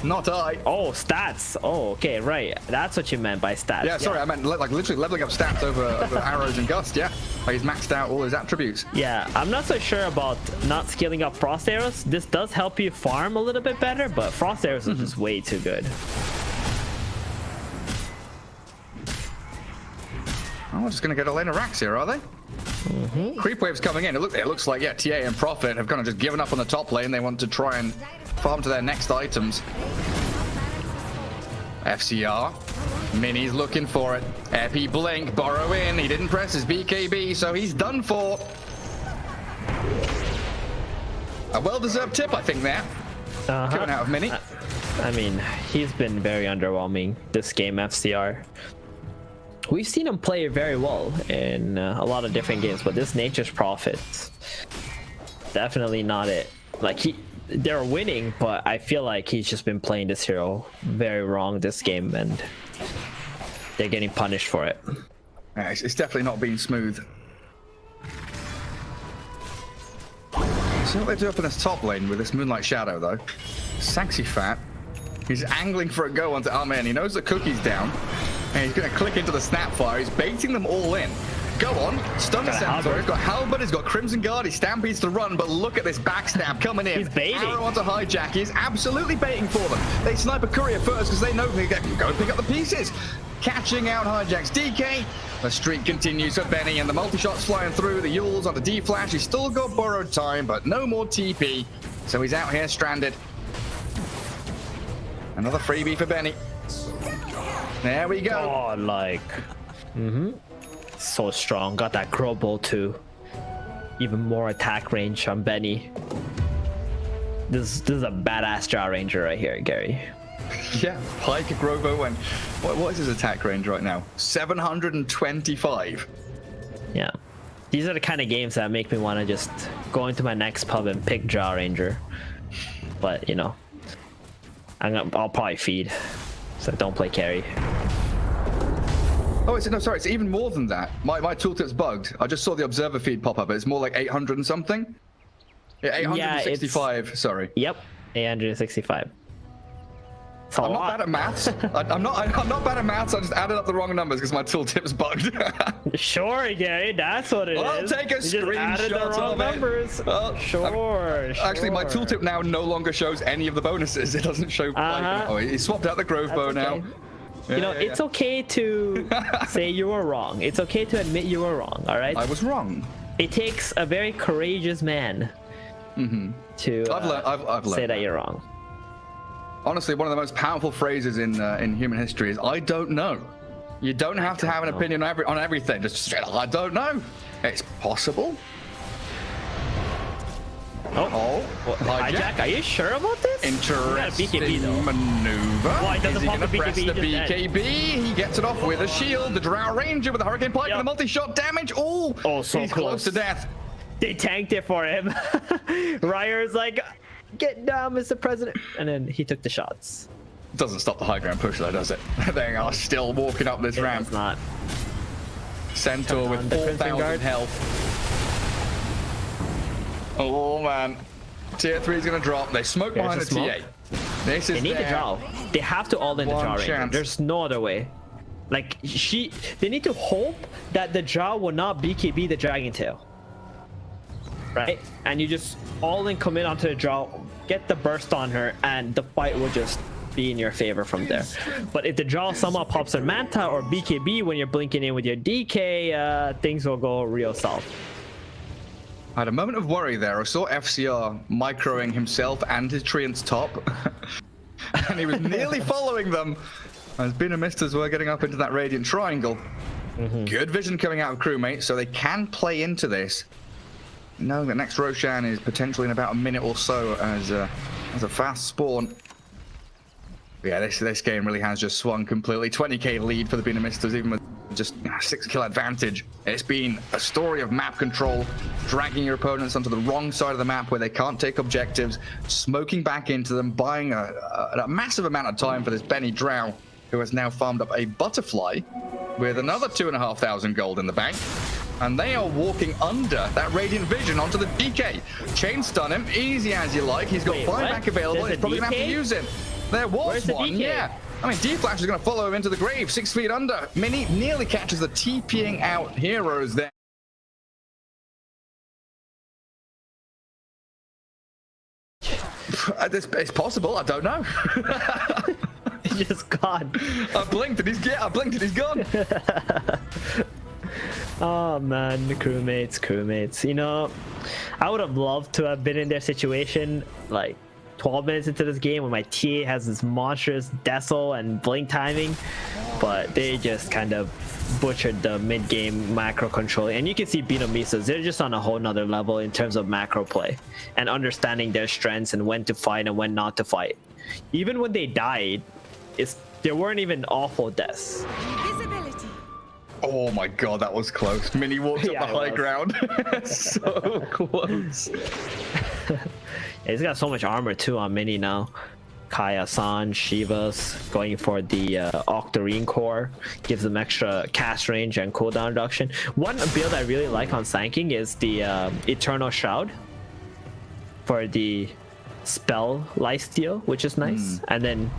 Not I. Oh, stats. Oh, okay, right. That's what you meant by stats. Yeah, sorry, I meant like literally leveling up stats over arrows and Gust, yeah. Like he's maxed out all his attributes. Yeah, I'm not so sure about not scaling up Frost Arrows. This does help you farm a little bit better, but Frost Arrows is just way too good. Oh, we're just going to get a lane of racks here, are they? Creep waves coming in. It looks like, yeah, TA and Prophet have kind of just given up on the top lane. They want to try and farm to their next items. FCR. Mini's looking for it. Epi blink, burrow in. He didn't press his BKB, so he's done for. A well-deserved tip, I think, there. Coming out of Mini. I mean, he's been very underwhelming this game, FCR. We've seen him play very well in a lot of different games, but this Nature's Prophet, definitely not it. Like they're winning, but I feel like he's just been playing this hero very wrong this game, and they're getting punished for it. Yeah, it's definitely not been smooth. So what they do up in this top lane with this Moonlight Shadow, though. Sexy Fat. He's angling for a go onto Armin. He knows the cookie's down. And he's going to click into the Snapfire. He's baiting them all in. Go on. Stun the Centaur. He's got Halberd. He's got Crimson Guard. He stampedes to run. But look at this backstab coming in. He's baiting. Arrow onto Hijack. He's absolutely baiting for them. They snipe a courier first because they know they can go and pick up the pieces. Catching out Hijack's DK. The streak continues for Benny. And the multi-shots flying through. The Yules on the D-Flash. He's still got borrowed time, but no more TP. So he's out here stranded. Another freebie for Benny. There we go. Oh, like, so strong. Got that Grow Ball too. Even more attack range on Benny. This is a badass Drow Ranger right here, Gary. Yeah, Pike Grovo, and what is his attack range right now? 725. Yeah. These are the kind of games that make me want to just go into my next pub and pick Draw Ranger. But, you know, I'll probably feed, so don't play carry. Oh, no, sorry, it's even more than that. My tooltip's bugged. I just saw the observer feed pop up. It's more like 800 and something. Yeah, 865, sorry. Yep, 865. I'm not bad at maths. I'm not bad at maths. I just added up the wrong numbers because my tooltip's bugged. Sure, Gary, that's what it is. I'll take a screenshot of numbers. Well, sure. Actually, my tooltip now no longer shows any of the bonuses. It doesn't show. Oh, he swapped out the Grove Bow now. You know, it's okay to say you were wrong. It's okay to admit you were wrong. All right. I was wrong. It takes a very courageous man to I've learned say that you're wrong. Honestly, one of the most powerful phrases in human history is "I don't know." You don't have to have an opinion on everything. Just straight up, I don't know. It's possible. Hijack, are you sure about this? Interesting maneuver. Why doesn't Is he gonna press the BKB? He gets it off with a shield. The Drow Ranger with a Hurricane Pike and a multi-shot damage. Oh, so he's close to death. They tanked it for him. Ryer's like, get down, Mr. President. And then he took the shots. Doesn't stop the high ground push though, does it? They are still walking up this ramp. It's not. Centaur with 4,000 health. Oh man. Tier 3 is going to drop. They smoke behind the TA. This is they need to draw. They have to all in the draw range. There's no other way. Like, they need to hope that the draw will not BKB the Dragon Tail. Right? And you just all in commit onto the draw, get the burst on her, and the fight will just be in your favor from there. But if the draw somehow pops a Manta or BKB when you're blinking in with your DK, things will go real south. I had a moment of worry there. I saw FCR microing himself and his treant's top. And he was nearly following them. As Bina Misters were getting up into that Radiant Triangle. Good vision coming out of Crewmate, so they can play into this. Knowing that next Roshan is potentially in about a minute or so as a fast spawn. Yeah, this game really has just swung completely. 20k lead for the Bina Misters, even with just 6 kill advantage. It's been a story of map control, dragging your opponents onto the wrong side of the map where they can't take objectives, smoking back into them, buying a massive amount of time for this Benny Drow, who has now farmed up a butterfly with another 2,500 gold in the bank. And they are walking under that Radiant Vision onto the DK. Chain stun him, easy as you like. He's got buyback available. He's probably going to have to use it. There was one, yeah. I mean, D-Flash is going to follow him into the grave, 6 feet under. Mini nearly catches the TPing out heroes there. It's possible, I don't know. He's just gone. I blinked and he's gone. Oh man, crewmates. You know, I would have loved to have been in their situation like 12 minutes into this game when my TA has this monstrous Dessel and blink timing, but they just kind of butchered the mid-game macro control. And you can see Binomisos, they're just on a whole nother level in terms of macro play and understanding their strengths and when to fight and when not to fight. Even when they died, there weren't even awful deaths. Oh my god, that was close. Mini walked up the high ground. So close. He's got so much armor too on Mini now. Kaya-san, Shiva's going for the Octarine core. Gives them extra cast range and cooldown reduction. One build I really like on Sanking is the Eternal Shroud for the spell lifesteal, which is nice. And then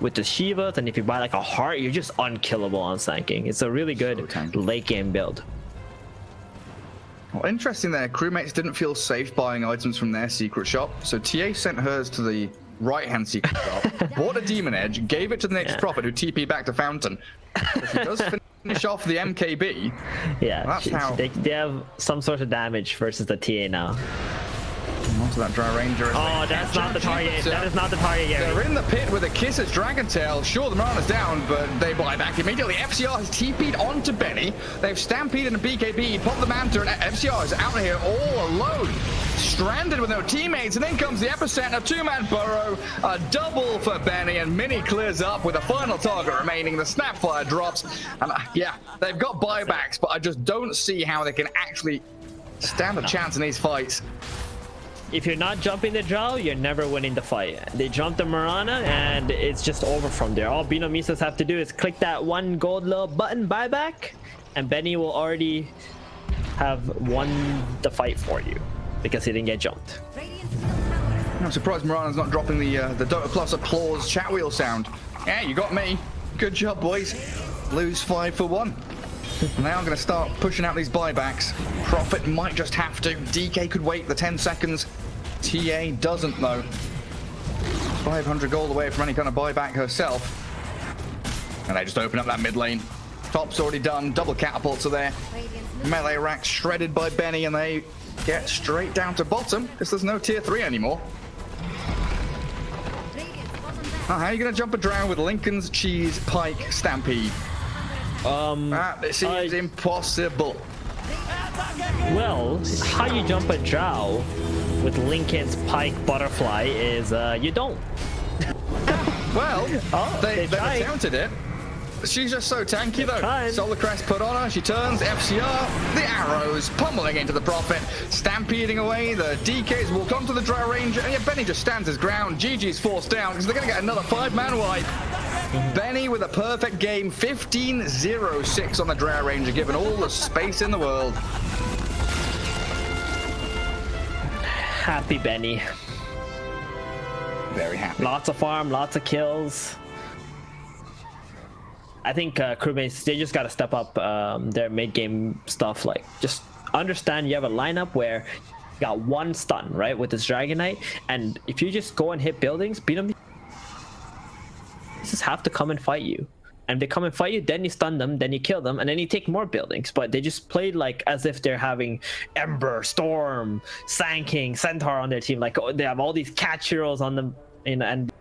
with the Shivas, and if you buy like a heart, you're just unkillable on Sanking. It's a really good late game build. Well, interesting there, Crewmates didn't feel safe buying items from their secret shop, so TA sent hers to the right-hand secret shop, bought a Demon Edge, gave it to the next Prophet, who TP'd back to Fountain. So she does finish off the MKB. Yeah, well, that's how they have some sort of damage versus the TA now. Onto that Drow Ranger. Oh, that's not the target. That is not the target, Gary. They're in the pit with a Kisses Dragon Tail. Sure, the Marauder's down, but they buy back immediately. FCR has TP'd onto Benny. They've stampeded and BKB, popped the Manta, and FCR is out of here all alone. stranded with no teammates, and in comes the epicenter, two-man burrow, a double for Benny, and Mini clears up with a final target remaining. The snapfire drops, and yeah, they've got buybacks, but I just don't see how they can actually stand a chance in these fights. If you're not jumping the drow, you're never winning the fight. They jump the Marana, and it's just over from there. All Bino Misos have to do is click that one gold little button buyback, and Benny will already have won the fight for you because he didn't get jumped. I'm surprised Marana's not dropping the Dota Plus applause chat wheel sound. Yeah, you got me. Good job, boys. Lose 5 for 1. Now I'm going to start pushing out these buybacks. Prophet might just have to. DK could wait the 10 seconds. TA doesn't, though. 500 gold away from any kind of buyback herself. And they just open up that mid lane. Top's already done. Double catapults are there. Melee rack shredded by Benny, and they get straight down to bottom because there's no tier 3 anymore. How are you going to jump a drow with Lincoln's Cheese Pike Stampede? This is impossible. Well, how you jump a drow with Lincoln's Pike Butterfly is you don't. Well, they've attempted it. She's just so tanky though. Solar Crest put on her, she turns, FCR, the arrows pummeling into the Prophet, stampeding away, the DKs walk onto the Drow Ranger, and yet Benny just stands his ground. GG's forced down because they're going to get another 5-man wipe. Benny with a perfect game, 15-0-6 on the Drow Ranger, given all the space in the world. Happy Benny. Very happy. Lots of farm, lots of kills. I think Crewmades, they just got to step up their mid-game stuff. Like, just understand you have a lineup where you got one stun, right, with this Dragon Knight, and if you just go and hit buildings, beat them, they just have to come and fight you. And if they come and fight you, then you stun them, then you kill them, and then you take more buildings. But they just played like as if they're having Ember, Storm, Sand King, Centaur on their team. Like, they have all these catch heroes on them, and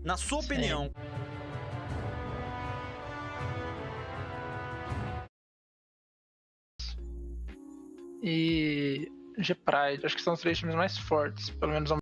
na sua opinião. E G-Pride, acho que são os 3 times mais fortes, pelo menos ao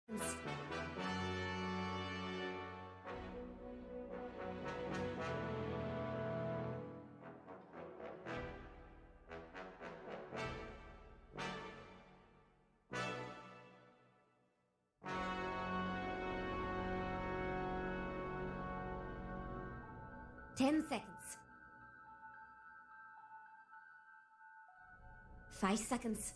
Ten seconds. 5 seconds.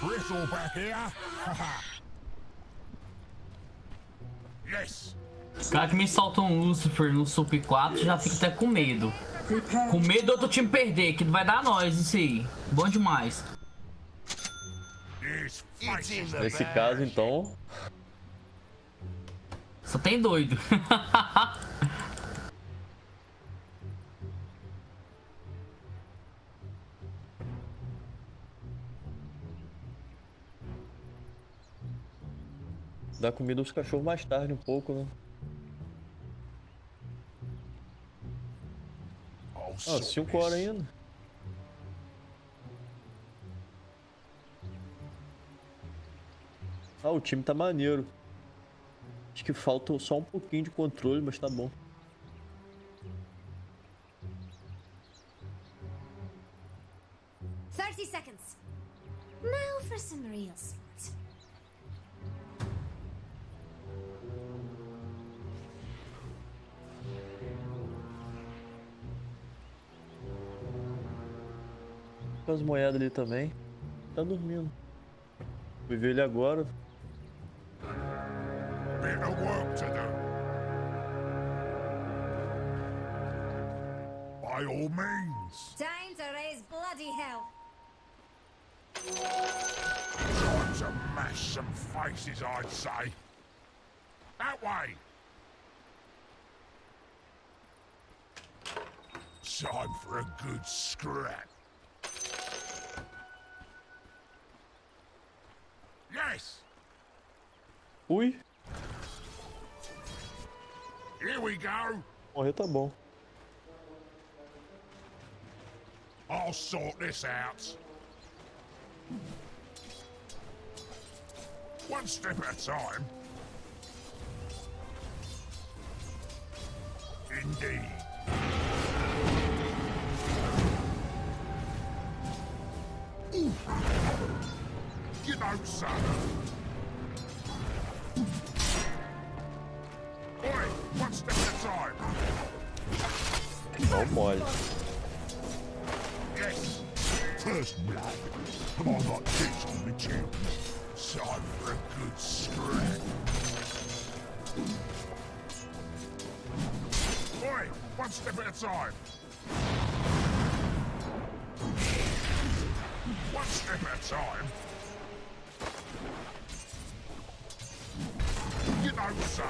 Bristle back here. Yes. Os caras que me soltam um Lucifer no Sup 4 já fica até com medo. Com medo do outro time perder, que vai dar nós isso aí. Bom demais. Nesse caso, então... Só tem doido. Dá comida aos cachorros mais tarde um pouco, né? Ah, 5 horas ainda. Ah, o time tá maneiro. Acho que falta só um pouquinho de controle, mas tá bom. Seconds. Now for some real sport. Com as moedas ali também. Tá dormindo. Fui ver ele agora. Bit of work to do. By all means. Time to raise bloody hell. Time to mash some faces, I'd say. That way. Time for a good scrap. Yes. Ui. Here we go. Morrer tá bom. I'll sort this out. One step at a time. Indeed. You know, son. Oi, one step at a time. Oh boy. Yes. First blood. Come on, like this on the tube. Time for a good scrap. Oi, one step at a time. One step at a time. don't say.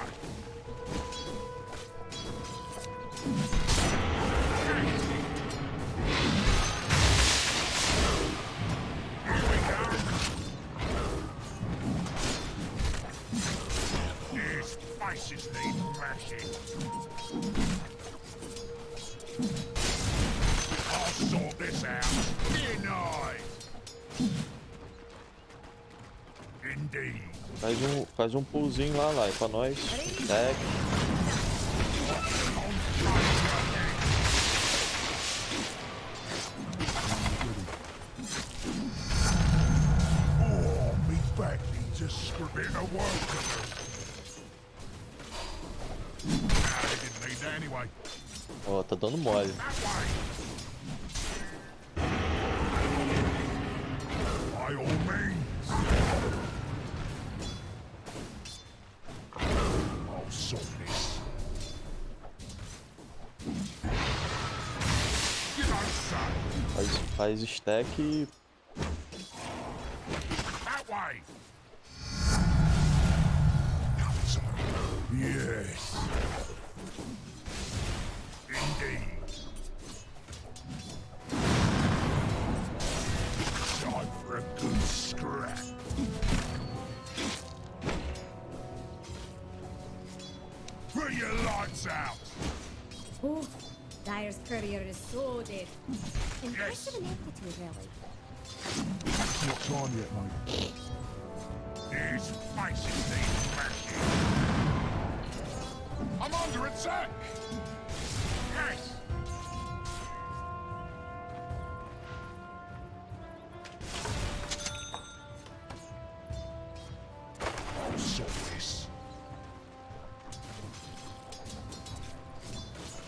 Here we go. These faces need mashing. I'll sort this out. Denied. Indeed. Faz um pullzinho lá, pra nós. Deck. Oh, me back needs a bit of work to do. Nah, they didn't need that anyway. Ó, tá dando mole. That way. By all means. I'll sort this. You don't say. Faz stack e... That way. Yes. Indeed. Time for a good scrap. Put your lights out. Oof, Dire's courier is so dead. Impressive in equity, really. Not time yet, mate. These faces need mashing. I'm under attack. Yes. I'll sort this.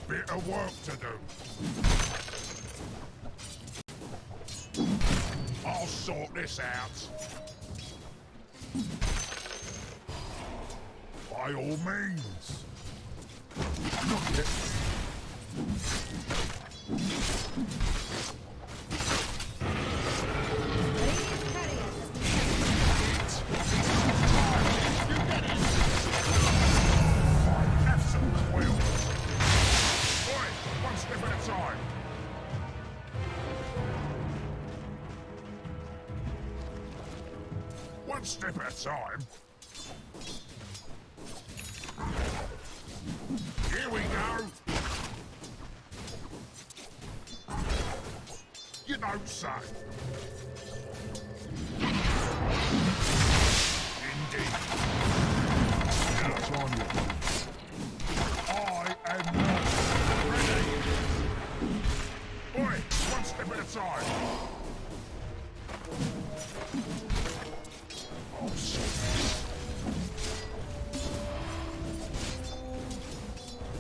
Bit of work to do. I'll sort this out. By all means. Not yet. Have some quills. Oi, one step at a time. One step at a time. Here we go. You don't say. Indeed. Now on you. I am not ready. Oi, one step at a time. Oh, shit.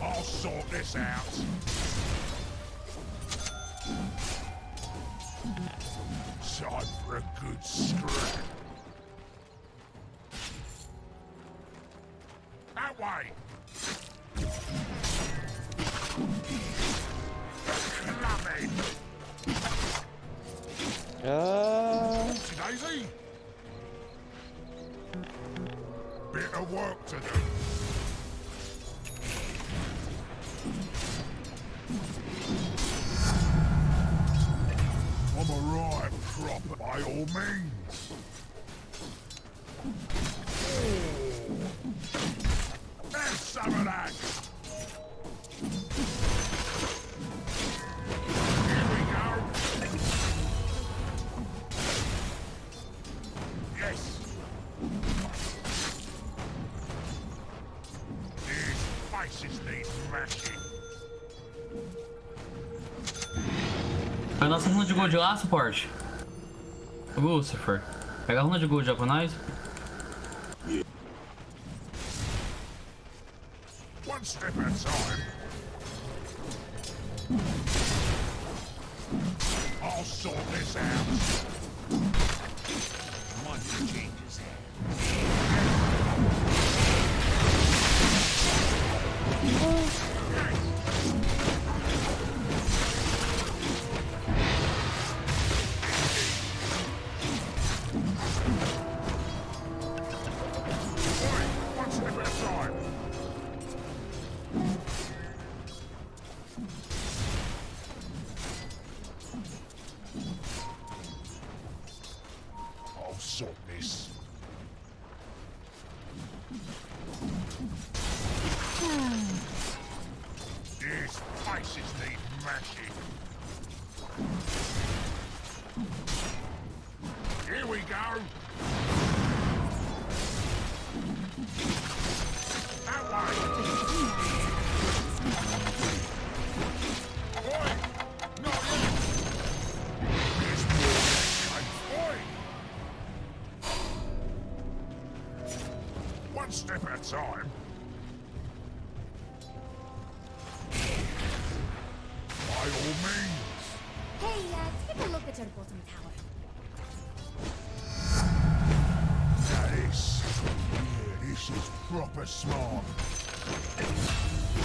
I'll sort this out. Time for a good scrap. That way. Clubby. Daisy. Bit of work to do. I'm a right prop by all means. Have some of that. Here we go. Yes. These faces need mashing. A nossa runa de gold lá, suporte. Lucifer. Pega a runa de gold já com nós. One step at a time. I'll sort this out. Money changes One step at a time. I'll sort this. These faces need mashing. Here we go. That way. Oi! Not yet. There's more next. Oi! One step at a time. By all means. Hey, take a look at your bottom tower. This is proper smart.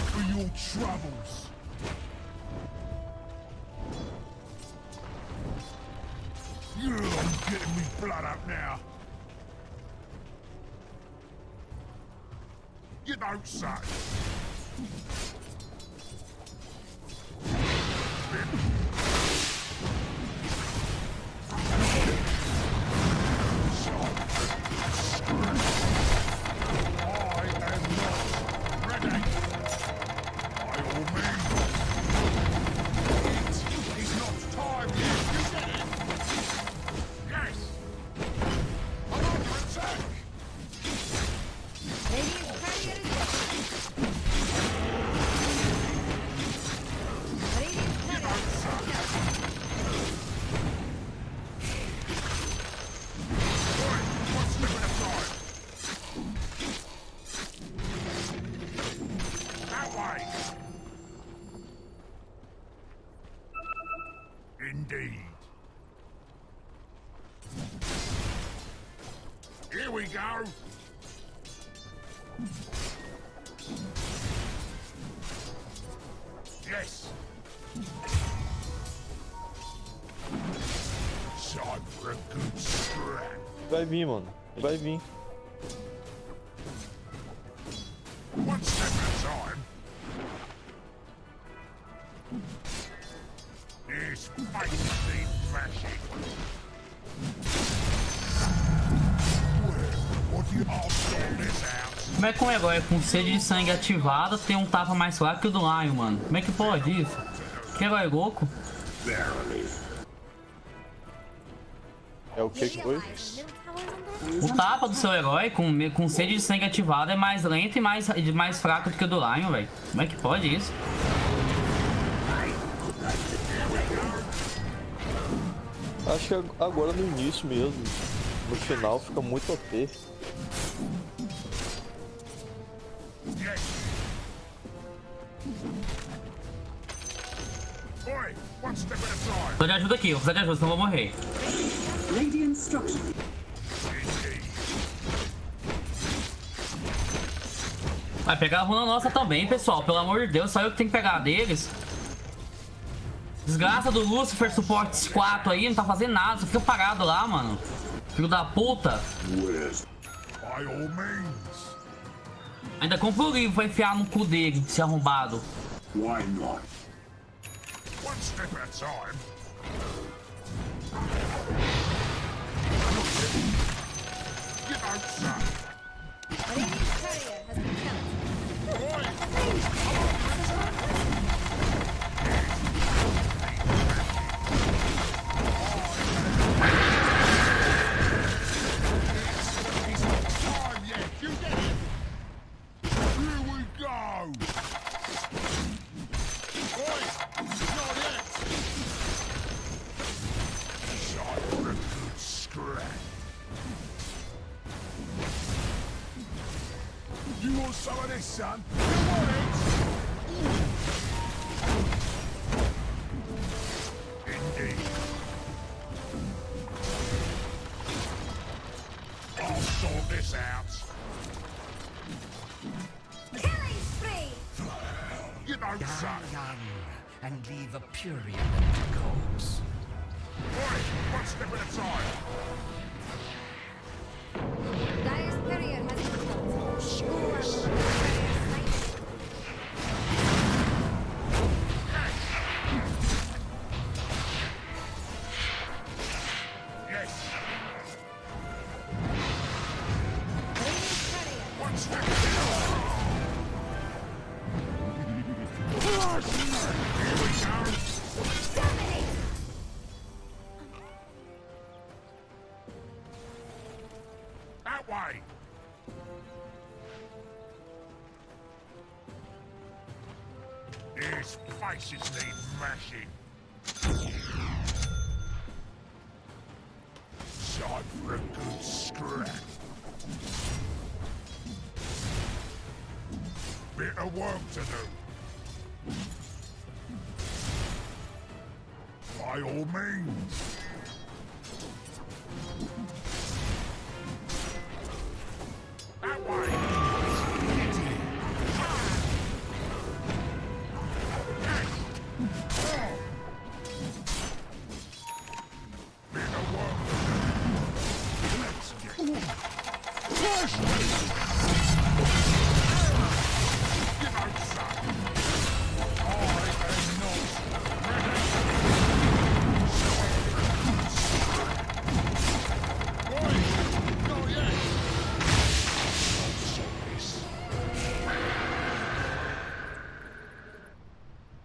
For your troubles. You're getting me blood up now. You don't say. Indeed. Here we go. Yes. Time for a good scrap. Vai vir, mano. Vai vir. One step at a time. This face need mashing. What do you all sort this out? Como é que um herói com sede de sangue ativada tem um tapa mais fraco que o do Lion, mano? Como é que pode isso? Que herói louco? É o que foi? O tapa do seu herói com sede de sangue ativada é mais lento e mais fraco do que o do Lion, velho. Como é que pode isso? Acho que agora no início mesmo. No final fica muito OP. Tô de ajuda aqui, vou precisar de ajuda, senão eu vou morrer. Vai pegar a runa nossa também, pessoal. Pelo amor de Deus, só eu que tenho que pegar a deles. Desgraça do Lucifer Suporte 4 aí, não tá fazendo nada, só fica parado lá, mano. Filho da puta. Ainda compra o livro pra enfiar no cu dele, esse arrombado. Why not? One step at a time. You don't say. Radiant's courier has been killed. You want some of this, son? You want it? Indeed. I'll sort this out. Killing spree! You don't say. And leave a purient in the corpse. Right, one step at a time. Dire's courier has been killed. His faces need mashing. Time for a good scrap. Bit of work to do. By all means. That way.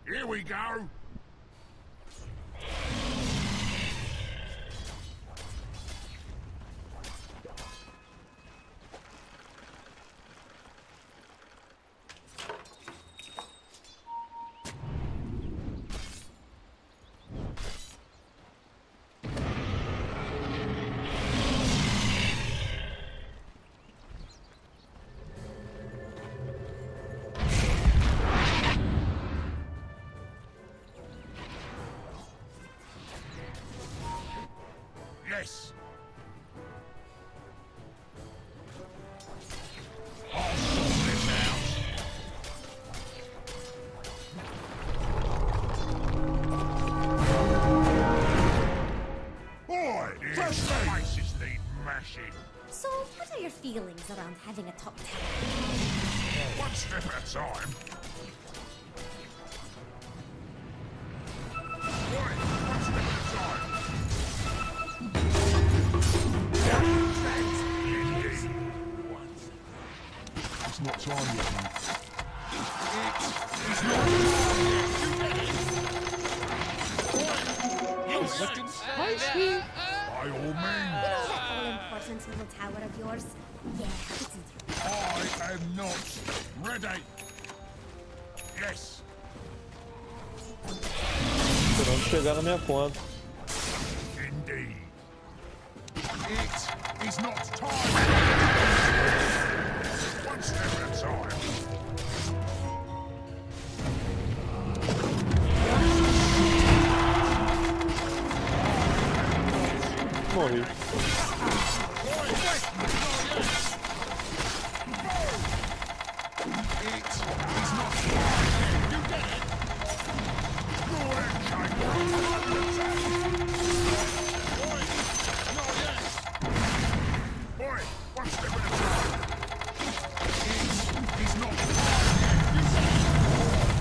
Here we go. Yes. I'll sort this out. Boy, his faces need mashing. So, what are your feelings around having a top tower? One step at a time. Boy, one step at a time. It's not time yet, mate. It's not Spicy! By all means. You know that all-important little tower of yours? Yeah, it's in I am not ready. Yes. Esperando chegar na minha conta. Indeed. It is not time. One step at a time. Morri.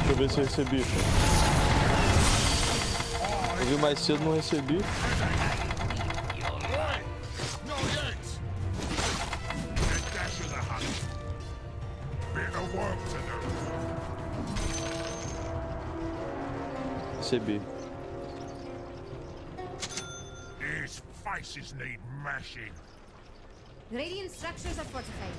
Deixa eu ver se eu recebi. Eu vi mais cedo, não recebi. Recebi. His faces need mashing. Radiant structures are fortified.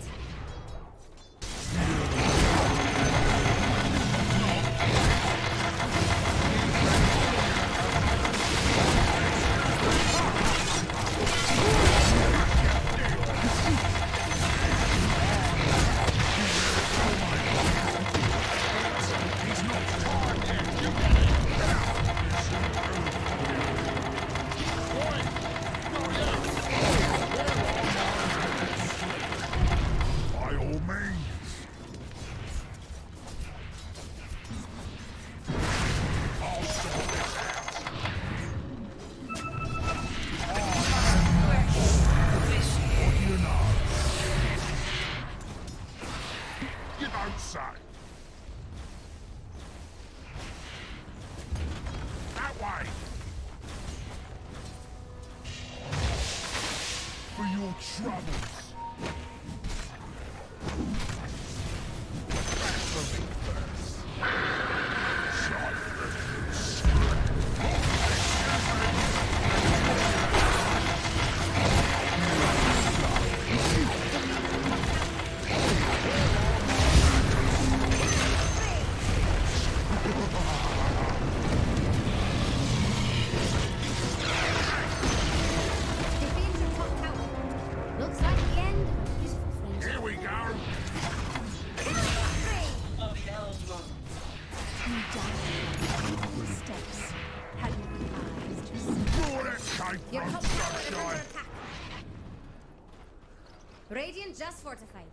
Radiant just fortified.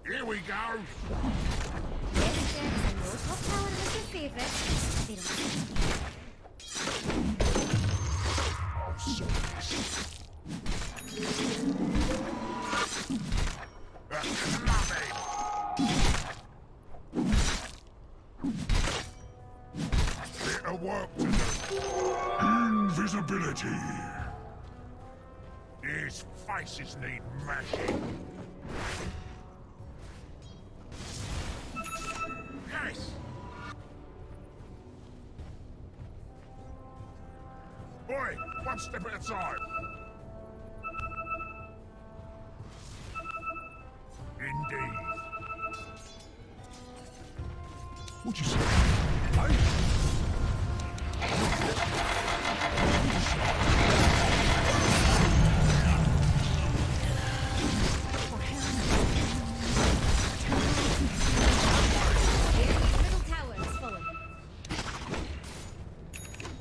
Here we go. Yes, Jex, I know top tower is your favorite. They Bit of work to do. Invisibility. His faces need mashing. Yes. Boy, one step at a time. Indeed. What'd you say? Hey? middle tower is fallen.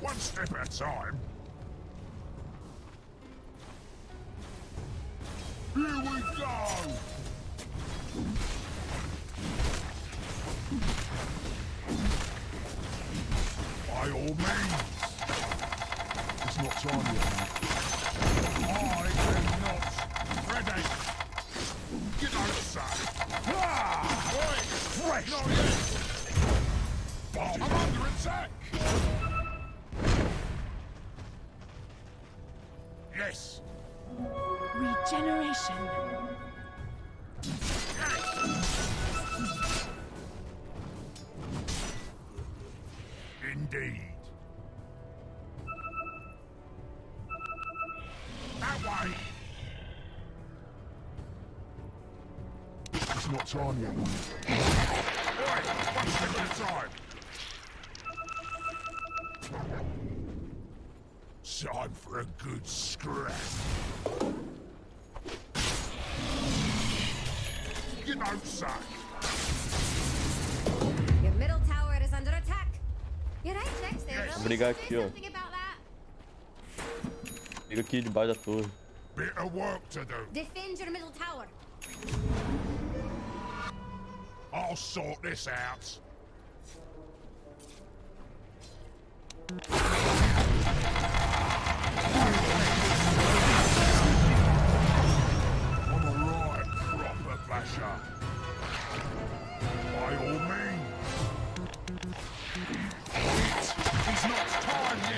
One step at a time. Here we go! By all means. It's not time yet. I am not ready. You don't say. Ah! Oi! Fresh! Not yet! Bomb! I'm under attack! Yes! Regeneration. Indeed. That way! It's not time yet. Oi! One step at a time! Time for a good scrap. You don't suck. Your middle tower is under attack. You're right, Jex. They Vou really brigar should aqui, do ó. something about that. Fica aqui debaixo da torre. Bit of work to do. Defend your middle tower. I'll sort this out. I'm a right proper basher. By all means. It's not time yet.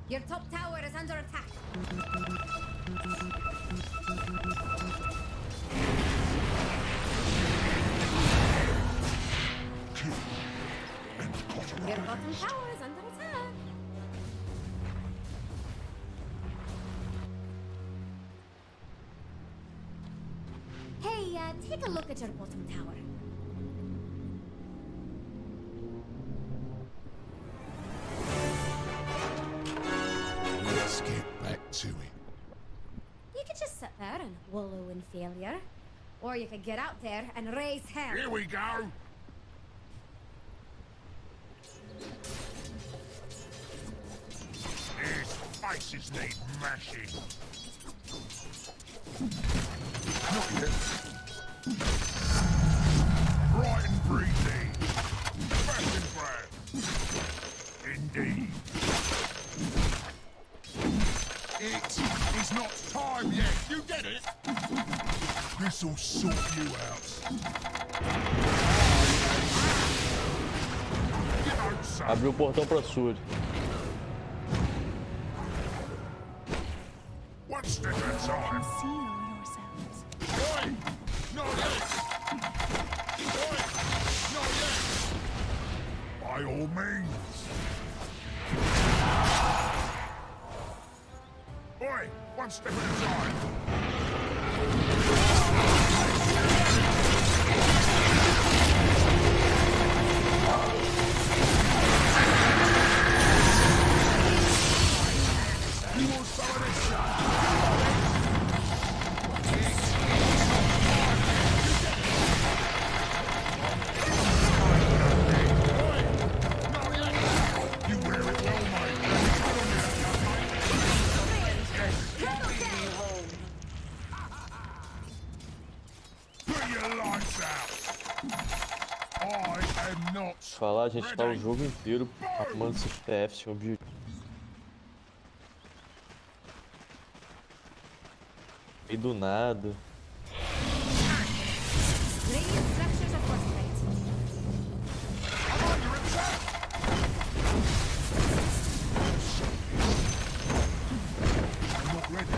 Your top tower is under attack. Your bottom tower is under attack. Hey, take a look at your bottom tower. Let's get back to it. You could just sit there and wallow in failure. Or you could get out there and raise hell. Here we go. His faces need mashing. Not yet. Bright and breezy. Fresh and brand. Indeed. It is not time yet. You get it? This'll sort you out. Abriu o portão pra sul. One step at a time. Conceal yourselves. Oi! Not yet! Oi! Not yet! By all means. Oi! One step at a time. You want some of this shot? You wear it well, mate. Put your lights out. I am not. Falar, a gente tá o jogo inteiro arrumando esses TFs sem objetivo. E do nada. Radiant structures are fortified. I'm under attack. I'm not ready.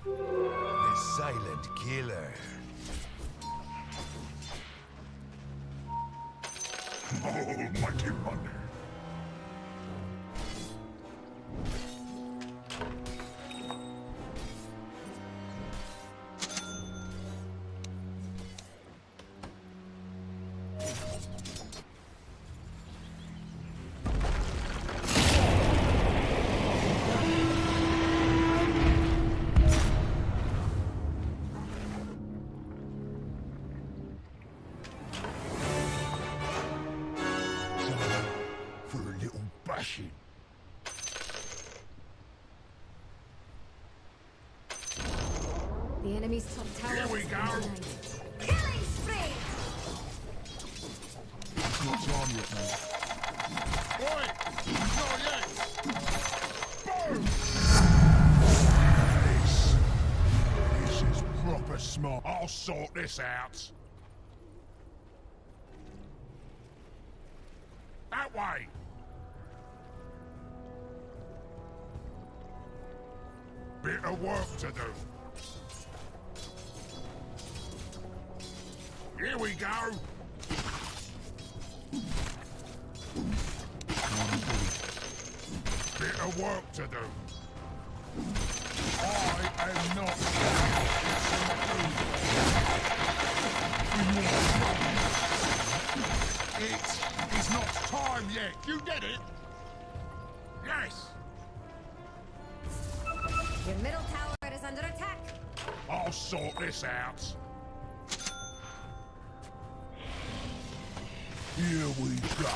The silent killer. Almighty wonder. For a little bashing. The enemy's top tower Here we is go. denied. Killing spree! It's not time yet, mate. Oi! Not yet! Boom! This is proper smart. I'll sort this out. That way! Bit of work to do. Here we go! Bit of work to do. I am not. It is not time yet. You get it? Yes. Your middle tower is under attack. I'll sort this out. Here we go.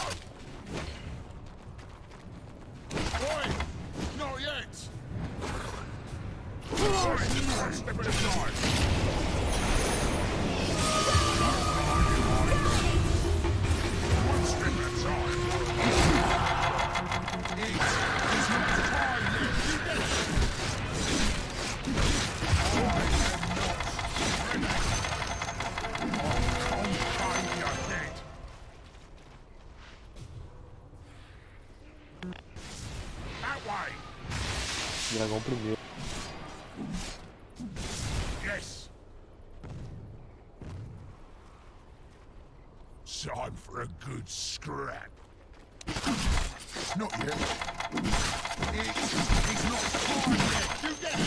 Oi! Not yet! One step at a time. One step at a time. It is not time yet. You get it? I am not ready. I'll find your dead. That way. Dragão primeiro. Yes. Time for a good scrap. Not yet. It's not time yet. You get it?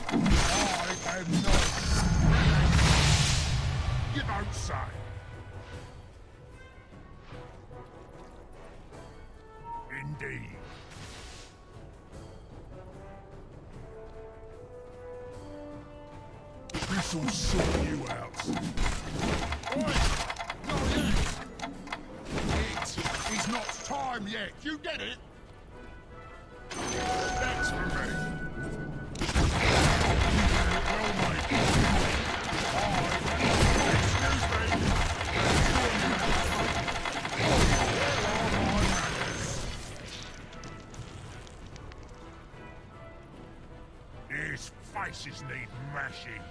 I am not ready. You don't say. Indeed. This'll sort you out. Oi! Not yet! It is not time time yet. You get it? That's for me. Well, mate. Excuse me. His faces need mashing.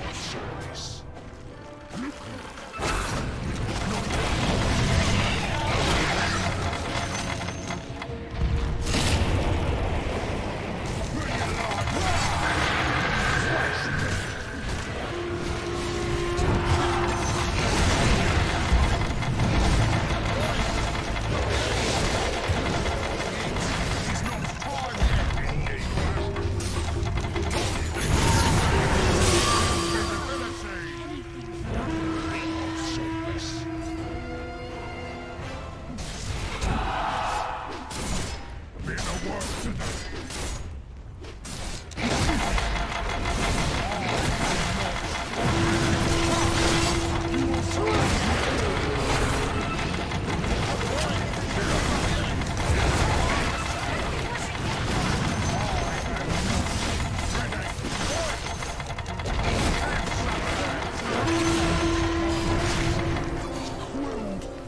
What's this?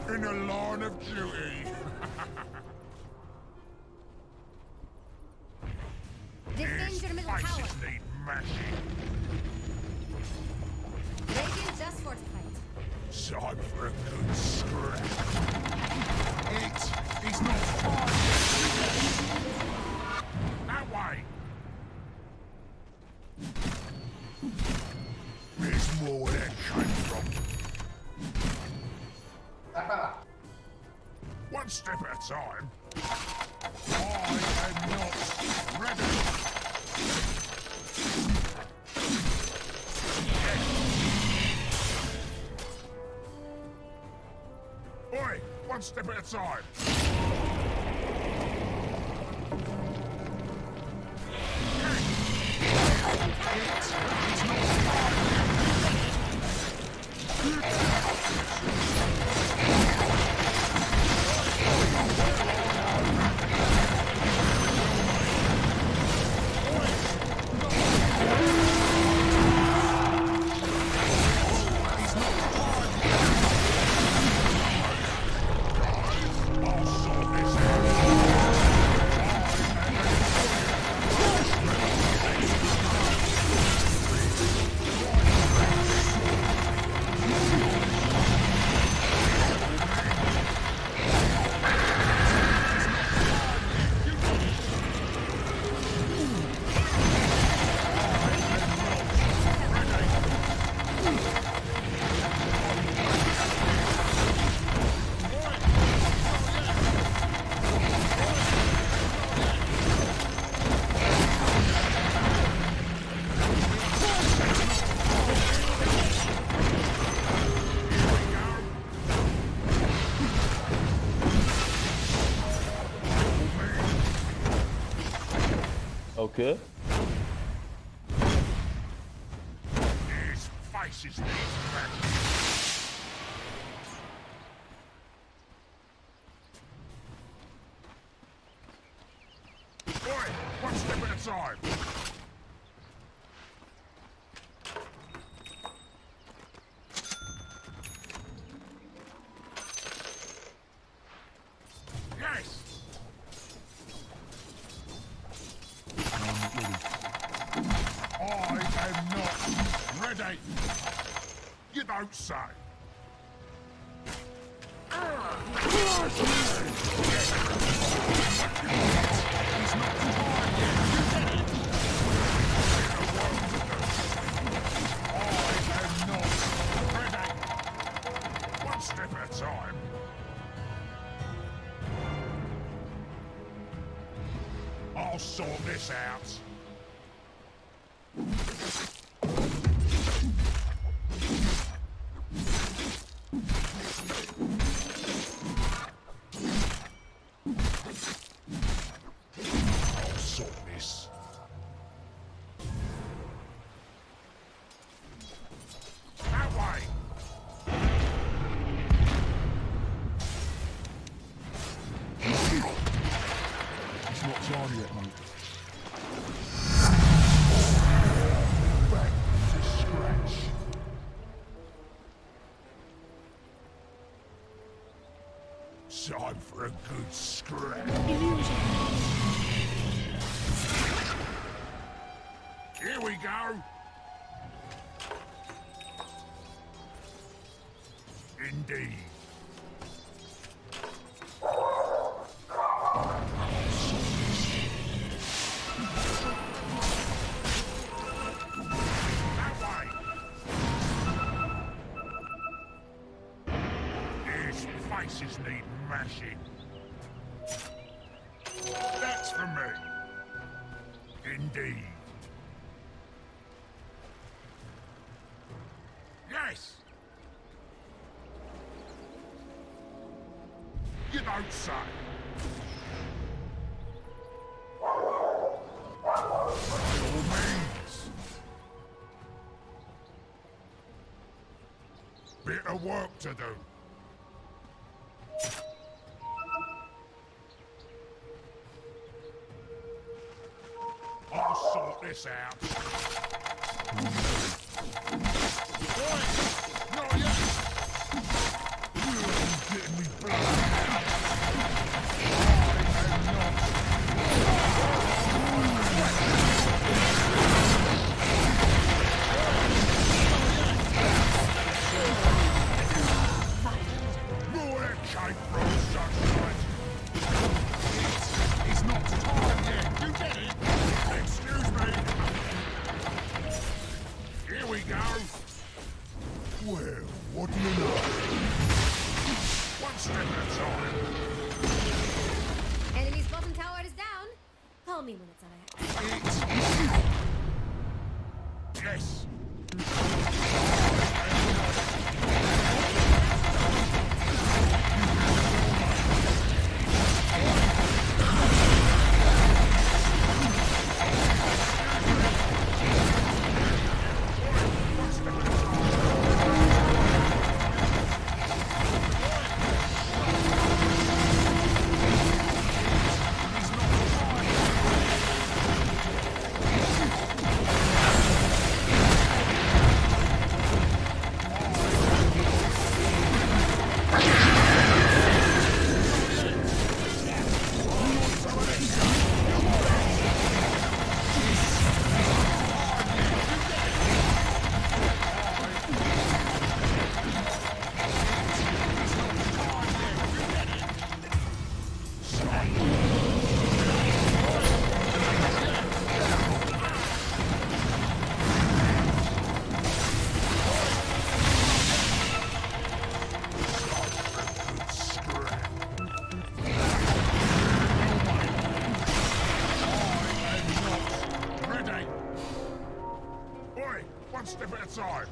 In a line of duty. Defend your middle tower. Faces need mashing. Radiant just fortified. Time for a good scrap. It is not far. That way. There's more where that came from. One step at a time. I am not ready. Oi, one step at a time. Okay. His faces need mashing. Oi, one step at a time. Yes. I am not ready. You don't say. One step at a time. I'll sort this out. I'll sort this. yet, mate. Back to scratch. Time for a good scrap. Here we go. Indeed. That way. These faces need mashing. That's for me. Indeed. Yes. You don't say. By all means. Bit of work to do. I'll sort this out. Oi! Not yet! You're getting me blown out. It's not time yet. You get it? Excuse me. Here we go. Well, what do you know? One step at a time. Enemy's bottom tower is down. Call me when it's alright. Yes. One step at a time.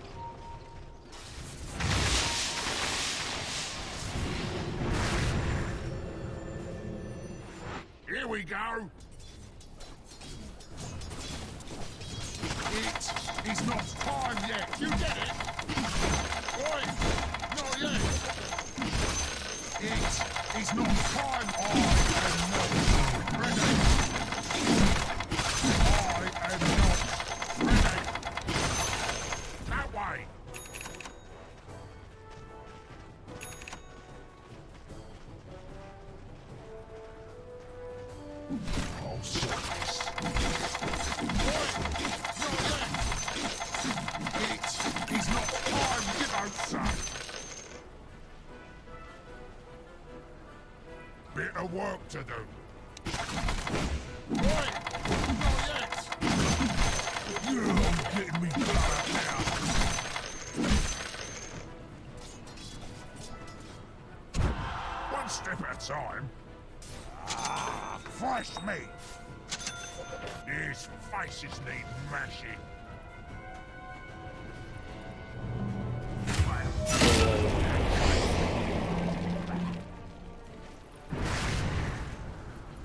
Here we go. It is not time yet. You get it? Oi! Not yet. It is not time. I am not ready. I am not ready. That way. Oh, shucks. It is not time, you don't say. Bit of work to do. Right, not yet. You're getting me blown up now. One step at a time. Ah, fresh meat. These faces need mashing.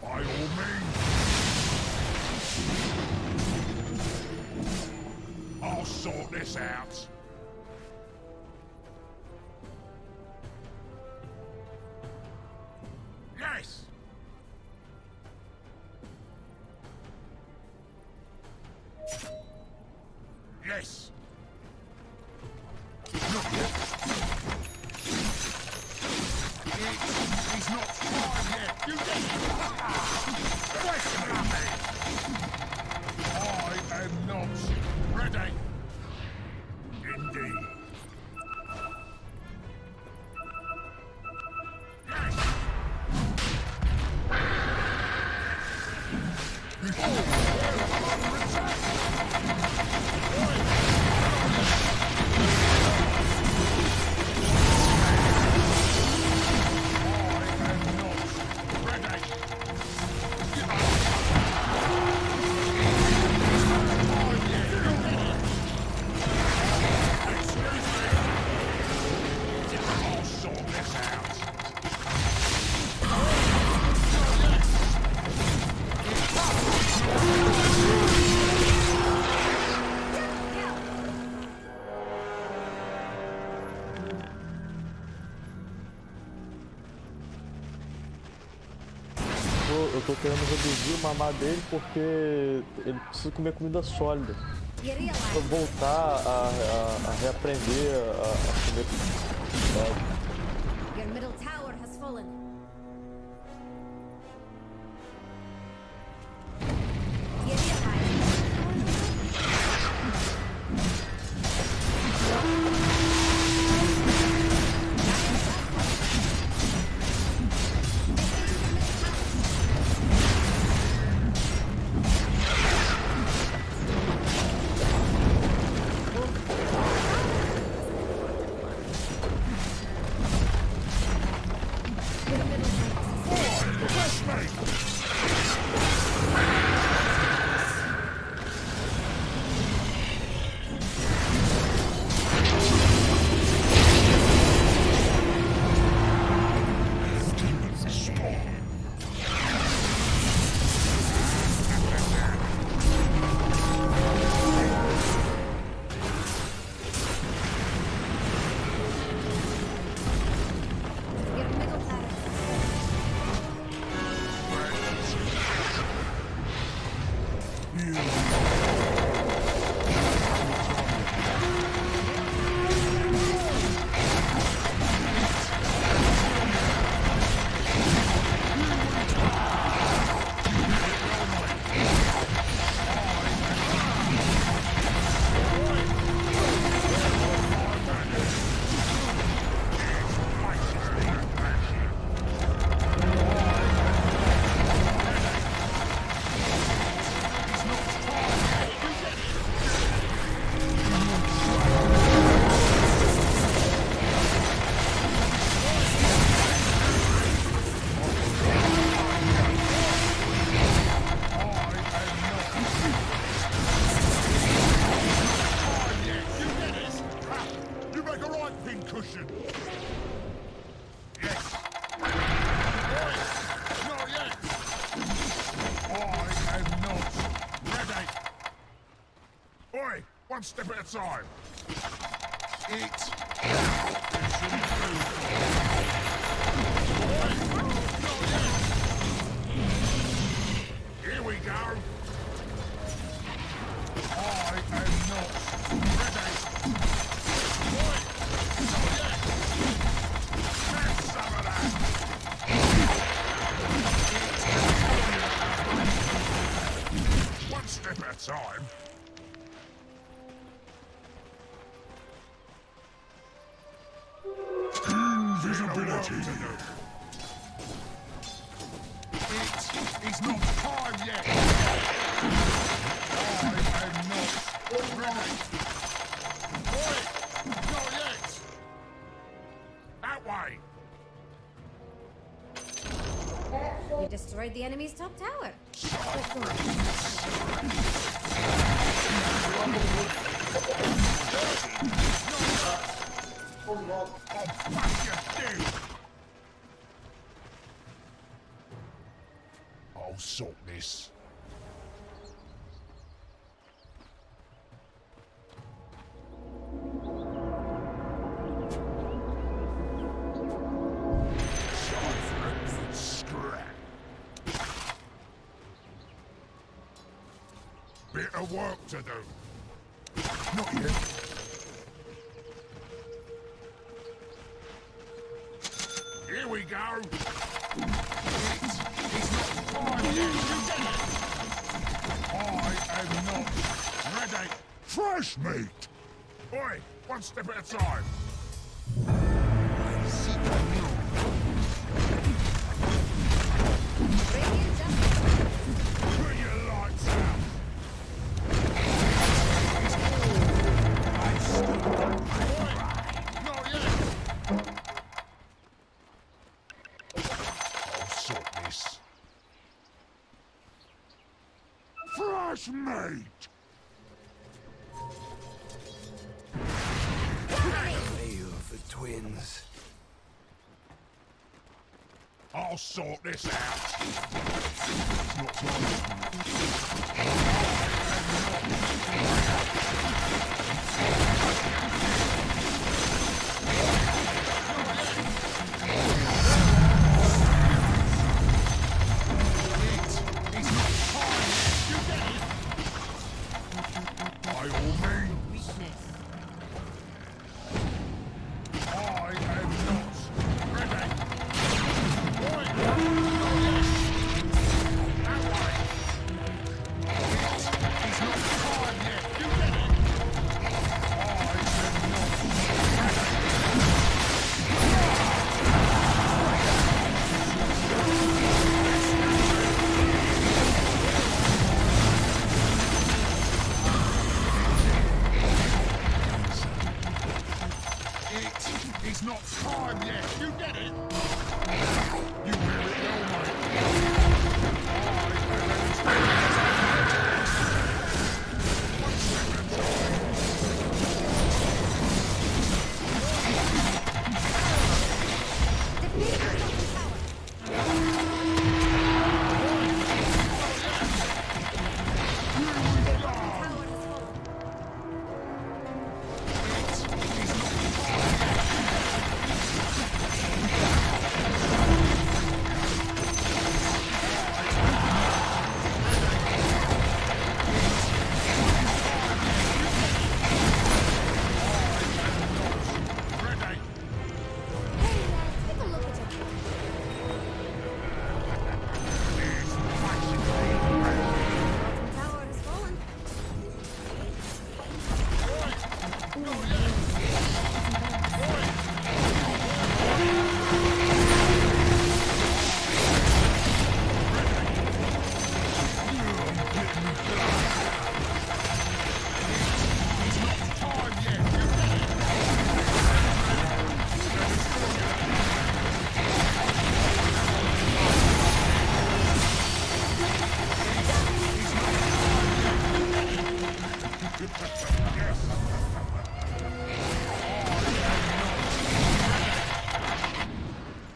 By all means. I'll sort this out. Yes. You did it! I am not ready. Indeed. Eu tô querendo reduzir o mamá dele porque ele precisa comer comida sólida. Pra voltar a reaprender a comer sólida. Your middle tower has fallen. One step at a time. Here we go. I am not ready. Have some of that. One step at a time. Invisibility. It is not time yet. I am not ready. Oi! Not yet. That way. You destroyed the enemy's top tower. I'll sort this. Bit of work to do. Not yet. Here we go. I am not ready. Fresh meat! Oi, one step at a time. Put your lights out. Not yet. I'll sort this. Fresh meat! The twins. I'll sort this out. It's by all means. I am not ready. It's not time yet. You get it? You really know,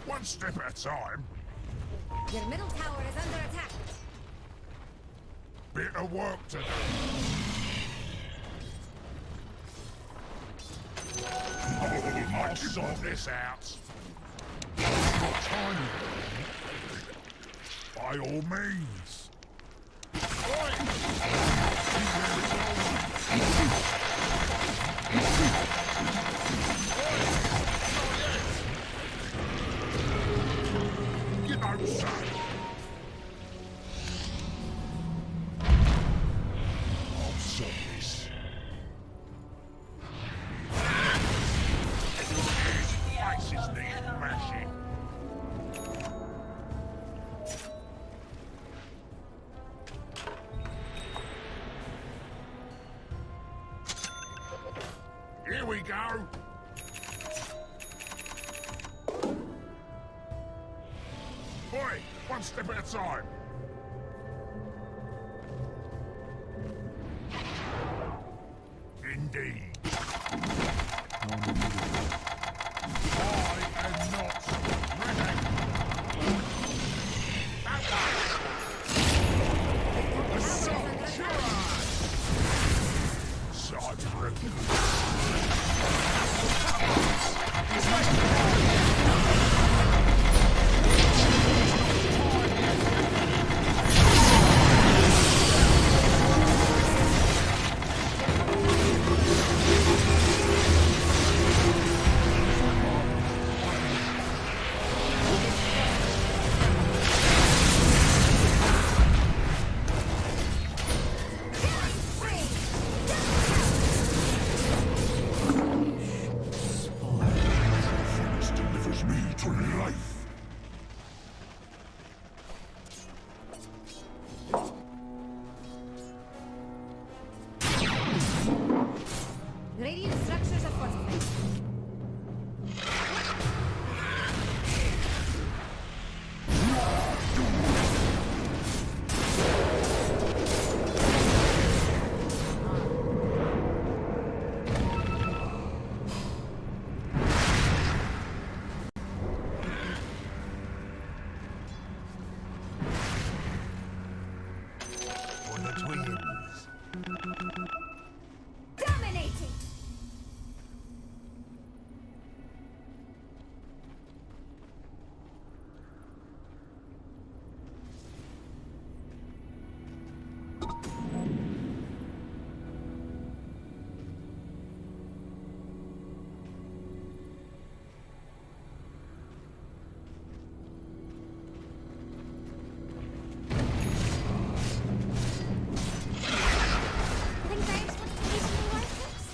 One step at a time. Your middle tower is under attack. Bit of work to do. I'll sort this out. Not time. By all means. You don't say. I'll sort this. Faces need mashing. Here we go. Boy, one step at a time. Indeed. I am not ready. to life. Radiant structures are fortified. For the twins. Dominating! Think Graves wants to be some more tips?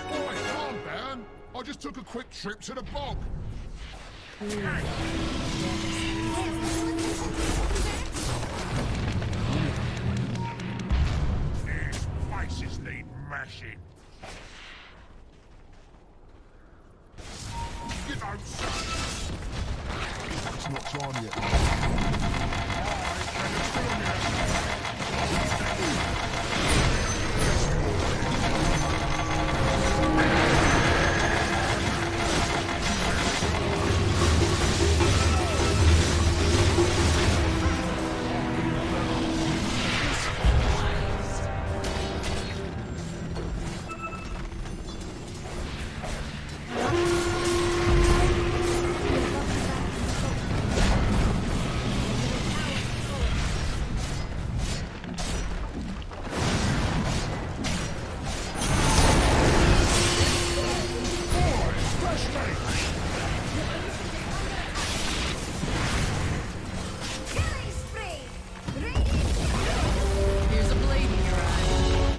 Boy, calm down. I just took a quick trip to the bog. These faces need mashing. You know, son. It's not time yet. Killing spree! Here's a blade in your eye.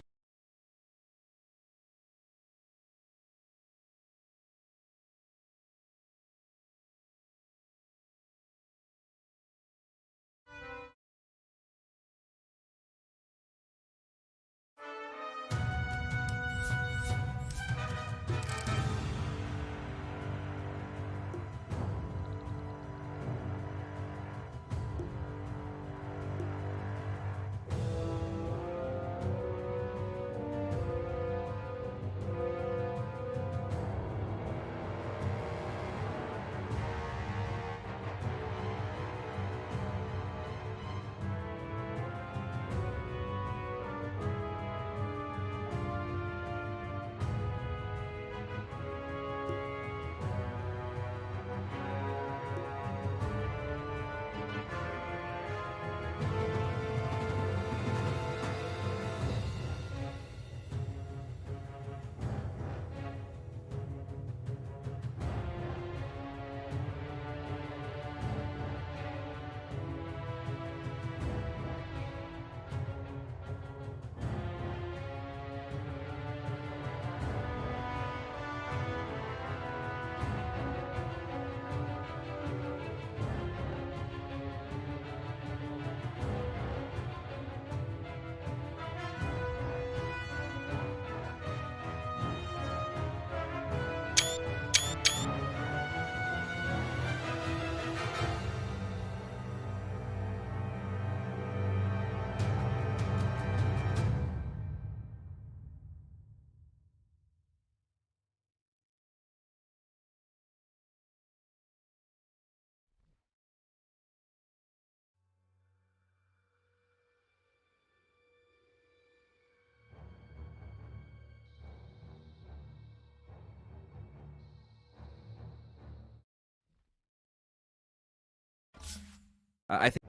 I think.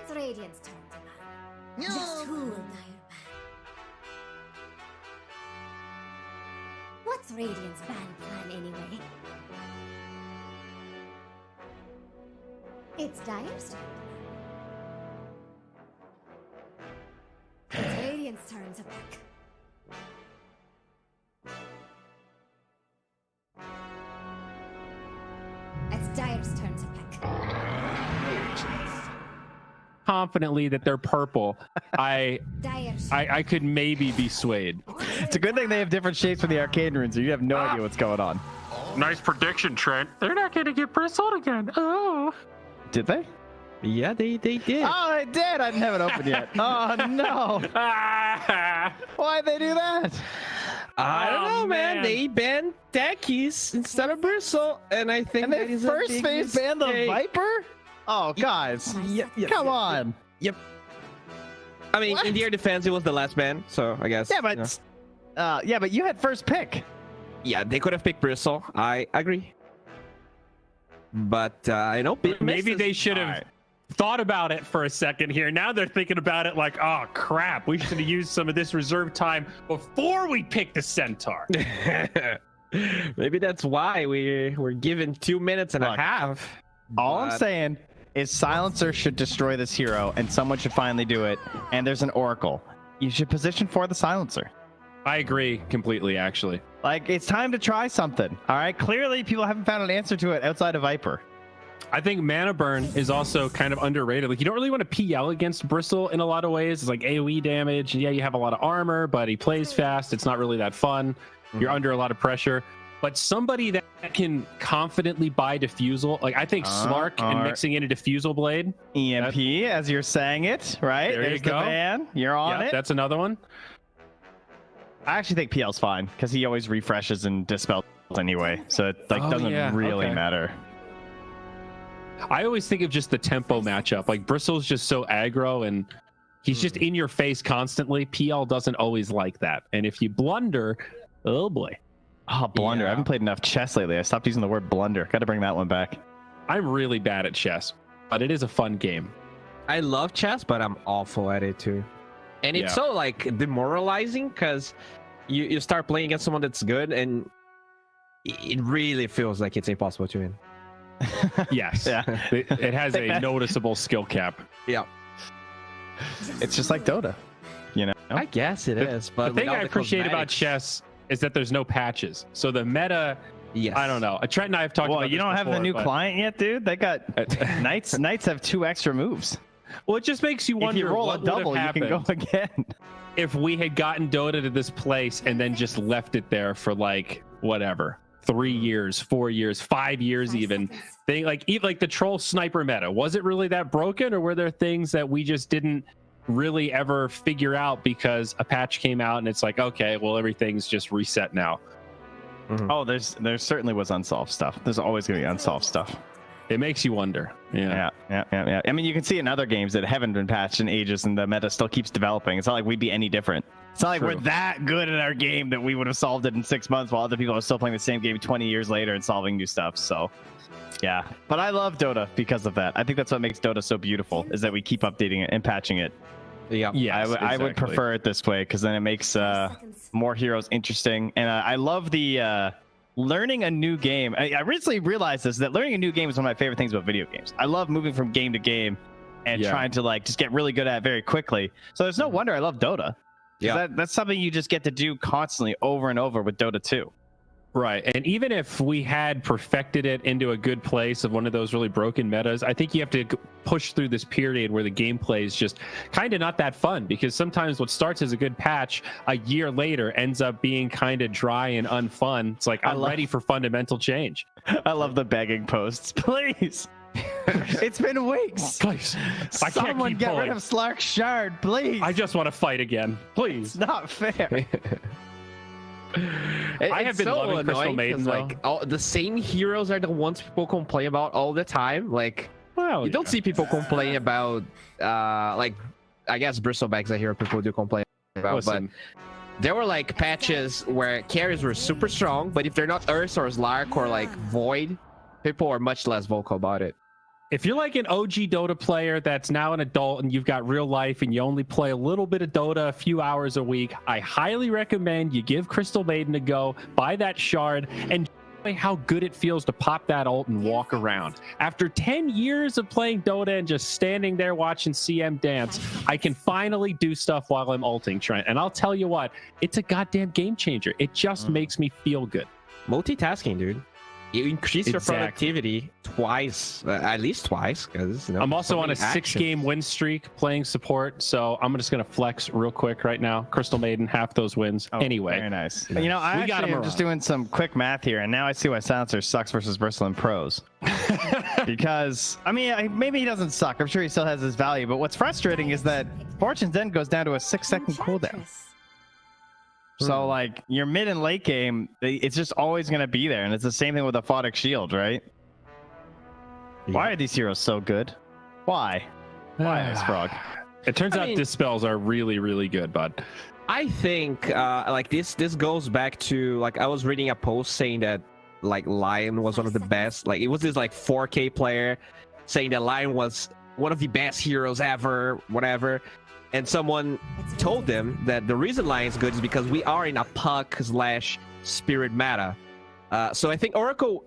It's Radiant's turn to ban. Just who will dire ban? What's Radiant's ban plan anyway? It's Dire's turn. It's Radiant's turn to pick. It's Dire's turn to pick. Confidently that they're purple, I could maybe be swayed. It's a good thing they have different shapes for the arcane runes, so you have no idea what's going on. Nice prediction, Trent. They're not going to get bristled again. Oh. Did they? Yeah, they did. Oh, they did. I didn't have it open yet. Oh no. Why'd they do that? I don't know, man. They banned techies instead of bristle, and I think and they first phase banned the Viper. Oh, guys. Come on. Yep. I mean, in their defense, it was the last ban, so I guess. Yeah, but but you had first pick. Yeah, they could have picked bristle. I agree. But I know maybe they should have thought about it for a second here. Now they're thinking about it like, oh crap, we should have used some of this reserve time before we picked the centaur. Maybe that's why we're given 2 minutes and a half. All I'm saying is silencer should destroy this hero and someone should finally do it, and there's an oracle. You should position for the silencer. I agree completely, actually. Like, it's time to try something. All right, clearly people haven't found an answer to it outside of Viper. I think mana burn is also kind of underrated. Like, you don't really want to PL against Bristle in a lot of ways. It's like AoE damage. Yeah, you have a lot of armor, but he plays fast. It's not really that fun. You're under a lot of pressure. But somebody that can confidently buy diffusal, like I think Slark and mixing in a diffusal blade. EMP, as you're saying it, right? There's the ban. You're on it. That's another one. I actually think PL's fine because he always refreshes and dispels anyway, so it doesn't really matter. I always think of just the tempo matchup. Like Bristle's just so aggro and he's just in your face constantly. PL doesn't always like that, and if you blunder, oh boy. Oh, blunder! I haven't played enough chess lately. I stopped using the word blunder. Got to bring that one back. I'm really bad at chess, but it is a fun game. I love chess, but I'm awful at it too. And it's so like demoralizing because you start playing against someone that's good and it really feels like it's impossible to win. Yes. It has a noticeable skill cap. Yeah. It's just like Dota, you know? I guess it is. But the thing I appreciate about chess is that there's no patches. So the meta, I don't know. Trent and I have talked about this you don't have the new client yet, dude? They got Knights have 2 extra moves. Well, it just makes you wonder. If you roll a double, you can go again. If we had gotten Dota to this place and then just left it there for like whatever, 3 years, 4 years, 5 years, even like the troll sniper meta, was it really that broken, or were there things that we just didn't really ever figure out because a patch came out and it's like, okay, well, everything's just reset now? Oh, there certainly was unsolved stuff. There's always going to be unsolved stuff. It makes you wonder. Yeah. I mean, you can see in other games that haven't been patched in ages and the meta still keeps developing. It's not like we'd be any different. It's not like we're that good at our game that we would have solved it in 6 months while other people are still playing the same game 20 years later and solving new stuff. So, yeah. But I love Dota because of that. I think that's what makes Dota so beautiful, is that we keep updating it and patching it. Yeah. I would prefer it this way because then it makes more heroes interesting. And I love the learning a new game. I recently realized this, that learning a new game is one of my favorite things about video games. I love moving from game to game and trying to like just get really good at it very quickly. So there's no wonder I love Dota. Yeah, that's something you just get to do constantly over and over with Dota 2. Right. And even if we had perfected it into a good place of one of those really broken metas, I think you have to push through this period where the gameplay is just kind of not that fun, because sometimes what starts as a good patch a year later ends up being kind of dry and unfun. It's like, I'm ready for fundamental change. I love the begging posts. Please. It's been weeks. Please. Someone get rid of Slark Shard, please. I just want to fight again. Please. It's not fair. I have been loving Crystal Maiden. Like the same heroes are the ones people complain about all the time. Like, you don't see people complain about like, I guess Bristleback's a hero people do complain about. But there were like patches where carries were super strong, but if they're not Earth or Slark or like Void, people are much less vocal about it. If you're like an OG Dota player that's now an adult and you've got real life and you only play a little bit of Dota a few hours a week, I highly recommend you give Crystal Maiden a go, buy that shard, and how good it feels to pop that ult and walk around. After 10 years of playing Dota and just standing there watching CM dance, I can finally do stuff while I'm ulting, Trent. And I'll tell you what, it's a goddamn game changer. It just makes me feel good. Multitasking, dude. You increase your productivity twice, at least twice, because you know, I'm also on a actions. 6-game win streak playing support, so I'm just gonna flex real quick right now. Crystal Maiden, half those wins. Anyway, very nice. You know, I actually am just doing some quick math here, and now I see why Silencer sucks versus Bristle in pros. Because I mean, maybe he doesn't suck. I'm sure he still has his value, but what's frustrating is that Fortune's End goes down to a 6-second cooldown. So like your mid and late game, it's just always going to be there, and it's the same thing with a Photic Shield, right? Yeah. Why are these heroes so good? Why? Why, Frog? It turns out dispels are really, really good, bud. I think like this goes back to, like, I was reading a post saying that like Lion was one of the best. Like it was this like 4K player saying that Lion was one of the best heroes ever, whatever. And someone told them that the reason Lion's good is because we are in a puck/spirit meta. So I think Oracle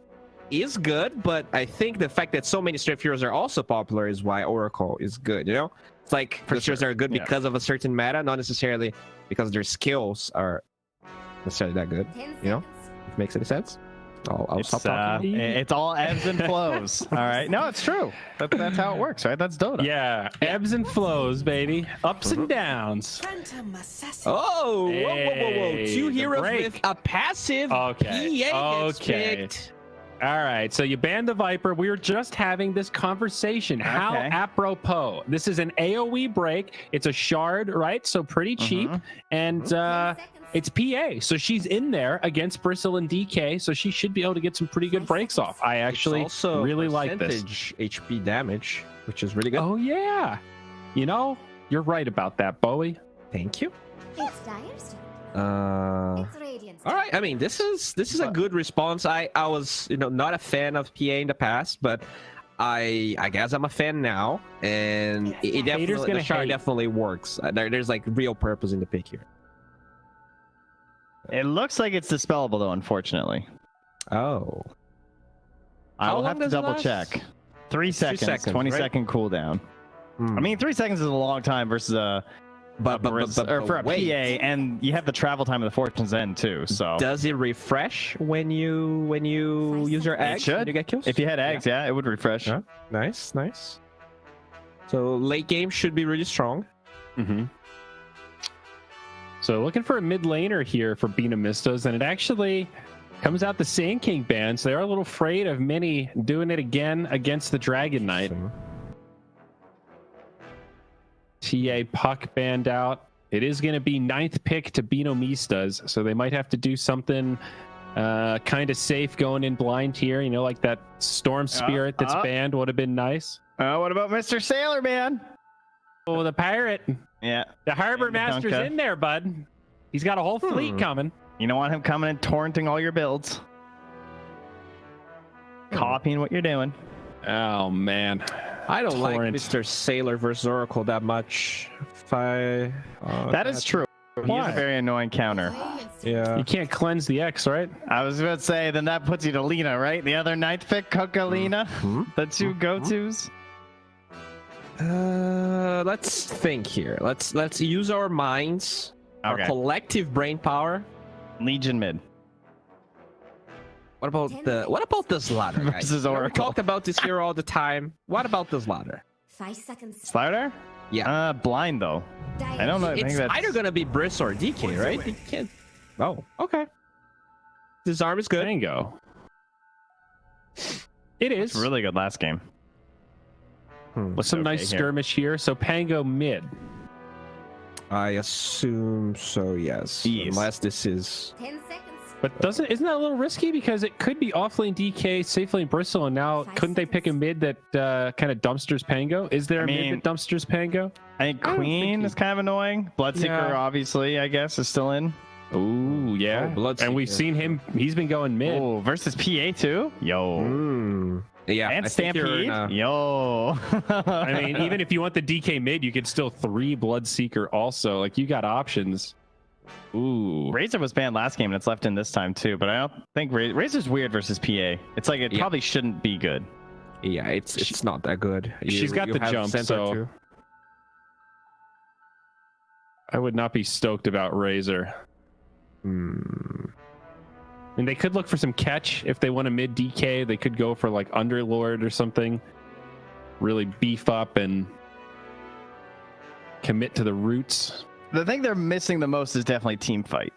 is good, but I think the fact that so many strength heroes are also popular is why Oracle is good, you know? It's like the heroes are good because of a certain meta, not necessarily because their skills are necessarily that good, you know? If it makes any sense. I'll stop talking. It's all ebbs and flows. All right. No, it's true. That's how it works, right? That's Dota. Yeah. Ebbs and flows, baby. Ups and downs. Oh, whoa. 2 heroes with a passive PA gets picked. All right. So you banned the Viper. We were just having this conversation. How apropos. This is an AoE break. It's a shard, right? So pretty cheap. And it's PA, so she's in there against Bristle and DK, so she should be able to get some pretty good breaks off. I actually also really like this. HP damage, which is really good. Oh yeah, you know, you're right about that, Bowie. Thank you. It's Dire's all right. I mean, this is a good response. I was not a fan of PA in the past, but I guess I'm a fan now, and it definitely the shard definitely works. There's like real purpose in the pick here. It looks like it's dispellable though, unfortunately. Oh. I'll have to double check. 3 seconds, 20-second cooldown. I mean, 3 seconds is a long time versus a for a PA, and you have the travel time of the Fortune's End too. So does it refresh when you use your eggs? It should. You get kills? If you had eggs, yeah, it would refresh. Yeah. Nice. So late game should be really strong. So looking for a mid laner here for Bina Mistas, and it actually comes out the Sand King band, so they're a little afraid of Mini doing it again against the Dragon Knight. TA Puck banned out. It is going to be 9th pick to Bino Mistas, so they might have to do something kind of safe going in blind here. You know, like that Storm Spirit that's banned would have been nice. What about Mr. Sailor Man? Oh, the pirate. Yeah. The Harbor Master's in there, bud. He's got a whole fleet coming. You don't want him coming and torrenting all your builds. Copying what you're doing. Oh, man. I don't like Mr. Sailor versus Oracle that much. That is true. He's a very annoying counter. Yeah. You can't cleanse the X, right? I was about to say, then that puts you to Lina, right? The other 9th pick, kunkka, Lina. The 2 go-tos. Let's think here. Let's use our minds, our collective brain power. Legion mid. What about this ladder, guys? Versus Oracle. We talked about this here all the time. What about this ladder? 5 seconds. Slider? Yeah. Blind though. I don't know. It's either gonna be Briss or DK, right? They can't. Oh, okay. This arm is good. Pango. It is. It's really good last game. With some nice skirmish here. So Pango mid. I assume so, yes. Unless this is... 10 seconds. But isn't that a little risky? Because it could be offlane DK, safe lane Bristle, and now couldn't they pick a mid that kind of dumpsters Pango? Is there a mid that dumpsters Pango? I think Queen is kind of annoying. Bloodseeker, obviously, I guess, is still in. Ooh, yeah. And we've seen him. He's been going mid. Oh, versus PA too? Yo. Yeah, And I think you're Stampede. in a- Yo. I mean, even if you want the DK mid, you could still 3 Bloodseeker also. Like, you got options. Ooh. Razor was banned last game and it's left in this time too, but I don't think Razor's weird versus PA. It's like it probably shouldn't be good. Yeah, it's not that good. She's got the have jump, center so too. I would not be stoked about Razor. And they could look for some catch if they want a mid DK. They could go for like Underlord or something. Really beef up and commit to the roots. The thing they're missing the most is definitely team fight.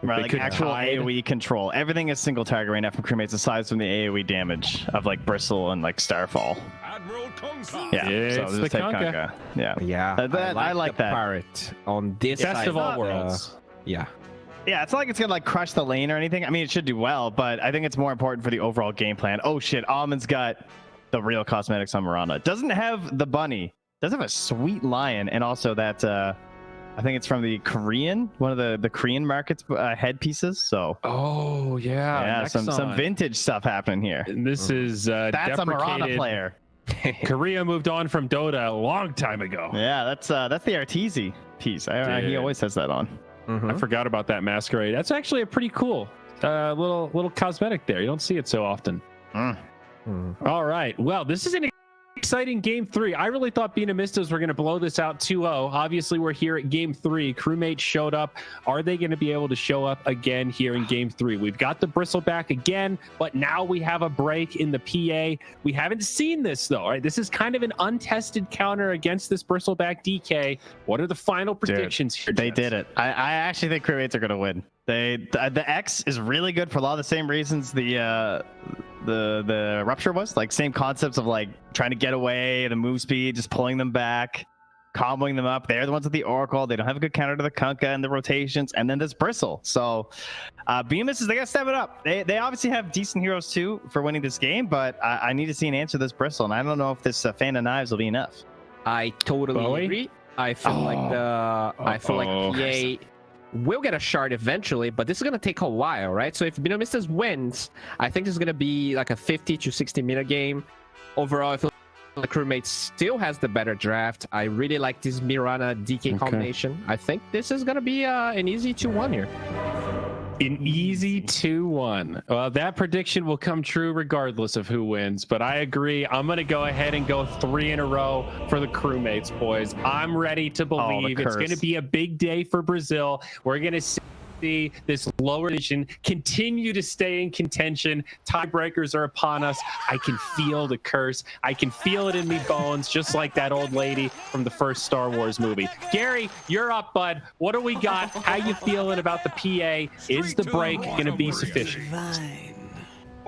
Right, like actual AoE control. Everything is single target right now from Crewmades aside from the AoE damage of like Bristle and like Starfall. Yeah, It's so the just take Kunkka. Kunkka. Yeah, Yeah, I like the that. Pirate on this Best side of all the- worlds. Yeah. Yeah, it's not like it's gonna like crush the lane or anything. I mean, it should do well, but I think it's more important for the overall game plan. Oh shit, Almond's got the real cosmetics on Mirana. Doesn't have the bunny. Does have a sweet lion, and also that I think it's from the Korean, one of the Korean markets headpieces. So oh yeah, some vintage stuff happening here. And this is that's a Mirana player. Korea moved on from Dota a long time ago. Yeah, that's the Arteezy piece. He always has that on. I forgot about that masquerade. That's actually a pretty cool little cosmetic there. You don't see it so often. All right. Well, this is an exciting game 3. I really thought Benamistas were going to blow this out 2-0. Obviously, we're here at game 3. Crewmates showed up. Are they going to be able to show up again here in game 3? We've got the Bristleback again, but now we have a break in the PA. We haven't seen this though, right? This is kind of an untested counter against this Bristleback DK. What are the final predictions here? They did it. I actually think Crewmates are going to win. The X is really good for a lot of the same reasons the Rupture was, like same concepts of like trying to get away, the move speed, just pulling them back, comboing them up. They're the ones with the Oracle. They don't have a good counter to the Kunkka and the rotations, and then there's Bristle. So Bemis is, they gotta step it up. They obviously have decent heroes too for winning this game, but I need to see an answer to this Bristle, and I don't know if this Fan of Knives will be enough. I totally agree. I feel like PA will get a shard eventually, but this is gonna take a while, right? So if Benamistas wins, I think this is gonna be like a 50 to 60 minute game. Overall, I feel like Crewmates still has the better draft. I really like this Mirana DK combination. I think this is gonna be an easy 2-1 here. An easy 2-1. Well, that prediction will come true regardless of who wins, but I agree. I'm going to go ahead and go 3 in a row for the Crewmates, boys. I'm ready to believe it's going to be a big day for Brazil. We're going to see this lower division continue to stay in contention. Tiebreakers are upon us. I can feel the curse. I can feel it in me bones, just like that old lady from the first Star Wars movie. Gary, you're up, bud. What do we got? How you feeling about the PA? Is the break going to be sufficient?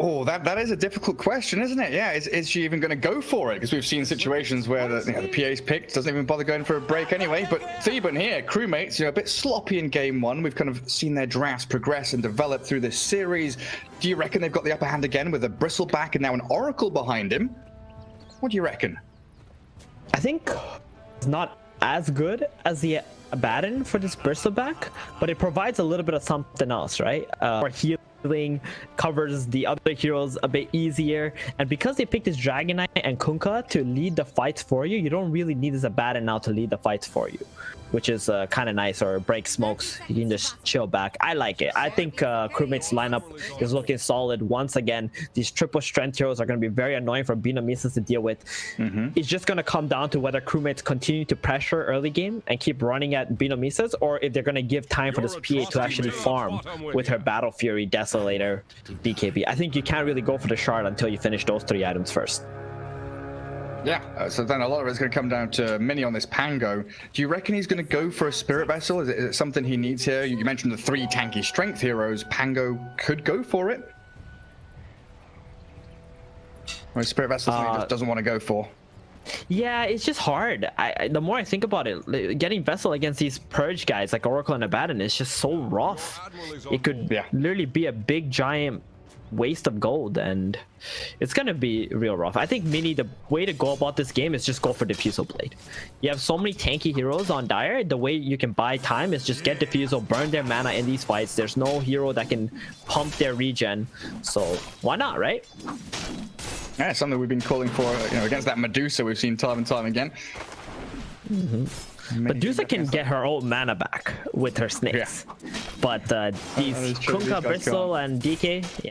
Oh, that is a difficult question, isn't it? Yeah, is she even going to go for it? Because we've seen situations where the PA's picked, doesn't even bother going for a break anyway. But Theban here, Crewmates, a bit sloppy in game 1. We've kind of seen their drafts progress and develop through this series. Do you reckon they've got the upper hand again with a Bristleback and now an Oracle behind him? What do you reckon? I think it's not as good as the Abaddon for this Bristleback, but it provides a little bit of something else, right? More healing, covers the other heroes a bit easier, and because they picked this Dragon Knight and Kunkka to lead the fights for you, you don't really need this Abaddon now to lead the fights for you, which is kind of nice. Or break smokes, you can just chill back. I like it. I think Crewmates lineup is looking solid once again. These triple strength heroes are going to be very annoying for Benamistas to deal with. It's just going to come down to whether Crewmates continue to pressure early game and keep running at Benamistas, or if they're going to give time for this PA to actually farm with her Battle Fury, Desolator, BKB. I think you can't really go for the shard until you finish those 3 items first. Yeah, so then a lot of it's going to come down to Mini on this Pango. Do you reckon he's going to go for a Spirit Vessel? Is it something he needs here? You mentioned the 3 tanky strength heroes. Pango could go for it. Or Spirit Vessel he just doesn't want to go for. Yeah, it's just hard. The more I think about it, getting Vessel against these Purge guys like Oracle and Abaddon is just so rough. It could literally be a big giant waste of gold, and it's gonna be real rough. I think Mini, the way to go about this game is just go for Diffusal Blade. You have so many tanky heroes on Dire. The way you can buy time is just get Diffusal, burn their mana in these fights. There's no hero that can pump their regen, so why not, right? Yeah, something we've been calling for, you know, against that Medusa we've seen time and time again. Medusa can get her old mana back with her snakes, but these Kunkka, Bristle, and DK, yeah.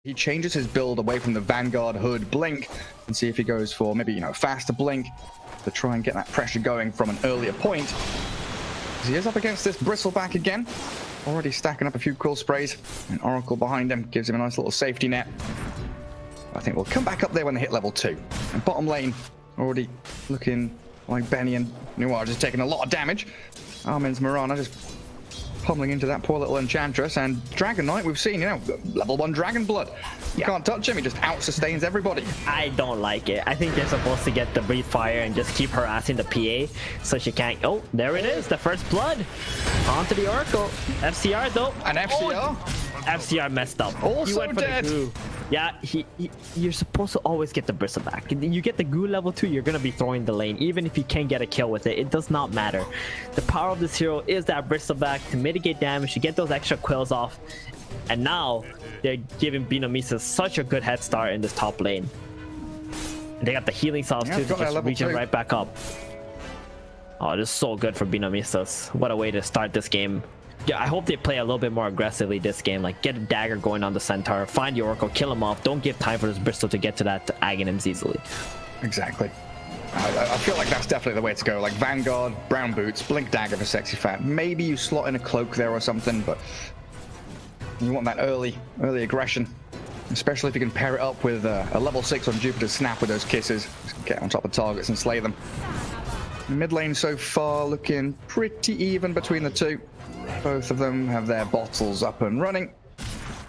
He changes his build away from the Vanguard Hood Blink and see if he goes for maybe, you know, faster Blink to try and get that pressure going from an earlier point. As he is up against this Bristleback again, already stacking up a few cool sprays. An Oracle behind him gives him a nice little safety net. I think we'll come back up there when they hit level 2. And bottom lane already looking like Benny and Nuage is taking a lot of damage. Armin's Mirana just pummeling into that poor little Enchantress, and Dragon Knight, we've seen, you know, level 1 Dragon Blood. You can't touch him, he just out-sustains everybody. I don't like it. I think they're supposed to get the Breathe Fire and just keep harassing the PA so she can't... Oh, there it is, the first blood. Onto the Oracle. FCR though. An FCR? Oh, FCR messed up. Also he went for dead. the goo. Yeah, you're supposed to always get the Bristle back. You get the goo level 2, you're gonna be throwing the lane. Even if you can't get a kill with it, it does not matter. The power of this hero is that Bristle back to mitigate damage, to get those extra quills off. And now, they're giving Binomisa such a good head start in this top lane. And they got the healing salves too, to just reach right back up. Oh, this is so good for Binomisos. What a way to start this game. Yeah, I hope they play a little bit more aggressively this game. Like, get a dagger going on the Centaur, find the Oracle, kill him off. Don't give time for this Bristol to get to that Aghanims easily. Exactly. I feel like that's definitely the way to go. Like Vanguard, Brown Boots, Blink Dagger for Sexy Fat. Maybe you slot in a Cloak there or something, but you want that early aggression. Especially if you can pair it up with a level 6 on Jupiter's Snap with those kisses. Just get on top of targets and slay them. Mid lane so far looking pretty even between the two. Both of them have their bottles up and running.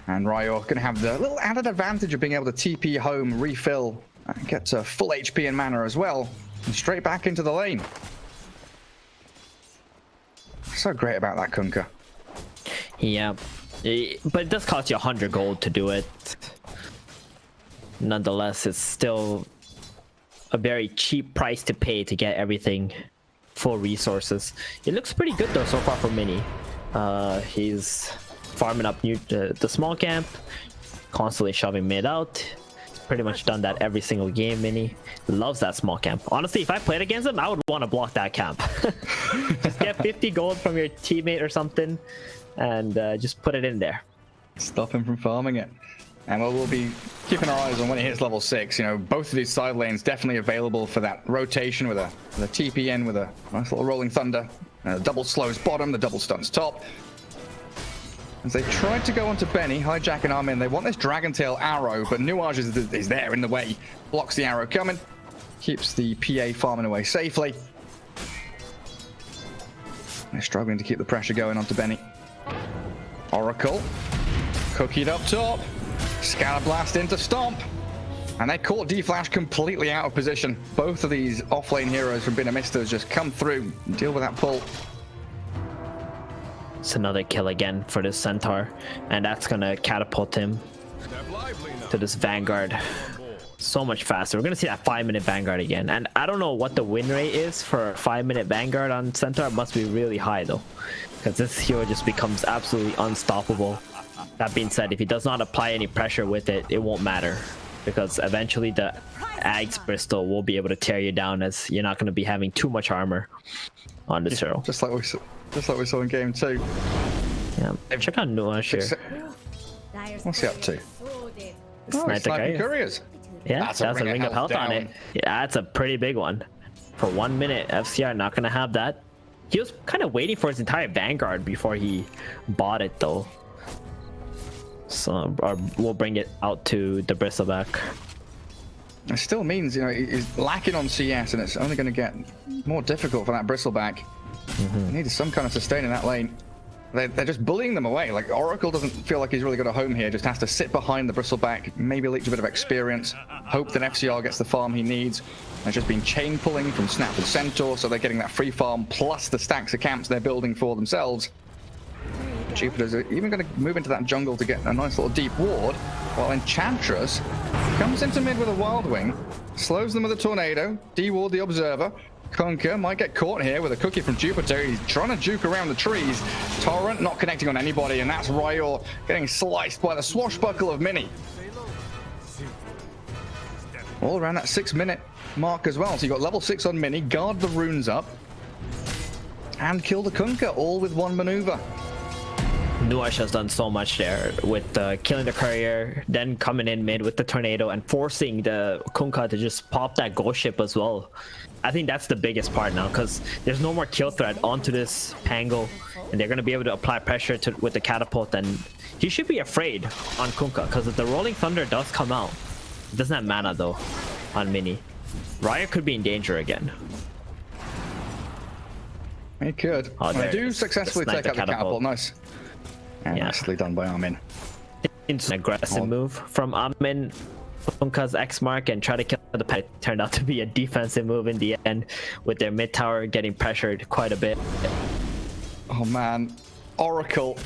And Ryo going to have the little added advantage of being able to TP home, refill, and get to full HP and mana as well. And straight back into the lane. So great about that Kunkka. Yeah, but it does cost you 100 gold to do it. Nonetheless, it's still a very cheap price to pay to get everything, full resources. It looks pretty good though so far for Mini. He's farming up the small camp, constantly shoving mid out. He's pretty much done that every single game. Mini loves that small camp. Honestly, if I played against him, I would want to block that camp. Just get 50 gold from your teammate or something and just put it in there. Stop him from farming it. And we'll be keeping our eyes on when he hits level 6. You know, both of these side lanes definitely available for that rotation with a TP in with a nice little Rolling Thunder. The double slows bottom, the double stuns top. As they tried to go onto Benny, hijacking Armin, they want this Dragon Tail arrow, but Nuage is there in the way. Blocks the arrow coming, keeps the PA farming away safely. They're struggling to keep the pressure going onto Benny. Oracle, cookied up top. Scatterblast into Stomp. And they caught D-Flash completely out of position. Both of these offlane heroes from Binamistas just come through and deal with that pull. It's another kill again for this Centaur. And that's going to catapult him to this Vanguard so much faster. We're going to see that 5-minute Vanguard again. And I don't know what the win rate is for a 5-minute Vanguard on Centaur. It must be really high though, because this hero just becomes absolutely unstoppable. That being said, if he does not apply any pressure with it, it won't matter, because eventually the Agh's Bristol will be able to tear you down, as you're not going to be having too much armor on this hero. Just like we saw in game 2. Yeah, check out Nuage here. What's he up to? Sniping couriers. Yeah, that's a ring of health on it. Yeah, that's a pretty big one. For 1 minute, FCR not going to have that. He was kind of waiting for his entire Vanguard before he bought it though. So we'll bring it out to the Bristleback. It still means, you know, he's lacking on CS, and it's only going to get more difficult for that Bristleback. He needs some kind of sustain in that lane. they're just bullying them away. Like, Oracle doesn't feel like he's really got a home here, just has to sit behind the bristleback, maybe leech a bit of experience, hope that FCR gets the farm he needs. They've just been chain pulling from Snap and Centaur, so they're getting that free farm plus the stacks of camps they're building for themselves. Jupiter's even going to move into that jungle to get a nice little deep ward, while Enchantress comes into mid with a Wild Wing, slows them with a Tornado, de-ward the Observer. Kunkka might get caught here with a cookie from Jupiter. He's trying to juke around the trees. Torrent not connecting on anybody, and that's Ryor getting sliced by the swashbuckle of Mini. All around that 6-minute mark as well. So you got level 6 on Mini, guard the runes up, and kill the Kunkka, all with one maneuver. Nuash has done so much there with killing the courier, then coming in mid with the tornado and forcing the Kunkka to just pop that ghost ship as well. I think that's the biggest part now, because there's no more kill threat onto this Pango, and they're going to be able to apply pressure with the catapult, and he should be afraid on Kunkka, because if the Rolling Thunder does come out, it doesn't have mana though on Mini. Raya could be in danger again. He could. Oh, they do successfully take out the catapult. Nice. And nicely done by Armin. It's an aggressive move from Armin. Kunkka's X mark and try to kill the pet. Turned out to be a defensive move in the end, with their mid tower getting pressured quite a bit. Oh man, Oracle.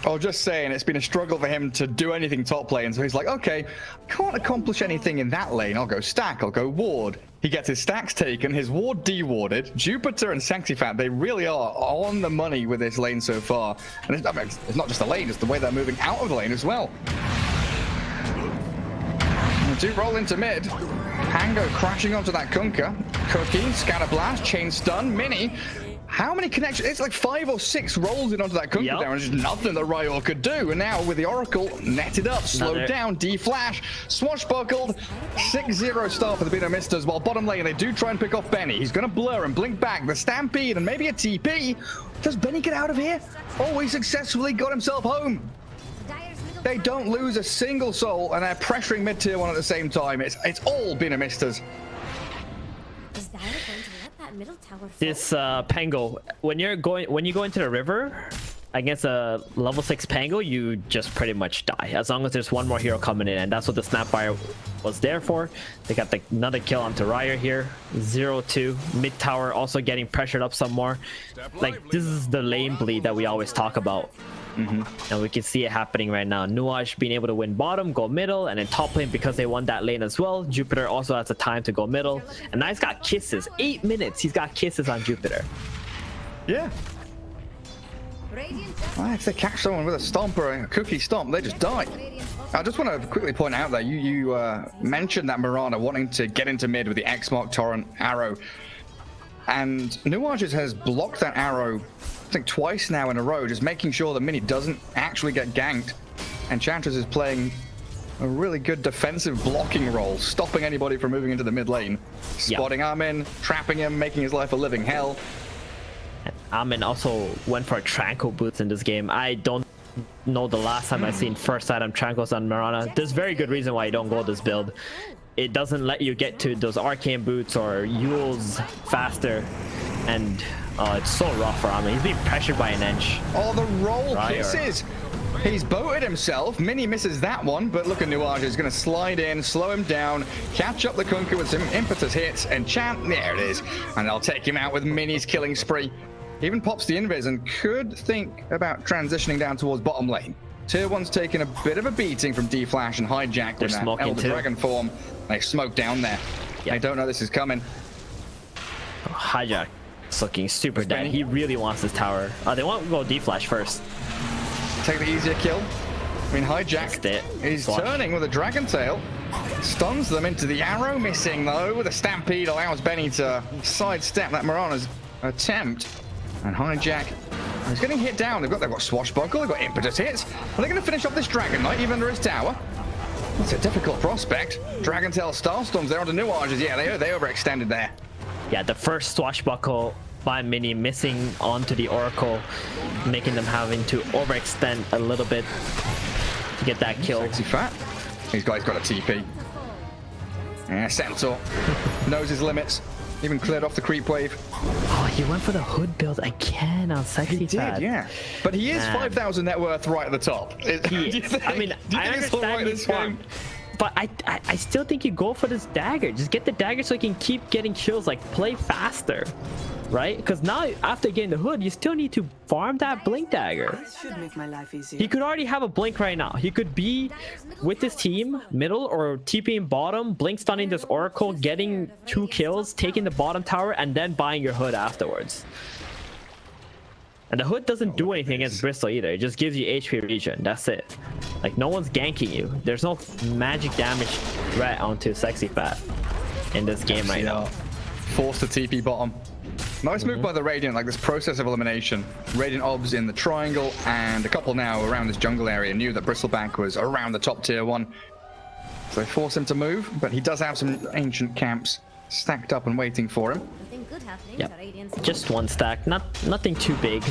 Oh, just saying, it's been a struggle for him to do anything top lane. So he's like, okay, can't accomplish anything in that lane. I'll go stack, I'll go ward. He gets his stacks taken, his ward de-warded. Jupiter and Sanctifat, they really are on the money with this lane so far. And it's, I mean, it's not just the lane, it's the way they're moving out of the lane as well. And do roll into mid. Pango crashing onto that Kunkka. Cookie, Scatter Blast, Chain Stun, Mini. How many connections? It's like 5 or 6 rolls in onto that Kunkka there, and there's nothing that Ryor could do. And now with the Oracle netted up, slowed down, D-flash, swashbuckled, 6-0 start for the Bino Misters, while bottom lane they do try and pick off Benny. He's going to blur and blink back. The Stampede and maybe a TP. Does Benny get out of here? Oh, he successfully got himself home. They don't lose a single soul, and they're pressuring mid-tier 1 at the same time. It's all Bino Misters. This Pango, when you go into the river against a level 6 Pango, you just pretty much die as long as there's one more hero coming in, and that's what the Snapfire was there for. They got another kill onto Ryer here. 0-2 mid tower also getting pressured up some more. Like, this is the lane bleed that we always talk about. And we can see it happening right now. Nuash being able to win bottom, go middle, and then top lane because they won that lane as well. Jupiter also has the time to go middle, and now he's got kisses. 8 minutes, he's got kisses on Jupiter. Yeah. If they catch someone with a stomp or a cookie stomp, they just die. I just want to quickly point out that you mentioned that Mirana wanting to get into mid with the X Mark Torrent arrow, and Nuages has blocked that arrow I think twice now in a row, just making sure that Mini doesn't actually get ganked. And Enchantress is playing a really good defensive blocking role, stopping anybody from moving into the mid lane, spotting Armin, trapping him, making his life a living hell. Armin also went for a Tranquil boots in this game. I don't know the last time I've seen first item Tranquils on Mirana. There's very good reason why you don't go this build. It doesn't let you get to those arcane boots or Yules faster, and it's so rough for Armin. He's being pressured by an inch. Oh, the roll kisses! He's boated himself. Mini misses that one, but look at Nuage is going to slide in, slow him down, catch up the Kunkka with some impetus hits, and Chant, there it is. And they'll take him out with Mini's killing spree. He even pops the invis and could think about transitioning down towards bottom lane. Tier 1's taking a bit of a beating from D-Flash and Hijack with that Elder Dragon form. They smoke down there. They don't know this is coming. Hijack is looking super dead. He really wants this tower. They want to go D-Flash first. Take the easier kill. I mean, Hijack is turning with a Dragon Tail. Stuns them into the arrow, missing though. With a Stampede allows Benny to sidestep that Mirana's attempt. And Hijack is getting hit down. They've got Swashbuckle, they've got impetus hits. Are they going to finish off this Dragon Knight even under his tower? That's a difficult prospect. Dragon Tail Starstorms there onto Nuages. Yeah, they overextended there. Yeah, the first Swashbuckle by Mini missing onto the Oracle, making them having to overextend a little bit to get that kill. Sexy fat. These guys got a TP. Yeah, Centaur knows his limits. Even cleared off the creep wave. Oh, he went for the hood build again on Sexy He Fat. did, yeah. But he is Man. 5,000 net worth right at the top. He is. I mean, I understand he's farm, but I still think you go for this dagger. Just get the dagger so you can keep getting kills, like play faster, right? Because now after getting the hood, you still need to farm that blink dagger. Should make my life easier. He could already have a blink right now. He could be with his team middle or TPing bottom, blink stunning this oracle, getting 2 kills, taking the bottom tower, and then buying your hood afterwards. And the hood doesn't do anything against Bristol either. It just gives you HP regen. That's it. Like, no one's ganking you. There's no magic damage threat onto Sexy Fat in this game right now. Force the TP bottom. Nice move by the Radiant, like this process of elimination. Radiant obs in the triangle, and a couple now around this jungle area knew that Bristleback was around the top tier 1. So they force him to move, but he does have some ancient camps stacked up and waiting for him. Yep. Just 1 stack, nothing too big.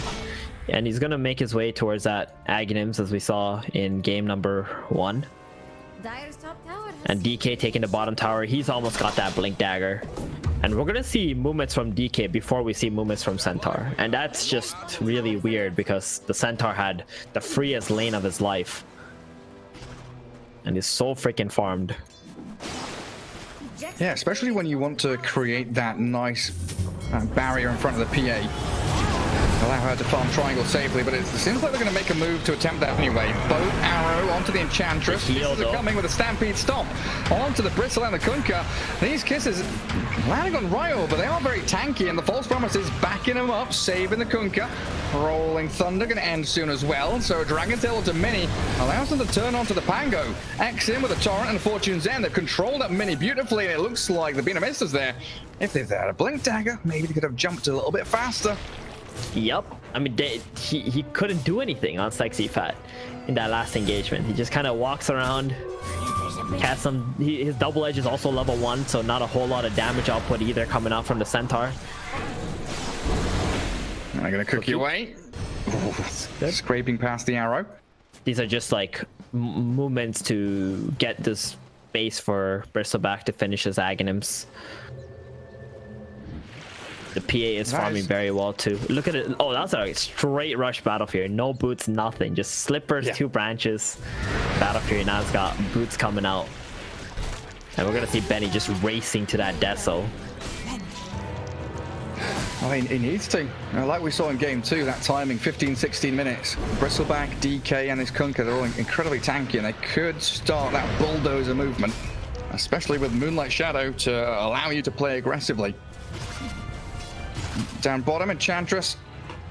And he's gonna make his way towards that Aghanims, as we saw in game number 1. And DK taking the bottom tower. He's almost got that blink dagger. And we're gonna see movements from DK before we see movements from Centaur. And that's just really weird because the Centaur had the freest lane of his life. And he's so freaking farmed. Yeah, especially when you want to create that nice barrier in front of the PA. Allow her to farm triangle safely, but it seems like they're going to make a move to attempt that anyway. Bow arrow onto the Enchantress. Kisses are coming with a Stampede Stomp onto the Bristle and the Kunkka. These kisses landing on Ryo, but they are very tanky, and the False Promise is backing them up, saving the Kunkka. Rolling Thunder going to end soon as well, so Dragon Tail to Mini allows them to turn onto the Pango. X in with a Torrent and Fortune's End. They've controlled that Mini beautifully, and it looks like the Benamistas there. If they've had a Blink Dagger, maybe they could have jumped a little bit faster. Yep. I mean, he couldn't do anything on Sexy Fat in that last engagement. He just kind of walks around, casts some... his double edge is also level 1, so not a whole lot of damage output either coming out from the Centaur. I'm gonna cook you away. Scraping past the arrow. These are just like movements to get this base for Bristleback to finish his Aghanims. The PA is farming very well too. Look at it. Oh, that's a straight rush Battlefield. No boots, nothing. Just slippers, 2 branches. Battlefield now has got boots coming out. And we're gonna see Benny just racing to that Deso. I mean, he needs to. Like we saw in game 2, that timing, 15-16 minutes. Bristleback, DK, and his Kunkka, they're all incredibly tanky, and they could start that bulldozer movement, especially with Moonlight Shadow to allow you to play aggressively. Down bottom, Enchantress,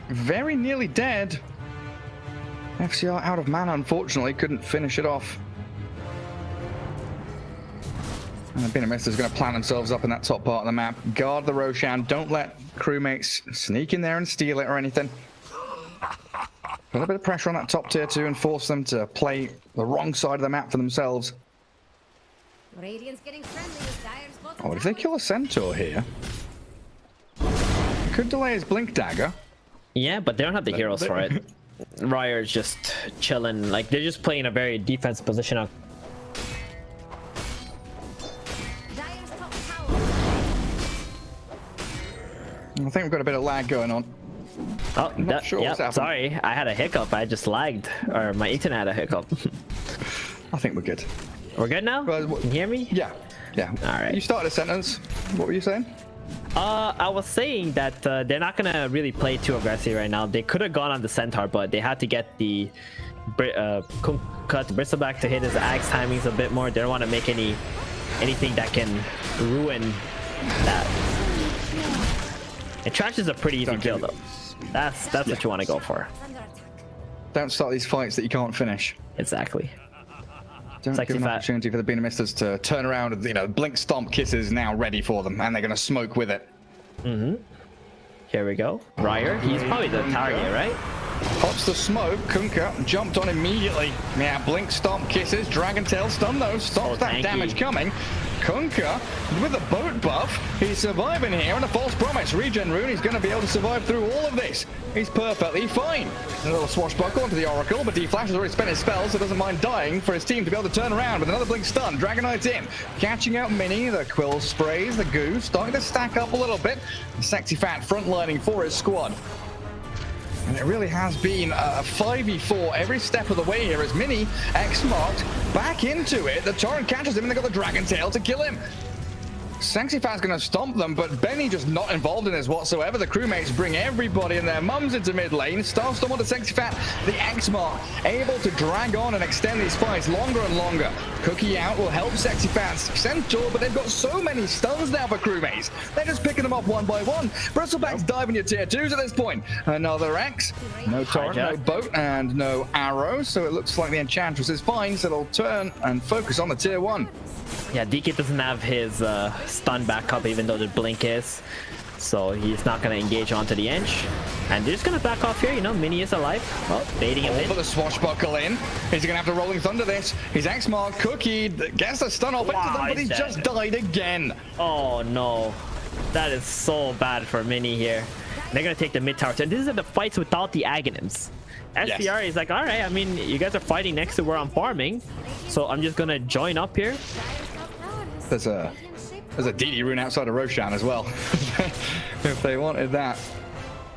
very nearly dead. FCR out of mana, unfortunately, couldn't finish it off. And the Benamistas going to plant themselves up in that top part of the map. Guard the Roshan. Don't let crewmates sneak in there and steal it or anything. Put a bit of pressure on that top tier 2 and force them to play the wrong side of the map for themselves. Oh, if they kill a Centaur here, could delay his Blink Dagger. Yeah, but they don't have the heroes for it. Ryo is just chilling. Like, they're just playing a very defensive position on. I think we've got a bit of lag going on. Oh, not sure what's happened. Sorry, I had a hiccup. I just lagged, or my internet had a hiccup. I think we're good. We're good now? Can you hear me? Yeah. All right. You started a sentence. What were you saying? I was saying that they're not gonna really play too aggressive right now. They could have gone on the Centaur, but they had to get the Bristleback to hit his axe timings a bit more. They don't want to make anything that can ruin that. And Trash is a pretty easy kill though. That's what you want to go for. Don't start these fights that you can't finish. Exactly. Don't give an opportunity for the Benamistas to turn around and, you know, Blink Stomp Kisses now ready for them, and they're going to smoke with it. Here we go. Ryo, he's probably the target, right? Pops the smoke. Kunkka jumped on immediately. Yeah, Blink Stomp Kisses. Dragon Tail stun though. Stops that damage coming. Kunkka with a boat buff. He's surviving here and a false promise. Regen rune, he's going to be able to survive through all of this. He's perfectly fine. A little swashbuckle onto the Oracle, but D-Flash has already spent his spell, so doesn't mind dying for his team to be able to turn around with another blink stun. Dragonite's in, catching out Mini, the quill sprays, the goo, starting to stack up a little bit. Sexy Fat frontlining for his squad. And it really has been a 5v4 every step of the way here as Mini X-marked back into it. The Torrent catches him and they got the Dragon Tail to kill him. Sexy Fat's going to stomp them, but Benny just not involved in this whatsoever. The crewmates bring everybody and their mums into mid lane. Starstorm onto Sexy Fat. The X-Mark able to drag on and extend these fights longer and longer. Cookie out will help Sexy Fat's Centaur, but they've got so many stuns now for crewmates. They're just picking them off one by one. Bristleback's diving your tier 2s at this point. Another X. No Torrent, no boat, and no arrow. So it looks like the Enchantress is fine, so they'll turn and focus on the tier 1. Yeah, DK doesn't have his stun back up even though the blink is. So he's not going to engage onto the edge. And they're just going to back off here, you know, Mini is alive. Well, baiting him in. For the swashbuckle in. He's going to have to Rolling Thunder this. His X-Mark, Cookie, gets the stun off into them, but he's just died again. Oh no. That is so bad for Mini here. They're going to take the mid tower. And this is the fights without the Aghanims. SCR is like, all right, I mean, you guys are fighting next to where I'm farming, so I'm just gonna join up here. There's a DD rune outside of Roshan as well. If they wanted that,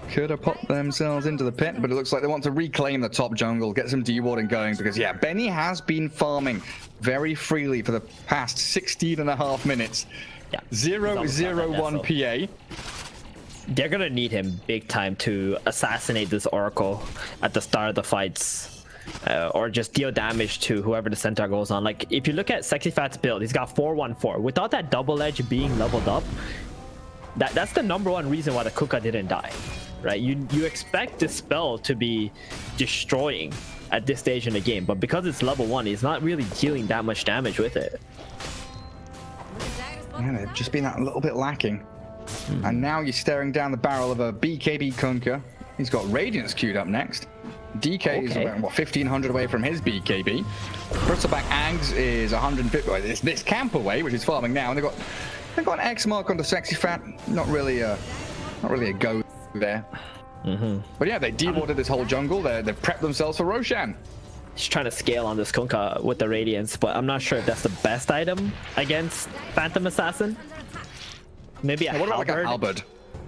could have popped themselves into the pit, but it looks like they want to reclaim the top jungle, get some dewarding going, because yeah, Benny has been farming very freely for the past 16.5 minutes. Yeah, 0-0-1 PA. They're gonna need him big time to assassinate this Oracle at the start of the fights, or just deal damage to whoever the Centaur goes on. Like, if you look at Sexy Fat's build, he's got 4-1-4. Without that double edge being leveled up, that's the #1 reason why the Kunkka didn't die, right? You expect this spell to be destroying at this stage in the game, but because it's level 1, he's not really dealing that much damage with it. Yeah, they've just been that little bit lacking. And now you're staring down the barrel of a BKB Kunkka. He's got Radiance queued up next. DK is about, what, 1500 away from his BKB. Bristleback Ags is 150 away. This camp away, which is farming now. And they've got an X mark on the Sexy Fat. Not really a go there. But yeah, they dewarded this whole jungle. They've prepped themselves for Roshan. He's trying to scale on this Kunkka with the Radiance, but I'm not sure if that's the best item against Phantom Assassin. Maybe a halberd. What about like a halberd?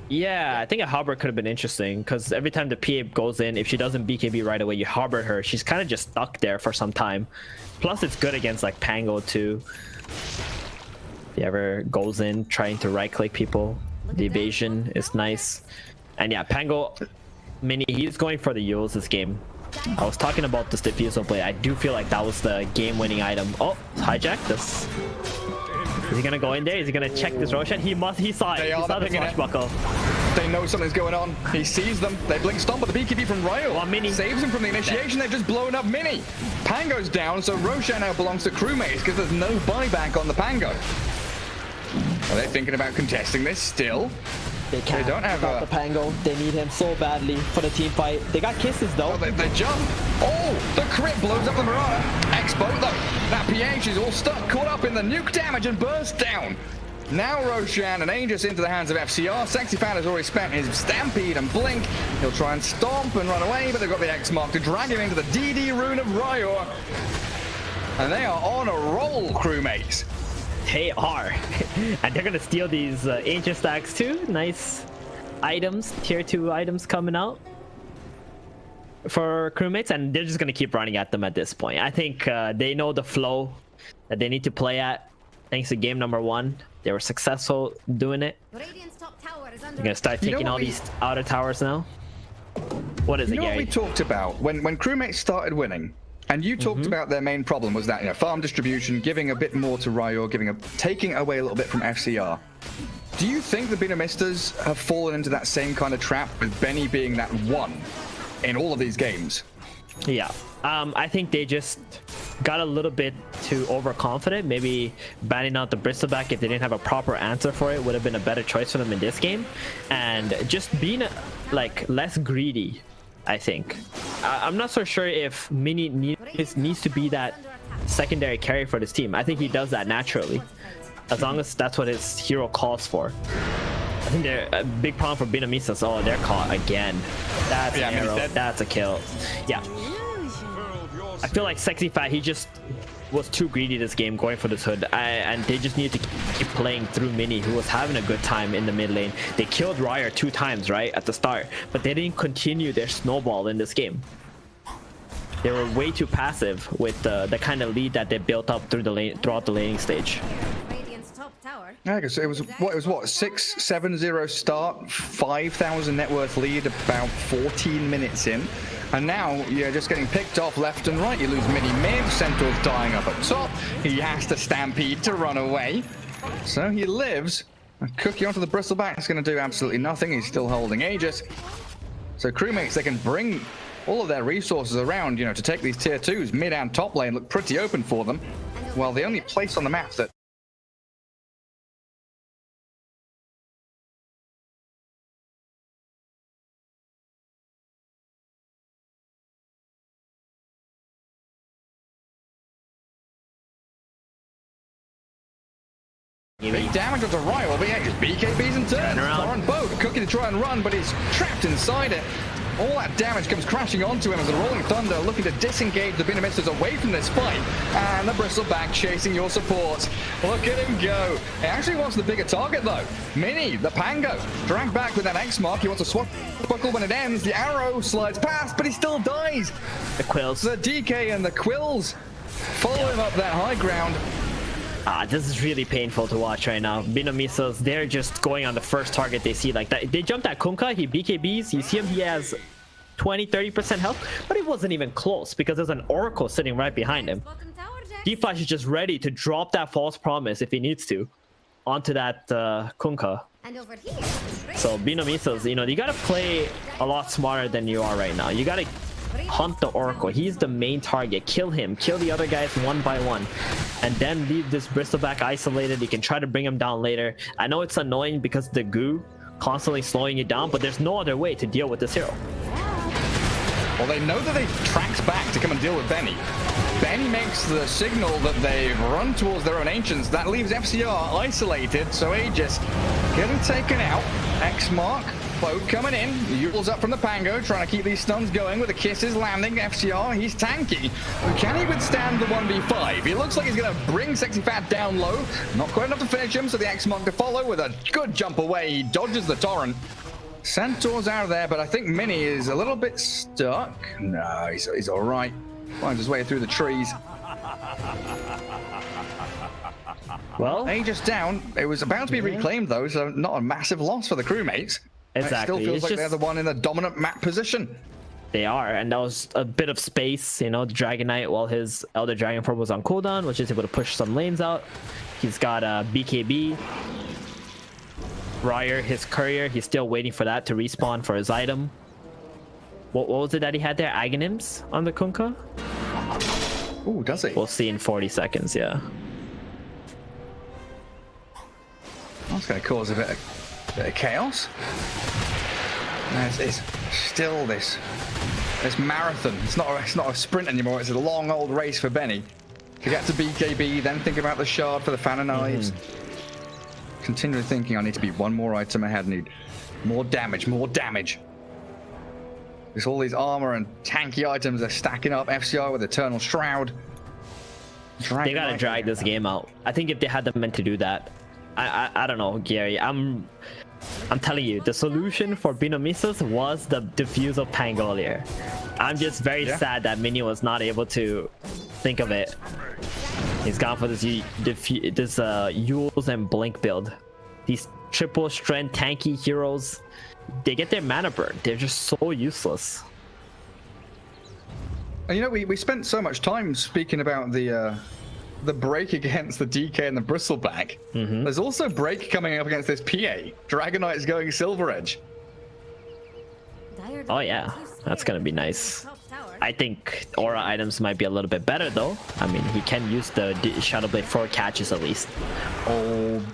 Yeah, I think a halberd could have been interesting, because every time the PA goes in, if she doesn't BKB right away, you halberd her. She's kind of just stuck there for some time. Plus, it's good against like Pango too. If he ever goes in trying to right-click people, the evasion is nice. And yeah, Pango, Mini, he's going for the Yules this game. I was talking about this diffusal play. I do feel like that was the game-winning item. Oh, hijack this. Is he gonna go in there? Is he gonna check this Roshan? He saw it. He saw the swashbuckle. They know something's going on. He sees them. They blink stomp, but the BKB from Ryo saves him from the initiation. They've just blown up Mini. Pango's down, so Roshan now belongs to Crewmates because there's no buyback on the Pango. Are they thinking about contesting this still? They can't. They don't have the Pango. They need him so badly for the team fight. They got kisses though. Oh, they jump. Oh, the crit blows up the Marauder. X-Boat though. That PH is all stuck, caught up in the nuke damage and burst down. Now Roshan and Aegis into the hands of FCR. Sexy Fan has already spent his Stampede and Blink. He'll try and stomp and run away, but they've got the X-Mark to drag him into the DD rune of Ryo. And they are on a roll, Crewmates. They are. And they're gonna steal these ancient stacks too. Nice items, tier 2 items coming out for Crewmates, and they're just gonna keep running at them at this point. I think they know the flow that they need to play at. Thanks to game #1, they were successful doing it. They're gonna start taking all these outer towers now. What is it, Gary? You know what we talked about when Crewmates started winning? And you talked about their main problem was that, you know, farm distribution, giving a bit more to Ryo, taking away a little bit from FCR. Do you think the Binamistas have fallen into that same kind of trap with Benny being that one in all of these games? Yeah, I think they just got a little bit too overconfident. Maybe banning out the Bristleback, if they didn't have a proper answer for it, would have been a better choice for them in this game. And just being like less greedy, I think. I'm not so sure if Mini needs to be that secondary carry for this team. I think he does that naturally. as long as that's what his hero calls for. I think they're a big problem for Binamisas. Oh, they're caught again. That's an arrow. That's a kill. Yeah. I feel like Sexy Fat, he just was too greedy this game going for this hood, and they just need to keep playing through Mini, who was having a good time in the mid lane. They killed Ryer 2 times right at the start, but they didn't continue their snowball in this game. They were way too passive with the kind of lead that they built up through the lane throughout the laning stage. Yeah, because it was what 6-7-0 start, 5,000 net worth lead about 14 minutes in. And now you're just getting picked off left and right. You lose mid, Centaur's dying up at top. He has to stampede to run away. So he lives. A cookie onto the bristleback is going to do absolutely nothing. He's still holding Aegis. So crewmates, they can bring all of their resources around, you know, to take these tier 2s. Mid and top lane look pretty open for them. Well, the only place on the map that big damage onto Ryo, but yeah, his BKB's in turn. Torrent Bo, Cookie to try and run, but he's trapped inside it. All that damage comes crashing onto him as the Rolling Thunder looking to disengage the Binamistas away from this fight. And the Bristleback chasing your support. Look at him go. He actually wants the bigger target though. Mini, the Pango, dragged back with that X mark. He wants to swap buckle when it ends. The arrow slides past, but he still dies. The Quills. The DK and the Quills following up that high ground. This is really painful to watch right now. Binamisas, they're just going on the first target they see. Like that, they jumped at Kunkka, he BKBs. You see him, he has 20-30% health, but it wasn't even close because there's an Oracle sitting right behind him. D-Flash is just ready to drop that false promise if he needs to onto that Kunkka. So Binamisas, you know, you gotta play a lot smarter than you are right now. You gotta hunt the Oracle. He's the main target. Kill him. Kill the other guys one by one. And then leave this Bristleback isolated. You can try to bring him down later. I know it's annoying because the goo constantly slowing you down, but there's no other way to deal with this hero. Well, they know that they tracked back to come and deal with Benny. Benny makes the signal that they've run towards their own ancients. That leaves FCR isolated, so Aegis getting taken out. X mark. Boat coming in, Yule's up from the Pango, trying to keep these stuns going with the kisses landing. FCR, he's tanky. Can he withstand the 1v5? He looks like he's going to bring Sexy Fat down low. Not quite enough to finish him, so the X-Monk to follow with a good jump away. He dodges the Torrent. Centaur's out of there, but I think Mini is a little bit stuck. No, he's all right. Finds his way through the trees. Well, Aegis down. It was about to be reclaimed, though, so not a massive loss for the crewmates. Exactly. It still feels like they're the one in the dominant map position. They are, and that was a bit of space, you know, the Dragon Knight while his Elder Dragon Form was on cooldown, which is able to push some lanes out. He's got a BKB. Ryer, his courier, he's still waiting for that to respawn for his item. What was it that he had there? Aghanim's on the Kunkka? Ooh, does he? We'll see in 40 seconds, yeah. That's going to cause a bit of chaos. It's still this marathon. It's not a sprint anymore. It's a long old race for Benny to get to BKB, then think about the shard for the fan of knives. Continually thinking, I need to be one more item ahead. I need more damage, more damage. Because all these armor and tanky items are stacking up. FCR with Eternal Shroud. They gotta drag this game out. I think if they had the men to do that, I don't know, Gary. I'm telling you, the solution for Binamisas was the diffuse of Pangolier. I'm just very sad that Mini was not able to think of it. He's gone for this Yules and Blink build. These triple strength tanky heroes, they get their mana burn. They're just so useless. And you know, we spent so much time speaking about the break against the DK and the Bristleback. There's also break coming up against this PA. Dragon Knight is going Silver Edge. Oh yeah, that's gonna be nice. I think aura items might be a little bit better though. I mean, he can use the Shadowblade for catches at least. Oh,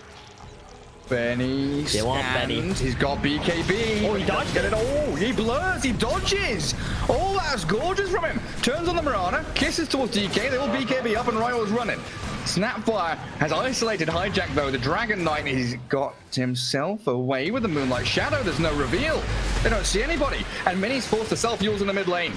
Benny. They want Benny. He's got BKB. Oh, he dodged it. Oh, he blurs. He dodges. Oh, that's gorgeous from him. Turns on the Mirana. Kisses towards DK. They all BKB up and Ryo's running. Snapfire has isolated Hijack though. The Dragon Knight, he's got himself away with the Moonlight Shadow. There's no reveal. They don't see anybody. And Mini's forced to self-use in the mid lane.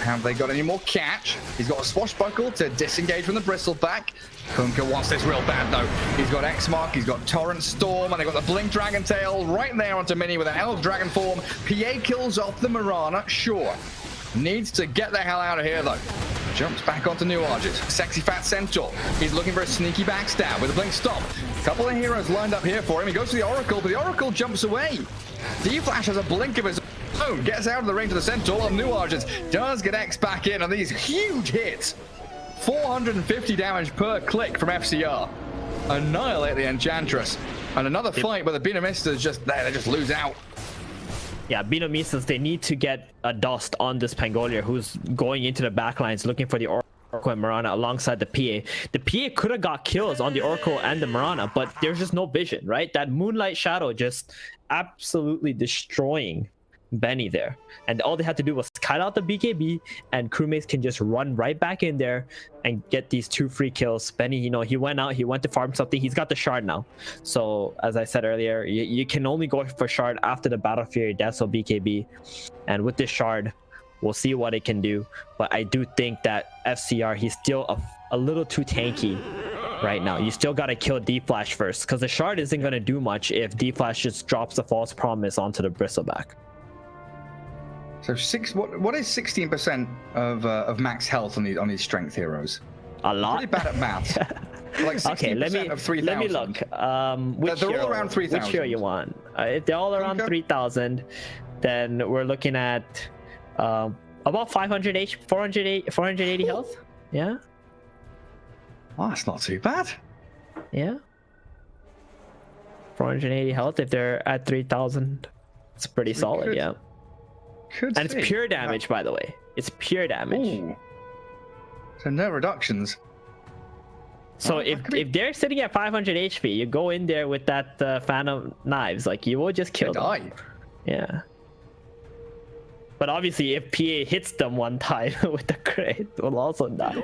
Have they got any more catch? He's got a Swashbuckle to disengage from the Bristleback. Kunkka wants this real bad though. He's got X-Mark, he's got Torrent Storm, and they've got the Blink Dragon Tail right there onto Mini with an Elf Dragon form. PA kills off the Mirana, sure. Needs to get the hell out of here though. Jumps back onto New Arges. Sexy Fat Centaur. He's looking for a sneaky backstab with a Blink Stomp. Couple of heroes lined up here for him. He goes to the Oracle, but the Oracle jumps away. D-Flash has a blink of his own. Gets out of the range of the Centaur. New Arges does get X back in on these huge hits. 450 damage per click from FCR. Annihilate the Enchantress. And another fight where the Beanamistas just there. They just lose out. Yeah, Beanamistas, they need to get a dust on this Pangolier who's going into the backlines looking for the Oracle and Mirana alongside the PA. The PA could have got kills on the Oracle and the Mirana, but there's just no vision, right? That Moonlight Shadow just absolutely destroying Benny there. And all they had to do was cut out the BKB, and Crewmates can just run right back in there and get these 2 free kills. Benny, you know, he went out, he went to farm something. He's got the shard now. So as I said earlier, you can only go for shard after the Battle Fury Death or BKB. And with this shard, we'll see what it can do. But I do think that FCR, he's still a little too tanky right now. You still got to kill D-Flash first, because the shard isn't going to do much if D-Flash just drops the False Promise onto the Bristleback. So what is 16% of max health on these strength heroes? A lot. Pretty bad at maths. Like 16% okay, let me of 3,000. Let me look. Which they're hero, all around 3,000. Which hero you want? If they're all around 3,000, then we're looking at about 500 480 health. Yeah. Oh, that's not too bad. Yeah. 480 health if they're at 3,000. It's pretty solid. Yeah. And it's pure damage, by the way. It's pure damage. Ooh. So no reductions. So if they're sitting at 500 HP, you go in there with that Phantom Knives, like you will just kill them. Die. Yeah. But obviously, if PA hits them one time with the crit, will also die.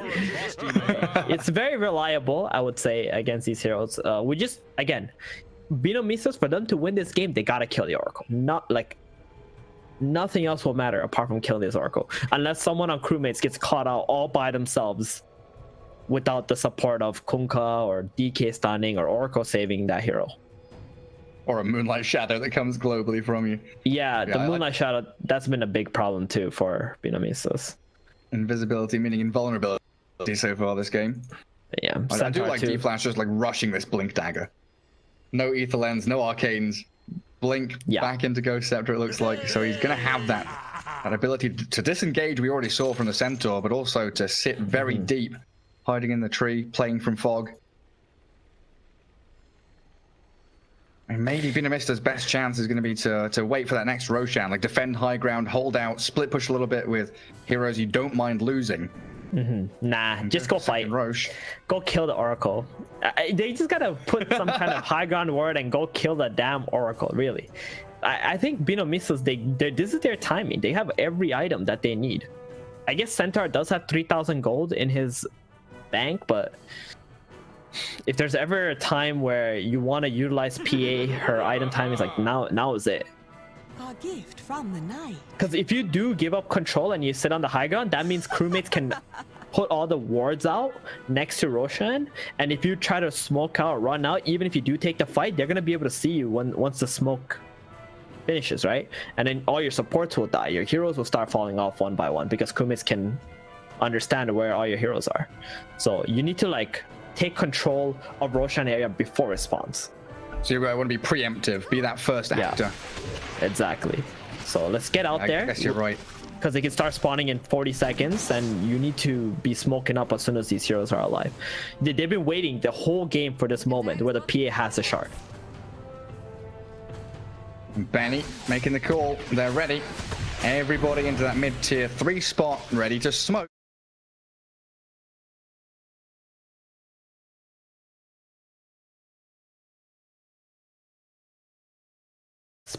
It's very reliable, I would say, against these heroes. We just, again, Beanamistas, for them to win this game, they gotta kill the Oracle. Not like nothing else will matter apart from killing this Oracle, unless someone on Crewmates gets caught out all by themselves without the support of Kunkka or DK stunning or Oracle saving that hero. Or a Moonlight Shadow that comes globally from you. Yeah, the Moonlight Shadow, that's been a big problem too for Beanamistas. Invisibility meaning invulnerability so far this game. Yeah, I do like D-Flash just like rushing this Blink Dagger. No Ether Lens, no Arcanes. Blink back into Ghost Scepter, it looks like. So he's going to have that ability to disengage, we already saw from the Centaur, but also to sit very deep, hiding in the tree, playing from fog. And maybe Beanamista's best chance is going to be to wait for that next Roshan, like defend high ground, hold out, split push a little bit with heroes you don't mind losing. Nah, just go fight. Roche. Go kill the Oracle. They just gotta put some kind of high ground word and go kill the damn Oracle, really. I think Beanamistas, this is their timing. They have every item that they need. I guess Centaur does have 3,000 gold in his bank, but if there's ever a time where you want to utilize PA, her item time is like now is it. A gift from the night. Because if you do give up control and you sit on the high ground, that means Crewmates can put all the wards out next to Roshan, and if you try to smoke out, run out, even if you do take the fight, they're gonna be able to see you once the smoke finishes, right? And then all your supports will die. Your heroes will start falling off one by one because Crewmates can understand where all your heroes are. So you need to like take control of Roshan area before response. So you want to be preemptive, be that first actor. Yeah, exactly. So let's get out there. I guess you're right. Because they can start spawning in 40 seconds, and you need to be smoking up as soon as these heroes are alive. They've been waiting the whole game for this moment where the PA has a shard. Benny making the call. They're ready. Everybody into that mid-tier 3 spot, ready to smoke.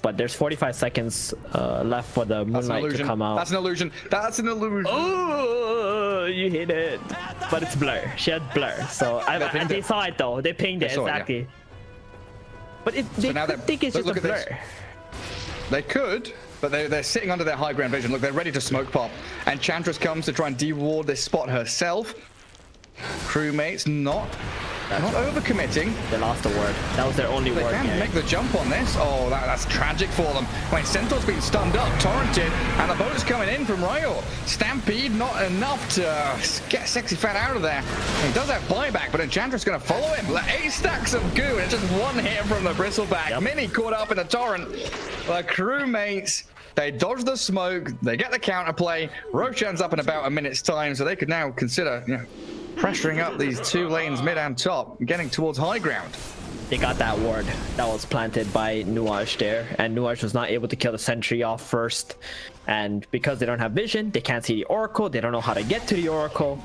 But there's 45 seconds left for the Moonlight to come out. That's an illusion. That's an illusion. Oh! Oh, you hit it. But it's blur. She had blur. So they saw it though. They pinged it, exactly. Yeah. But they could think it's just a blur. They could, but they're sitting under their high ground vision. Look, they're ready to smoke pop. And Chantress comes to try and de-ward this spot herself. Crewmates not overcommitting. They lost the ward. That was their only ward. They can make the jump on this. Oh, that's tragic for them. When Centaur's been stunned up, torrented, and the boat's coming in from Ryo. Stampede not enough to get Sexy Fat out of there. He does have buyback, but Enchantress going to follow him. 8 stacks of goo, and it's just one hit from the bristleback. Yep. Mini caught up in the torrent. The Crewmates, they dodge the smoke, they get the counterplay. Roshan's up in about a minute's time, so they could now consider, pressuring up these 2 lanes mid and top, getting towards high ground. They got that ward that was planted by Nuage there, and Nuage was not able to kill the sentry off first. And because they don't have vision, they can't see the Oracle, they don't know how to get to the Oracle.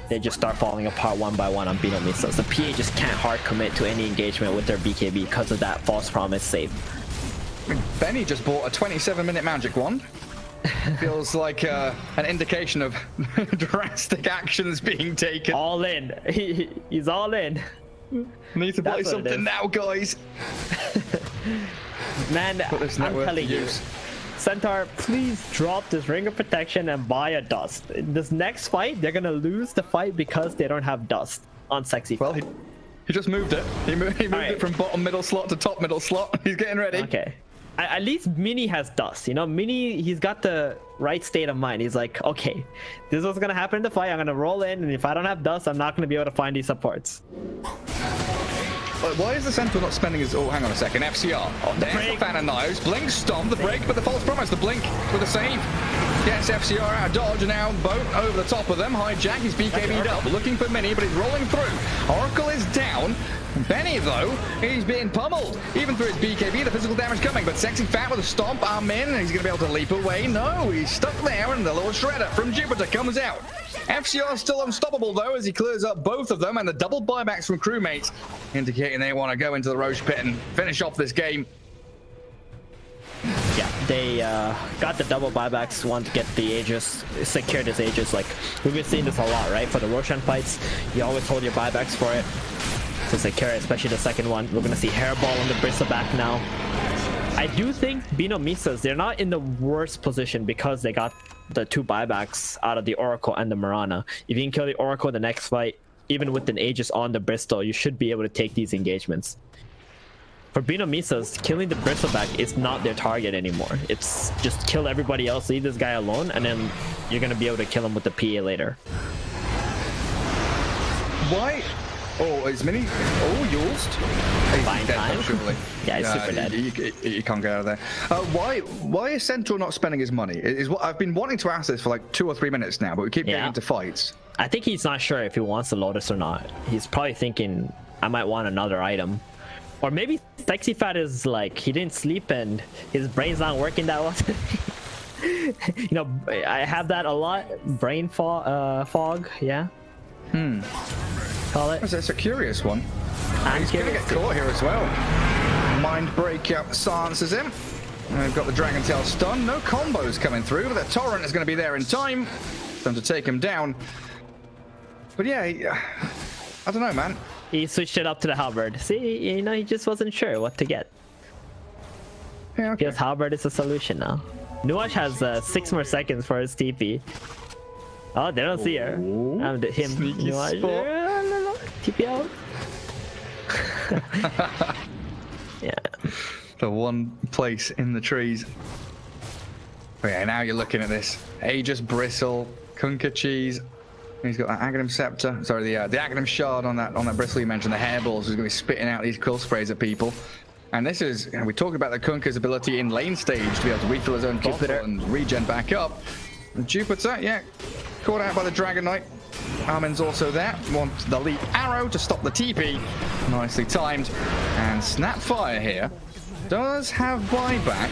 They just start falling apart one by one on Beano missiles. The PA just can't hard commit to any engagement with their BKB because of that false promise save. Benny just bought a 27-minute magic wand. Feels like an indication of drastic actions being taken. All in. He's all in. Need to play something now, guys. Man, I'm telling you, Centaur, please drop this ring of protection and buy a dust. This next fight, they're gonna lose the fight because they don't have dust on Sexy. Well, he just moved it. He moved it from bottom middle slot to top middle slot. He's getting ready. Okay. At least Mini has dust, Mini, he's got the right state of mind. He's like, okay, this is what's gonna happen in the fight. I'm gonna roll in, and if I don't have dust, I'm not gonna be able to find these supports. Why is the Centaur not spending his... Oh, hang on a second. FCR. Oh, there's the fan of knives. Blink, stomp, the break, but the false promise. The blink with a save. Gets FCR out of dodge, and now Boat over the top of them. Hijack, he's BKB'd up. Looking for Mini, but he's rolling through. Oracle is down. Benny, though, he's being pummeled. Even through his BKB, the physical damage coming. But Sexy Fat with a stomp, arm in, and he's going to be able to leap away. No, he's stuck there, and the little shredder from Jupiter comes out. FCR is still unstoppable, though, as he clears up both of them, and the double buybacks from Crewmates, indicating they want to go into the Roche Pit and finish off this game. Yeah, they got the double buybacks, want to get the Aegis, secure this Aegis. Like, we've been seeing this a lot, right? For the Roshan fights, you always hold your buybacks for it to secure it, especially the second one. We're going to see Hairball on the bristleback now. I do think Beano Misas, they're not in the worst position because they got the 2 buybacks out of the Oracle and the Marana. If you can kill the Oracle in the next fight, even with an Aegis on the Bristol, you should be able to take these engagements. For Beano Misas, killing the bristleback is not their target anymore. It's just kill everybody else, leave this guy alone, and then you're going to be able to kill him with the PA later. Why? Oh, is Mini? Oh, Yulst. Fine time. Yeah, he's super dead. You can't get out of there. Why is Centaur not spending his money? Is what I've been wanting to ask this for like 2 or 3 minutes now, but we keep getting into fights. I think he's not sure if he wants the Lotus or not. He's probably thinking, I might want another item. Or maybe Sexy Fat is like, he didn't sleep and his brain's not working that well. I have that a lot. Brain fog, yeah. Call it. That's a curious one. He's going to get caught here as well. Mind break up silences him. And we've got the Dragon Tail stun. No combos coming through, but the Torrent is going to be there in time. Time to take him down. But yeah, I don't know, man. He switched it up to the halberd. See, he just wasn't sure what to get. Yeah, okay. Because halberd is a solution now. Nuage has 6 more seconds for his TP. Oh, they don't see her. I'm him. Nuage. TP out. Yeah. The one place in the trees. Oh yeah, now you're looking at this. Aegis Bristle, Kunkka Cheese. He's got that Aghanim Scepter. Sorry, the Aghanim Shard on that bristle you mentioned. The hairballs is going to be spitting out these quill sprays at people. And this is, we talked about the Kunkka's ability in lane stage to be able to refill his own bottle and regen back up. And Jupiter, yeah, caught out by the Dragon Knight. Armin's also there. Want the leap arrow to stop the TP. Nicely timed. And Snapfire here does have buyback.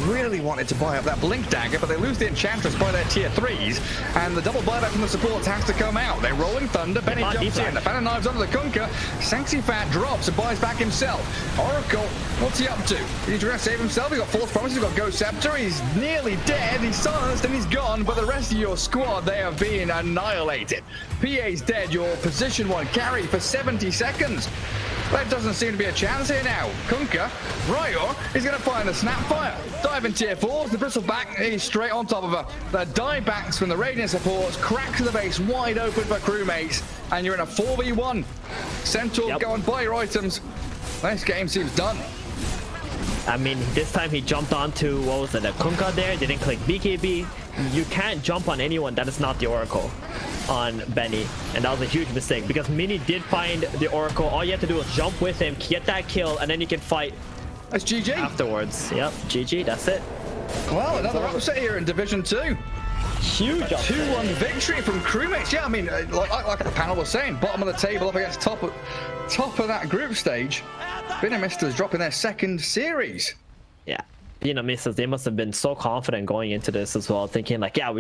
really wanted to buy up that Blink Dagger, but they lose the Enchantress by their tier 3s, and the double buyback from the supports has to come out. They're rolling Thunder, Benny jumps in, the Fan Knives onto the Kunkka, Sexy Fat drops and buys back himself. Oracle, what's he up to? He's trying to save himself, he's got False Promise, he's got Ghost Scepter, he's nearly dead, he's silenced and he's gone, but the rest of your squad, they have been annihilated. PA's dead, your position 1 carry for 70 seconds. There doesn't seem to be a chance here now. Kunkka, Ryor, is going to find the Snapfire. Dive in tier 4s, the Bristleback, he's straight on top of her. The diebacks from the Radiant supports, cracks the base wide open for Crewmates, and you're in a 4v1. Centaur, go and buy your items. This game seems done. I mean, this time he jumped onto, what was it, a Kunkka there, didn't click BKB. You can't jump on anyone that is not the Oracle on Benny, and that was a huge mistake because Mini did find the Oracle. All you have to do is jump with him, get that kill, and then you can fight. That's GG afterwards. Yep, GG, that's it. Well, another upset here in Division 2. Huge 2-1 victory from Crewmates. Yeah, I mean, like the panel was saying, bottom of the table up against top of that group stage. Misters dropping their second series. Yeah, Misters, they must have been so confident going into this as well, thinking like, yeah, we